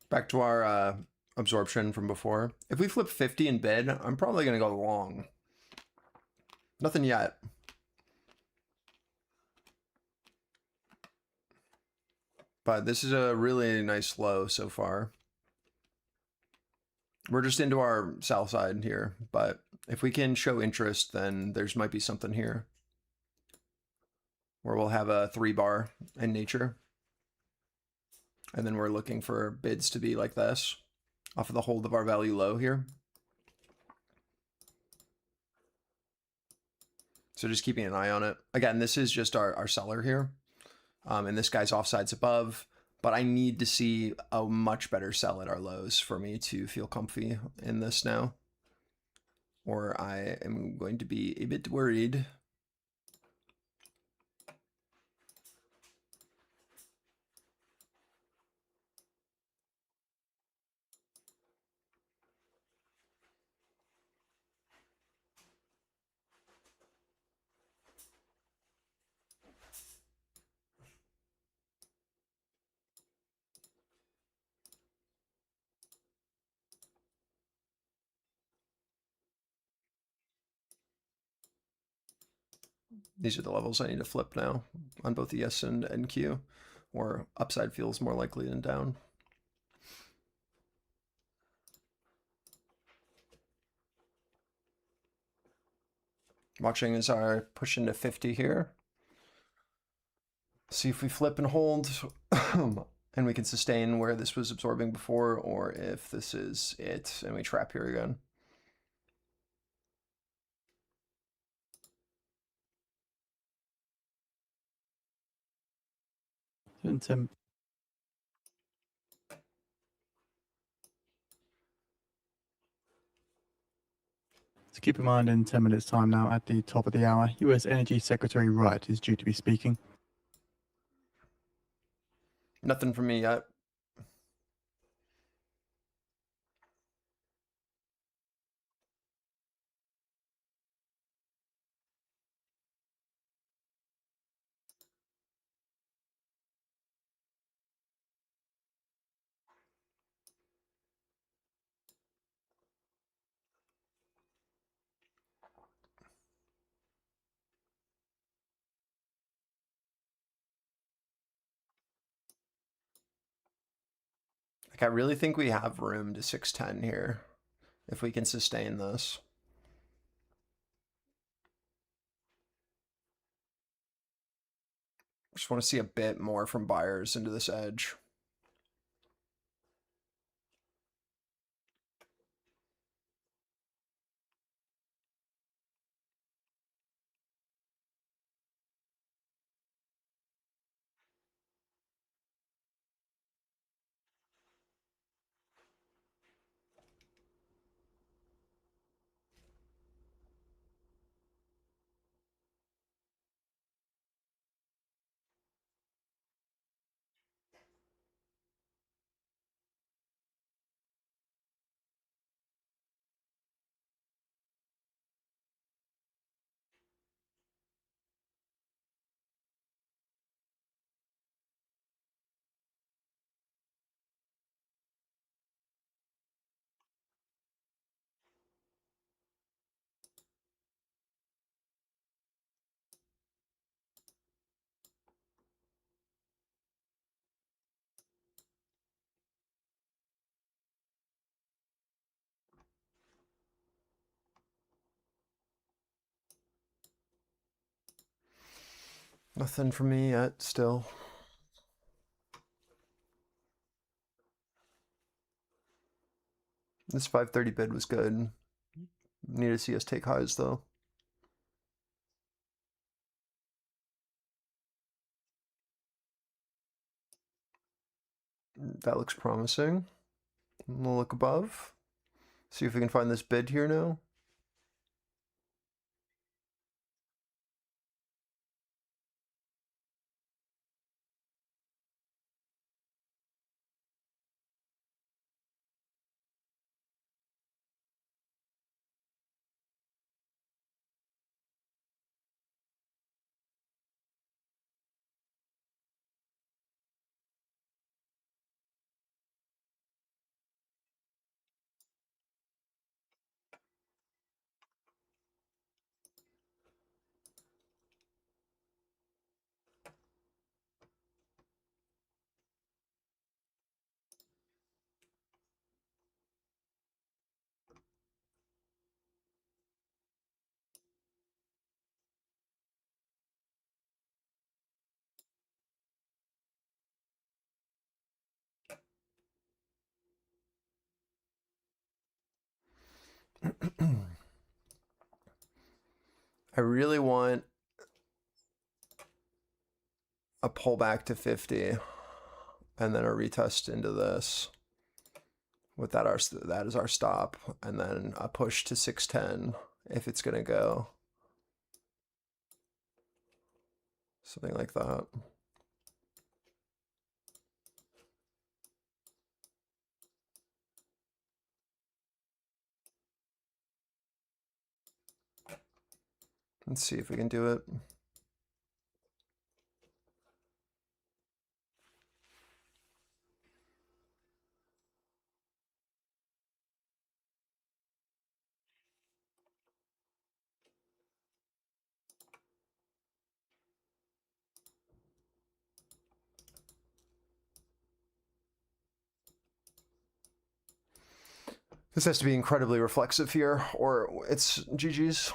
Back to our absorption from before. If we flip 50 in bid, I'm probably going to go long. Nothing yet. But this is a really nice low so far. We're just into our sell side here. But if we can show interest, then there's might be something here. Where we'll have a 3-bar in nature. And then we're looking for bids to be like this. Off of the hold of our value low here. So just keeping an eye on it. Again, this is just our seller here. And this guy's offsides above. But I need to see a much better sell at our lows for me to feel comfy in this now. Or I am going to be a bit worried. These are the levels I need to flip now on both ES and NQ, where upside feels more likely than down. Watching as I push into 50 here. See if we flip and hold and we can sustain where this was absorbing before, or if this is it and we trap here again. In 10, so keep in mind, in 10 minutes time now, at the top of the hour, US Energy Secretary Wright is due to be speaking. Nothing from me yet. Like, I really think we have room to 610 here if we can sustain this. Just want to see a bit more from buyers into this edge. Nothing from me yet, still. This 530 bid was good. Need to see us take highs though. That looks promising. We'll look above. See if we can find this bid here now. I really want a pullback to 50 and then a retest into this with that is our stop, and then a push to 610 if it's gonna go. Something like that. Let's see if we can do it. This has to be incredibly reflexive here, or it's GG's.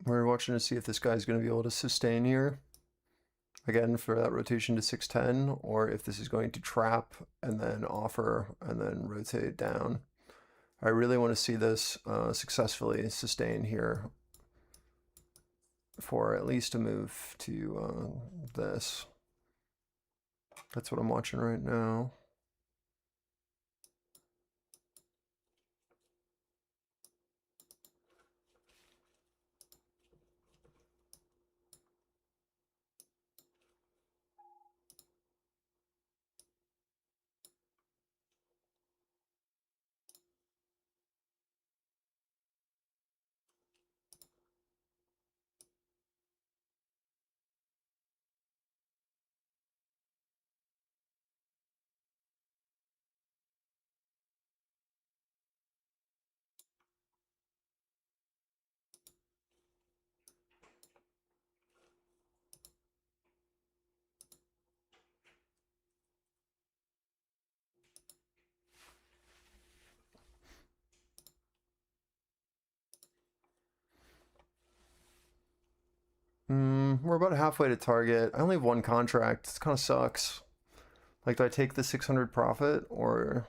We're watching to see if this guy's going to be able to sustain here. Again, for that rotation to 610, or if this is going to trap and then offer and then rotate down. I really want to see this successfully sustain here for at least a move to this. That's what I'm watching right now. We're about halfway to target. I only have one contract. This kind of sucks. Like, do I take the 600 profit or...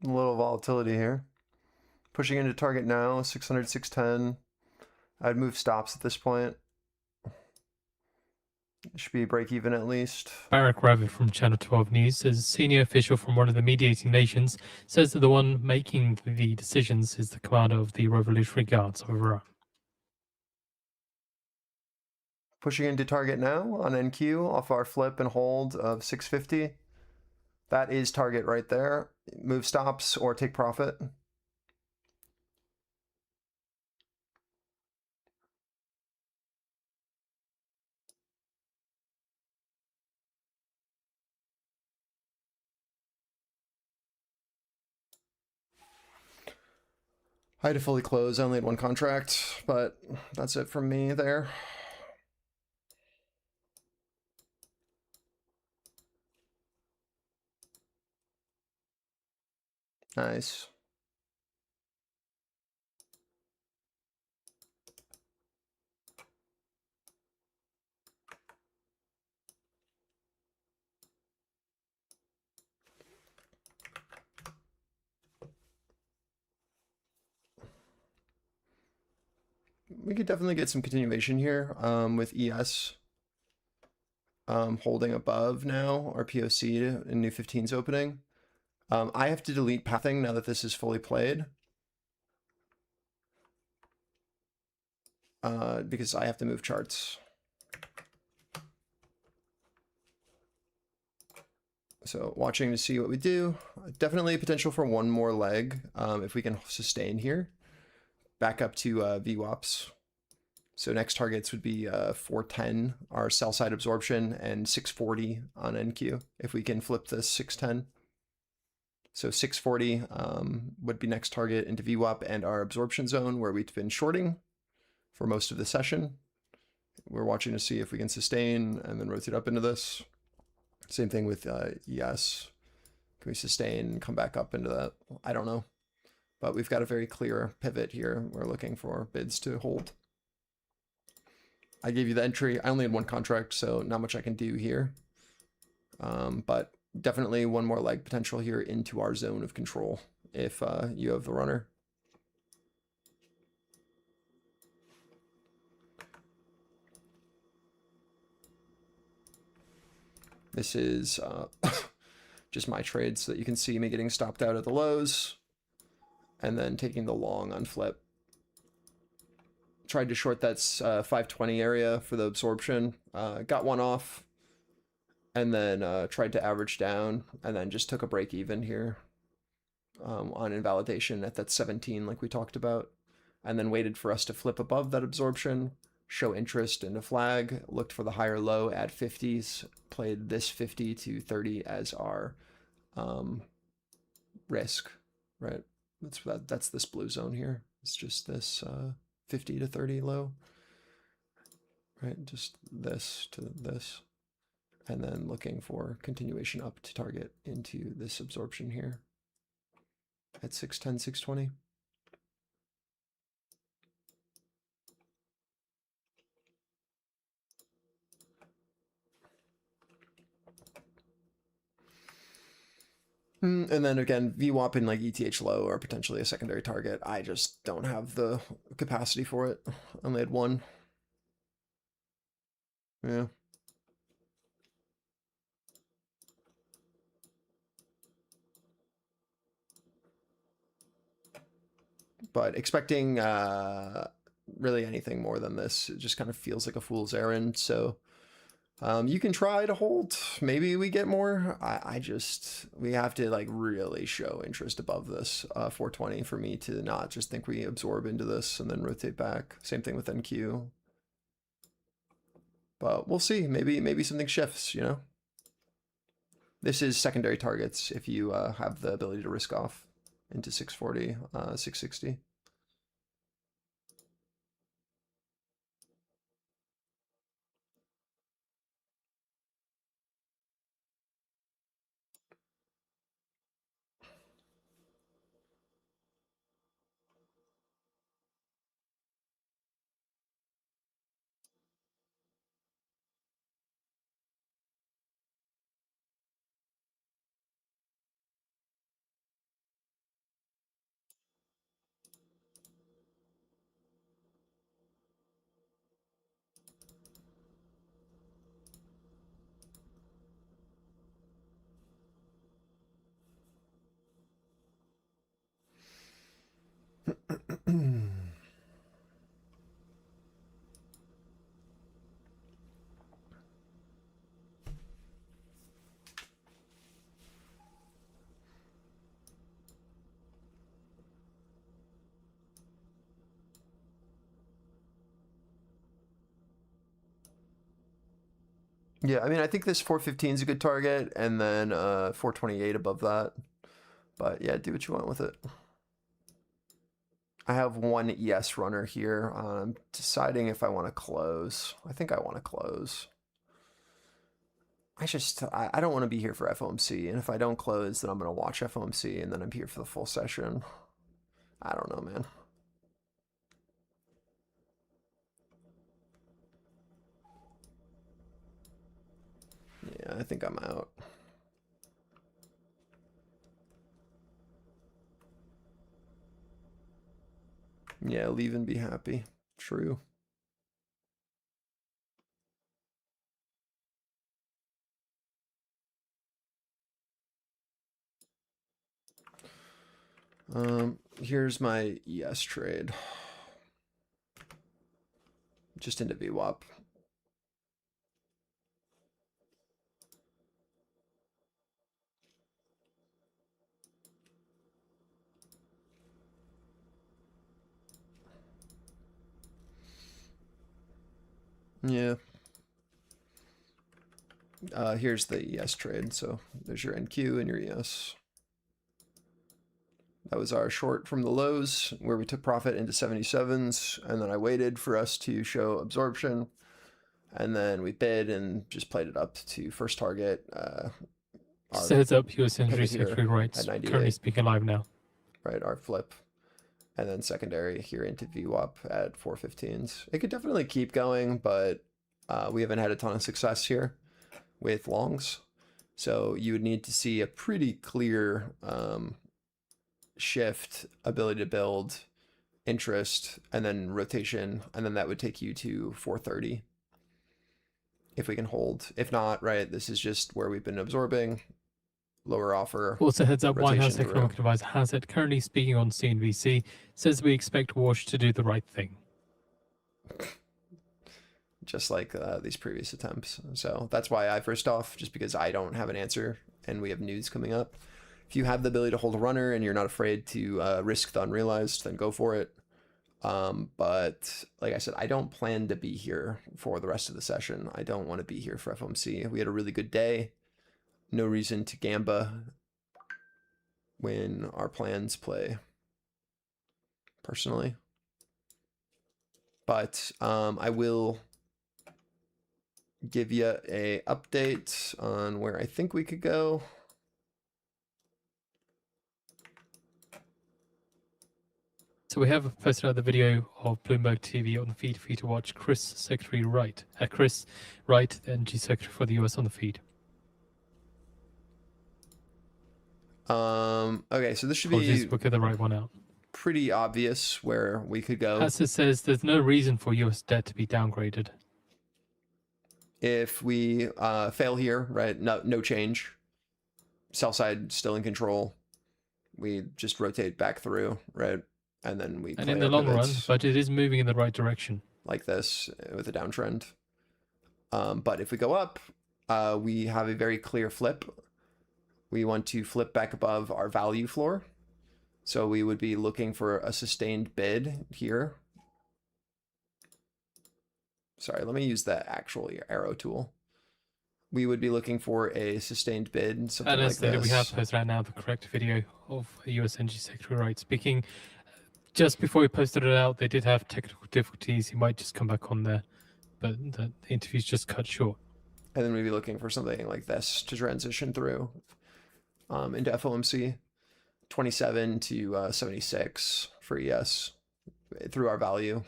A little volatility here. Pushing into target now, 600, 610. I'd move stops at this point. Should be break even at least. Barack Ravid from Channel 12 News says senior official from one of the mediating nations says that the one making the decisions is the commander of the Revolutionary Guards of Iran. Pushing into target now on NQ off our flip and hold of 650. That is target right there. Move stops or take profit. I had to fully close. I only had one contract, but that's it from me there. Nice. We could definitely get some continuation here with ES holding above now, our POC in new 15's opening. I have to delete pathing now that this is fully played. Because I have to move charts. So watching to see what we do. Definitely potential for one more leg if we can sustain here. Back up to VWAPs. So next targets would be 410, our sell side absorption, and 640 on NQ if we can flip this 610. So 640 would be next target into VWAP and our absorption zone where we've been shorting for most of the session. We're watching to see if we can sustain and then rotate up into this. Same thing with ES. Can we sustain and come back up into that? I don't know. But we've got a very clear pivot here. We're looking for bids to hold. I gave you the entry. I only had one contract, so not much I can do here. But definitely one more leg potential here into our zone of control if you have the runner. This is just my trade so that you can see me getting stopped out at the lows and then taking the long on flip. Tried to short that 520 area for the absorption. Got one off and then tried to average down and then just took a break even here on invalidation at that 17 like we talked about. And then waited for us to flip above that absorption, show interest in a flag, looked for the higher low at 50s, played this 50 to 30 as our risk, right? That's this blue zone here. It's just this 50 to 30 low, right? Just this to this. And then looking for continuation up to target into this absorption here at 610, 620. And then again, VWAP and like ETH low are potentially a secondary target. I just don't have the capacity for it. I only had one. Yeah. But expecting really anything more than this, it just kind of feels like a fool's errand. So you can try to hold. Maybe we get more. We have to like really show interest above this 420 for me to not just think we absorb into this and then rotate back. Same thing with NQ. But we'll see. Maybe something shifts, you know? This is secondary targets if you have the ability to risk off into 640, 660. Yeah, I mean, I think this 415 is a good target, and then 428 above that. But yeah, do what you want with it. I have one ES runner here. I'm deciding if I want to close. I think I want to close. I don't want to be here for FOMC, and if I don't close, then I'm going to watch FOMC, and then I'm here for the full session. I don't know, man. Yeah, I think I'm out. Yeah, leave and be happy. True. Here's my ES trade. Just into VWAP. Yeah. Here's the ES trade. So there's your NQ and your ES. That was our short from the lows where we took profit into 77s, and then I waited for us to show absorption, and then we bid and just played it up to first target. Just a heads up, US pivot Energy here Secretary writes, at 98. currently speaking live now. Right, our flip. And then secondary here into VWAP at 415s. It could definitely keep going, but we haven't had a ton of success here with longs. So you would need to see a pretty clear shift, ability to build, interest, and then rotation, and then that would take you to 430 if we can hold. If not, right, this is just where we've been absorbing. Lower offer. Also, heads up, White House rotation Economic through. Advisor Hazard, currently speaking on CNBC, says we expect Wash to do the right thing. Just like these previous attempts. So that's why I first off, just because I don't have an answer and we have news coming up. If you have the ability to hold a runner and you're not afraid to risk the unrealized, then go for it. But like I said, I don't plan to be here for the rest of the session. I don't want to be here for FOMC. We had a really good day. No reason to gamba when our plans play, personally. But I will give you a update on where I think we could go. So we have posted out the video of Bloomberg TV on the feed for you to watch. Chris Secretary Wright, Chris Wright, the Energy Secretary for the US, on the feed. Okay, so this should Apologies, be we'll get the right one out. pretty obvious where we could go. As it says, there's no reason for US debt to be downgraded. If we fail here, right, no change. Sell side still in control. We just rotate back through, right? And then we And in the long run, but it is moving in the right direction. Like this with a downtrend. But if we go up, we have a very clear flip. We want to flip back above our value floor. So we would be looking for a sustained bid here. Sorry, let me use the actual arrow tool. We would be looking for a sustained bid, something And like as stated, this. we have posted right now the correct video of US Energy Secretary Wright speaking. Just before we posted it out, they did have technical difficulties. He might just come back on there, but the interview's just cut short. And then we'd be looking for something like this to transition through into FOMC. 27 to 76 for ES through our value.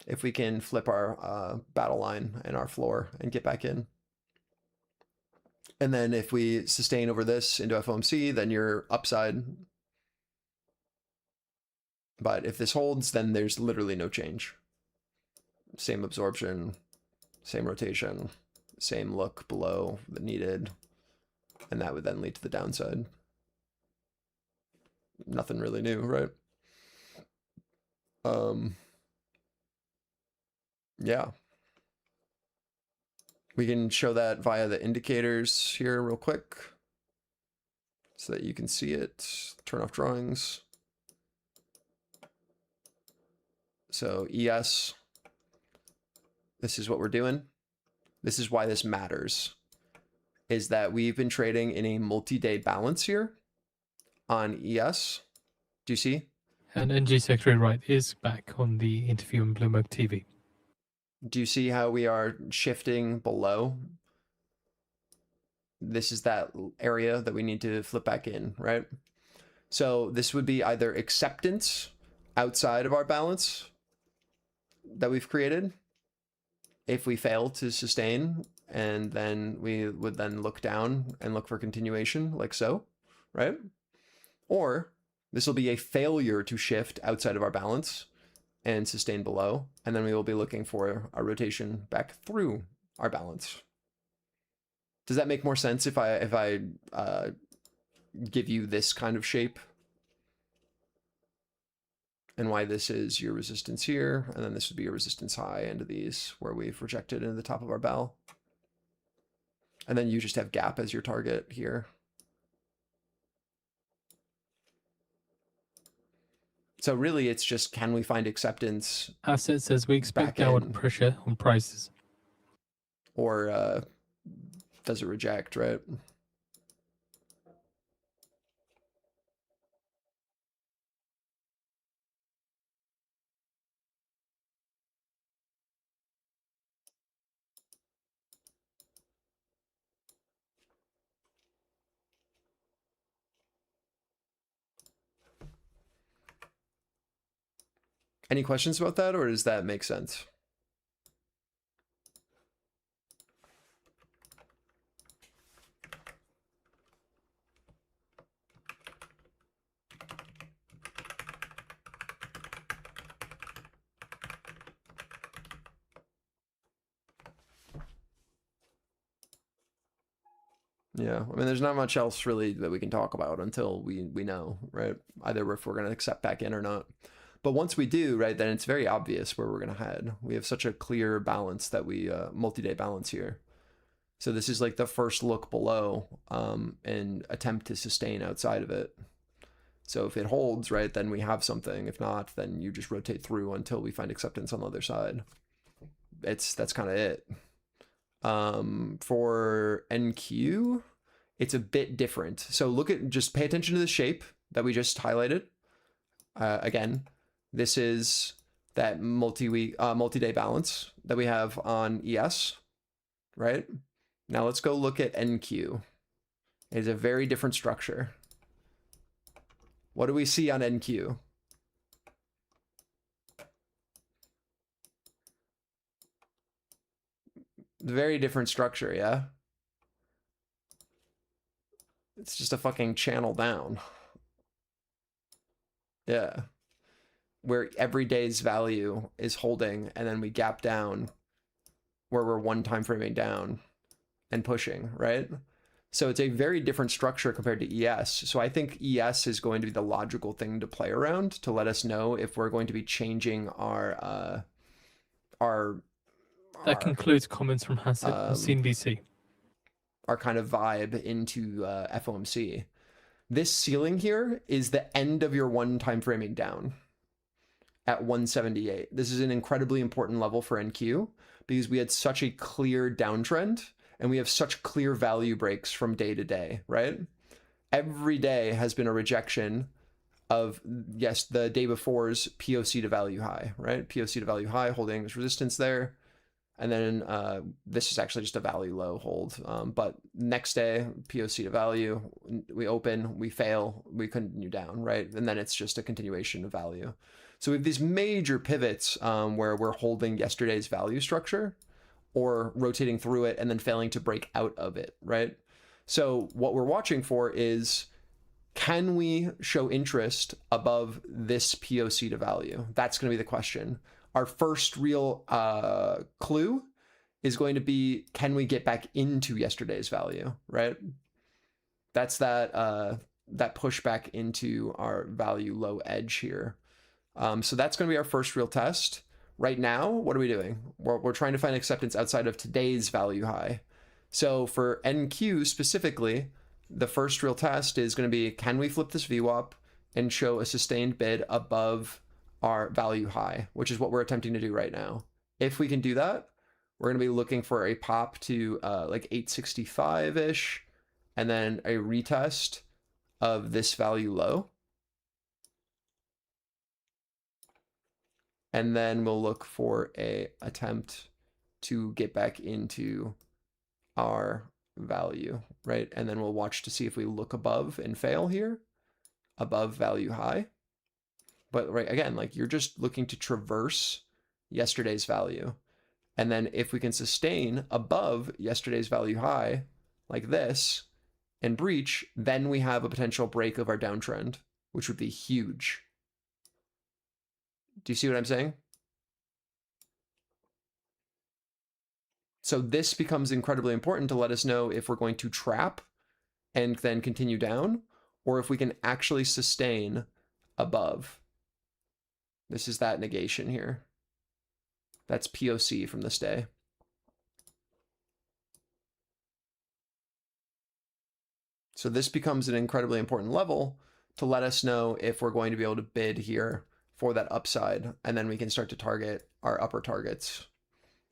If we can flip our battle line and our floor and get back in. And then if we sustain over this into FOMC, then you're upside. But if this holds, then there's literally no change. Same absorption, same rotation, same look below the needed. And that would then lead to the downside. Nothing really new, right? Yeah. We can show that via the indicators here real quick so that you can see it. Turn off drawings. So ES, this is what we're doing. This is why this matters, is that we've been trading in a multi-day balance here on ES. Do you see? And NG Secretary Right is back on the interview on Bloomberg TV. Do you see how we are shifting below? This is that area that we need to flip back in, right? So this would be either acceptance outside of our balance that we've created if we fail to sustain, and then we would then look down and look for continuation like so, right? Or this will be a failure to shift outside of our balance and sustain below, and then we will be looking for a rotation back through our balance. Does that make more sense if I give you this kind of shape? And why this is your resistance here, and then this would be your resistance high into these where we've rejected into the top of our bell. And then you just have gap as your target here. So really it's just, can we find acceptance? Asset says we expect Back downward in. pressure on prices. Or does it reject, right? Any questions about that, or does that make sense? Yeah, I mean, there's not much else really that we can talk about until we know, right? Either if we're going to accept back in or not. But once we do, right, then it's very obvious where we're going to head. We have such a clear balance that we, multi-day balance here. So this is like the first look below and attempt to sustain outside of it. So if it holds, right, then we have something. If not, then you just rotate through until we find acceptance on the other side. That's kind of it. For NQ, it's a bit different. So just pay attention to the shape that we just highlighted. Again, this is that multi-day balance that we have on ES, right? Now let's go look at NQ. It is a very different structure. What do we see on NQ? Very different structure, yeah? It's just a fucking channel down. Yeah. Where every day's value is holding, and then we gap down where we're one time framing down and pushing, right? So it's a very different structure compared to ES. So I think ES is going to be the logical thing to play around to let us know if we're going to be changing our That concludes comments from Hassett on CNBC. Our kind of vibe into FOMC. This ceiling here is the end of your one time framing down at 178. This is an incredibly important level for NQ because we had such a clear downtrend and we have such clear value breaks from day to day, right? Every day has been a rejection of, yes, the day before's POC to value high, right? POC to value high, holding this resistance there. And then this is actually just a value low hold. But next day, POC to value, we open, we fail, we continue down, right? And then it's just a continuation of value. So we have these major pivots where we're holding yesterday's value structure or rotating through it and then failing to break out of it, right? So what we're watching for is, can we show interest above this POC to value? That's going to be the question. Our first real clue is going to be, can we get back into yesterday's value, right? That's that pushback into our value low edge here. So that's going to be our first real test. Right now, what are we doing? We're trying to find acceptance outside of today's value high. So for NQ specifically, the first real test is going to be, can we flip this VWAP and show a sustained bid above our value high, which is what we're attempting to do right now. If we can do that, we're going to be looking for a pop to like 865-ish, and then a retest of this value low. And then we'll look for a attempt to get back into our value, right? And then we'll watch to see if we look above and fail here, above value high. But right, again, like you're just looking to traverse yesterday's value. And then if we can sustain above yesterday's value high, like this, and breach, then we have a potential break of our downtrend, which would be huge. Do you see what I'm saying? So this becomes incredibly important to let us know if we're going to trap and then continue down, or if we can actually sustain above. This is that negation here. That's POC from this day. So this becomes an incredibly important level to let us know if we're going to be able to bid here for that upside, and then we can start to target our upper targets,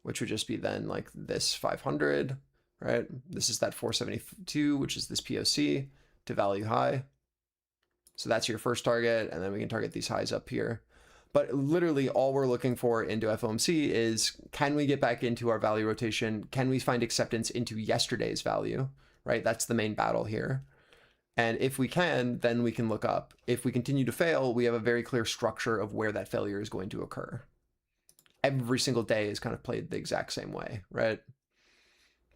which would just be then like this 500, right? This is that 472, which is this POC to value high. So that's your first target, and then we can target these highs up here. But literally all we're looking for into FOMC is, can we get back into our value rotation? Can we find acceptance into yesterday's value, right? That's the main battle here. And if we can, then we can look up. If we continue to fail, we have a very clear structure of where that failure is going to occur. Every single day is kind of played the exact same way, right?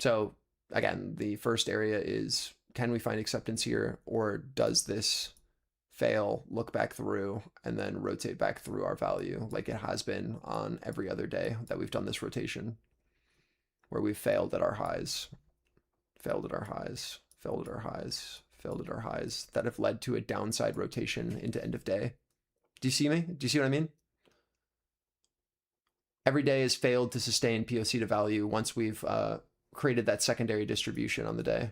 So again, the first area is, can we find acceptance here, or does this fail, look back through, and then rotate back through our value like it has been on every other day that we've done this rotation, where we've failed at our highs, failed at our highs, failed at our highs, failed at our highs that have led to a downside rotation into end of day. Do you see me? Do you see what I mean? Every day has failed to sustain POC to value once we've created that secondary distribution on the day.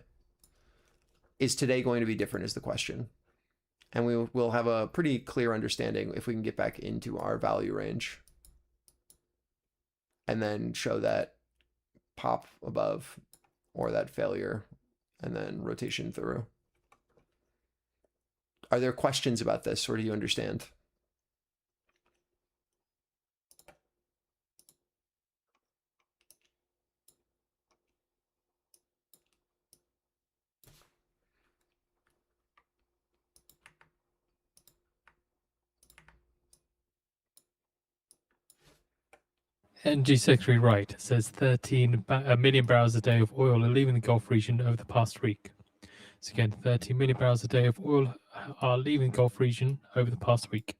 Is today going to be different is the question. And we will have a pretty clear understanding if we can get back into our value range and then show that pop above or that failure and then rotation through. Are there questions about this, or do you understand? NG Secretary Wright says 13 million barrels a day of oil are leaving the Gulf region over the past week. So again, 13 million barrels a day of oil are leaving the Gulf region over the past week.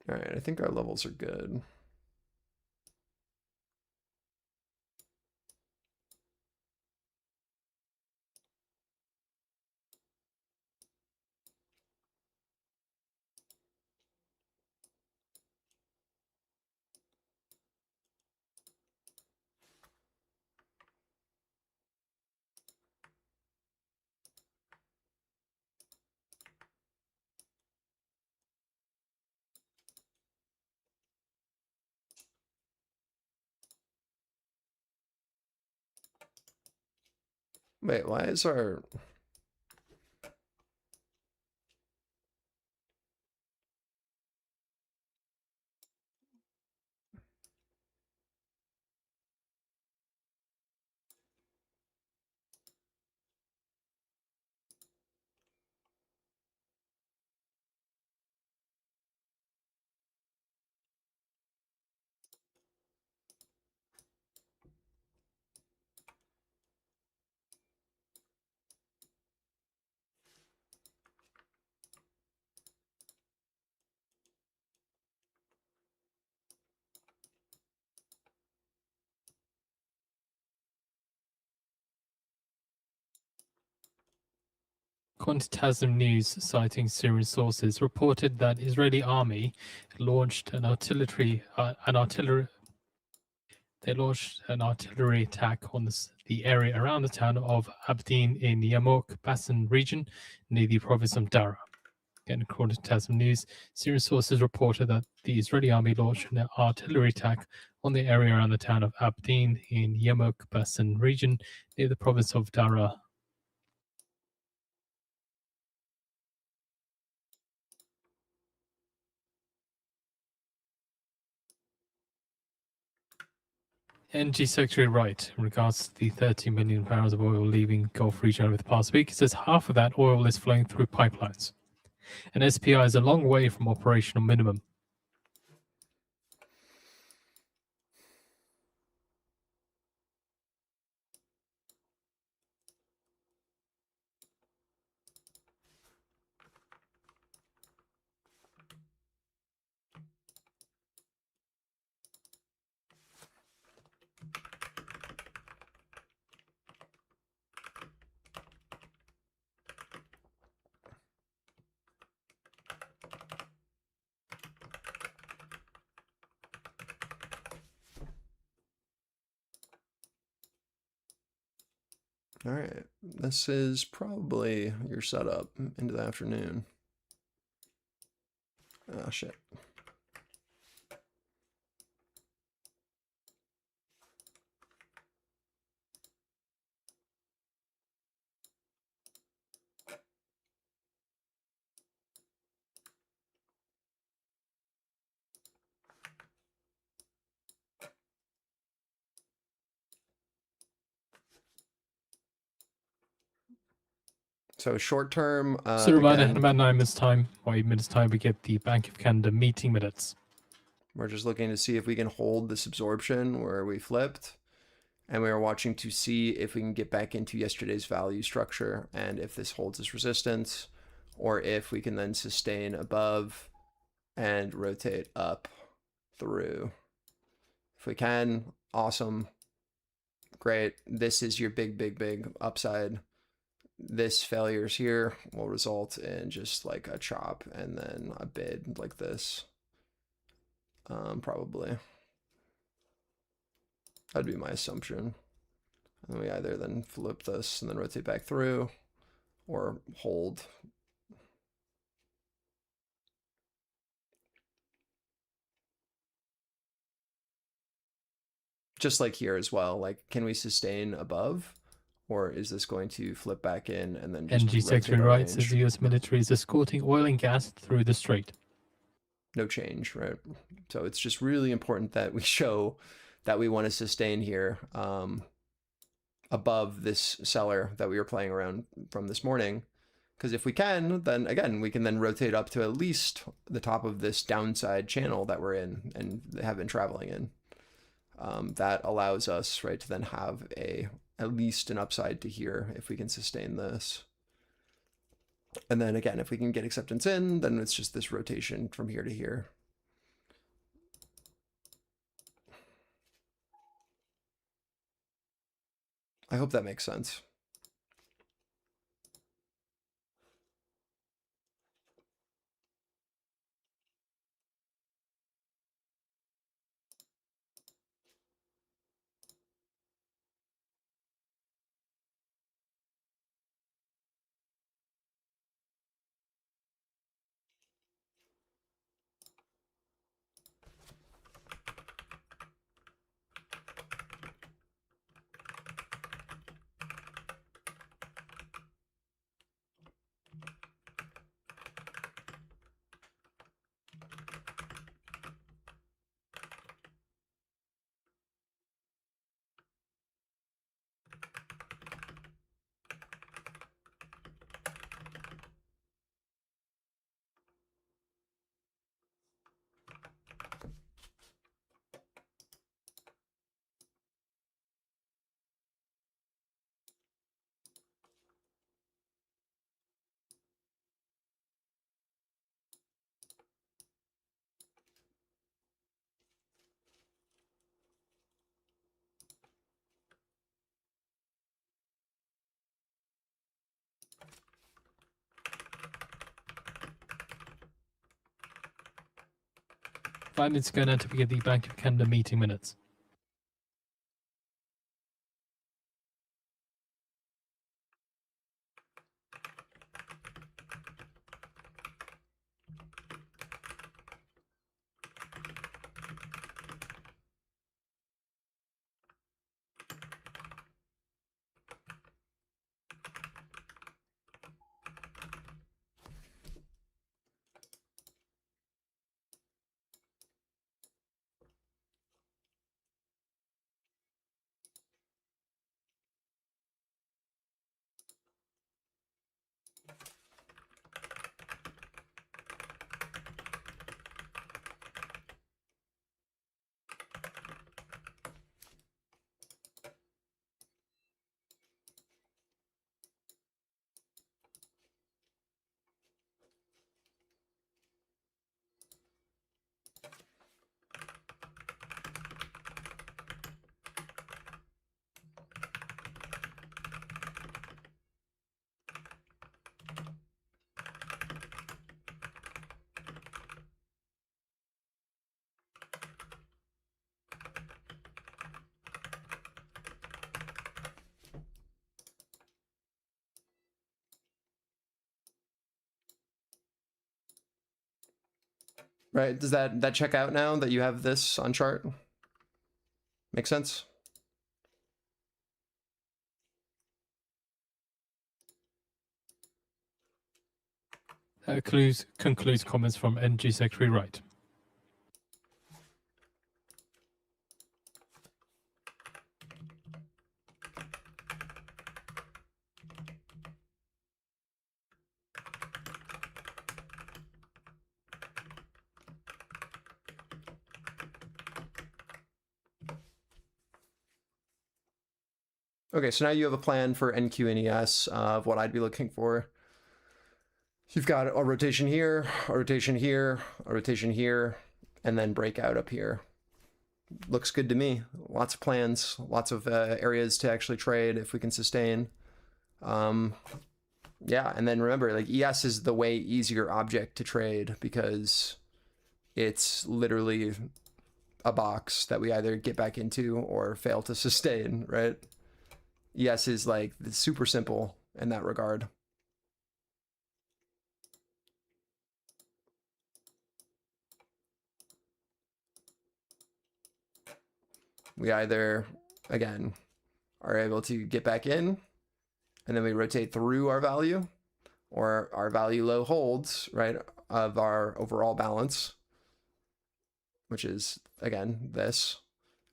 All right, I think our levels are good. Wait, why is our... Quantitasm News, citing Syrian sources, reported that Israeli army launched an artillery They launched an artillery attack on the area around the town of Abdeen in the Yamok Basin region near the province of Dara. Again, according to Tasman News, Syrian sources reported that the Israeli army launched an artillery attack on the area around the town of Abdeen in Yamok Basin region near the province of Dara. Energy Secretary Wright, in regards to the 30 million barrels of oil leaving Gulf region over the past week, says half of that oil is flowing through pipelines. And SPI is a long way from operational minimum. All right, this is probably your setup into the afternoon. Oh, shit. So short term, So reminder, in again, about 9 minutes time, or 8 minutes time, we get the Bank of Canada meeting minutes. we're just looking to see if we can hold this absorption where we flipped. And we are watching to see if we can get back into yesterday's value structure and if this holds this resistance, or if we can then sustain above and rotate up through. If we can, awesome. Great. This is your big upside. This failures here will result in just like a chop and then a bid like this. Probably. That'd be my assumption. And we either then flip this and then rotate back through or hold. Just like here as well, like, can we sustain above? Or is this going to flip back in and then just Energy rotate Secretary our Wright range? says the US military is escorting oil and gas through the strait. No change, right? So it's just really important that we show that we want to sustain here above this seller that we were playing around from this morning. Because if we can, then again, we can then rotate up to at least the top of this downside channel that we're in and have been traveling in. That allows us, right, to then have at least an upside to here if we can sustain this. And then again, if we can get acceptance in, then it's just this rotation from here to here. I hope that makes sense. Finally, it's going to get the Bank of Canada meeting minutes. right? Does that check out now that you have this on chart? Make sense? Concludes comments from NG Secretary Wright. Okay, so now you have a plan for NQ and ES of what I'd be looking for. You've got a rotation here, a rotation here, a rotation here, and then breakout up here. Looks good to me. Lots of plans, lots of areas to actually trade if we can sustain. Yeah, and then remember, like ES is the way easier object to trade because it's literally a box that we either get back into or fail to sustain, right? ES is like super simple in that regard. We either, again, are able to get back in and then we rotate through our value, or our value low holds, right, of our overall balance, which is, again, this,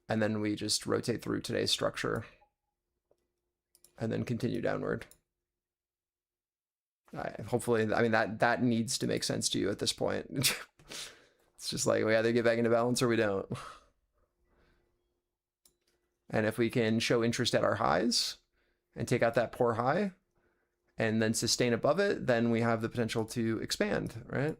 and then we just rotate through today's structure and then continue downward. Hopefully, I mean, that needs to make sense to you at this point. It's just like we either get back into balance or we don't. And if we can show interest at our highs and take out that poor high and then sustain above it, then we have the potential to expand, right?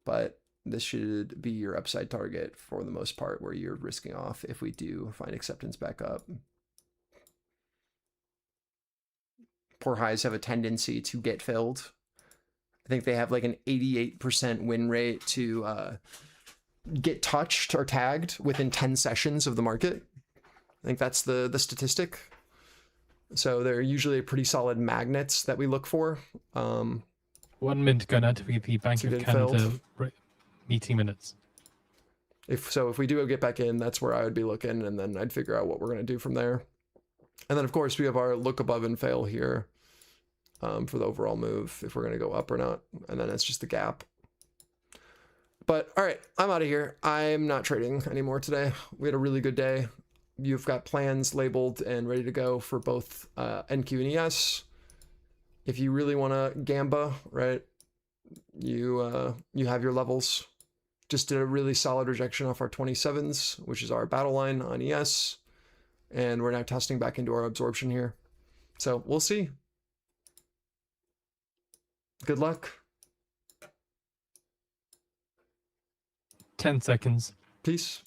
But this should be your upside target for the most part, where you're risking off if we do find acceptance back up. Poor highs have a tendency to get filled. I think they have like an 88% win rate to get touched or tagged within 10 sessions of the market. I think that's the statistic. So they're usually pretty solid magnets that we look for. 1 minute going out to be the Bank of Canada meeting minutes. If we do get back in, that's where I would be looking, and then I'd figure out what we're going to do from there. And then, of course, we have our look above and fail here for the overall move, if we're going to go up or not. And then it's just the gap. But, all right, I'm out of here. I'm not trading anymore today. We had a really good day. You've got plans labeled and ready to go for both NQ and ES. If you really want to gamba, right, you have your levels. Just did a really solid rejection off our 27s, which is our battle line on ES. And we're now testing back into our absorption here. So we'll see. Good luck. 10 seconds. Peace.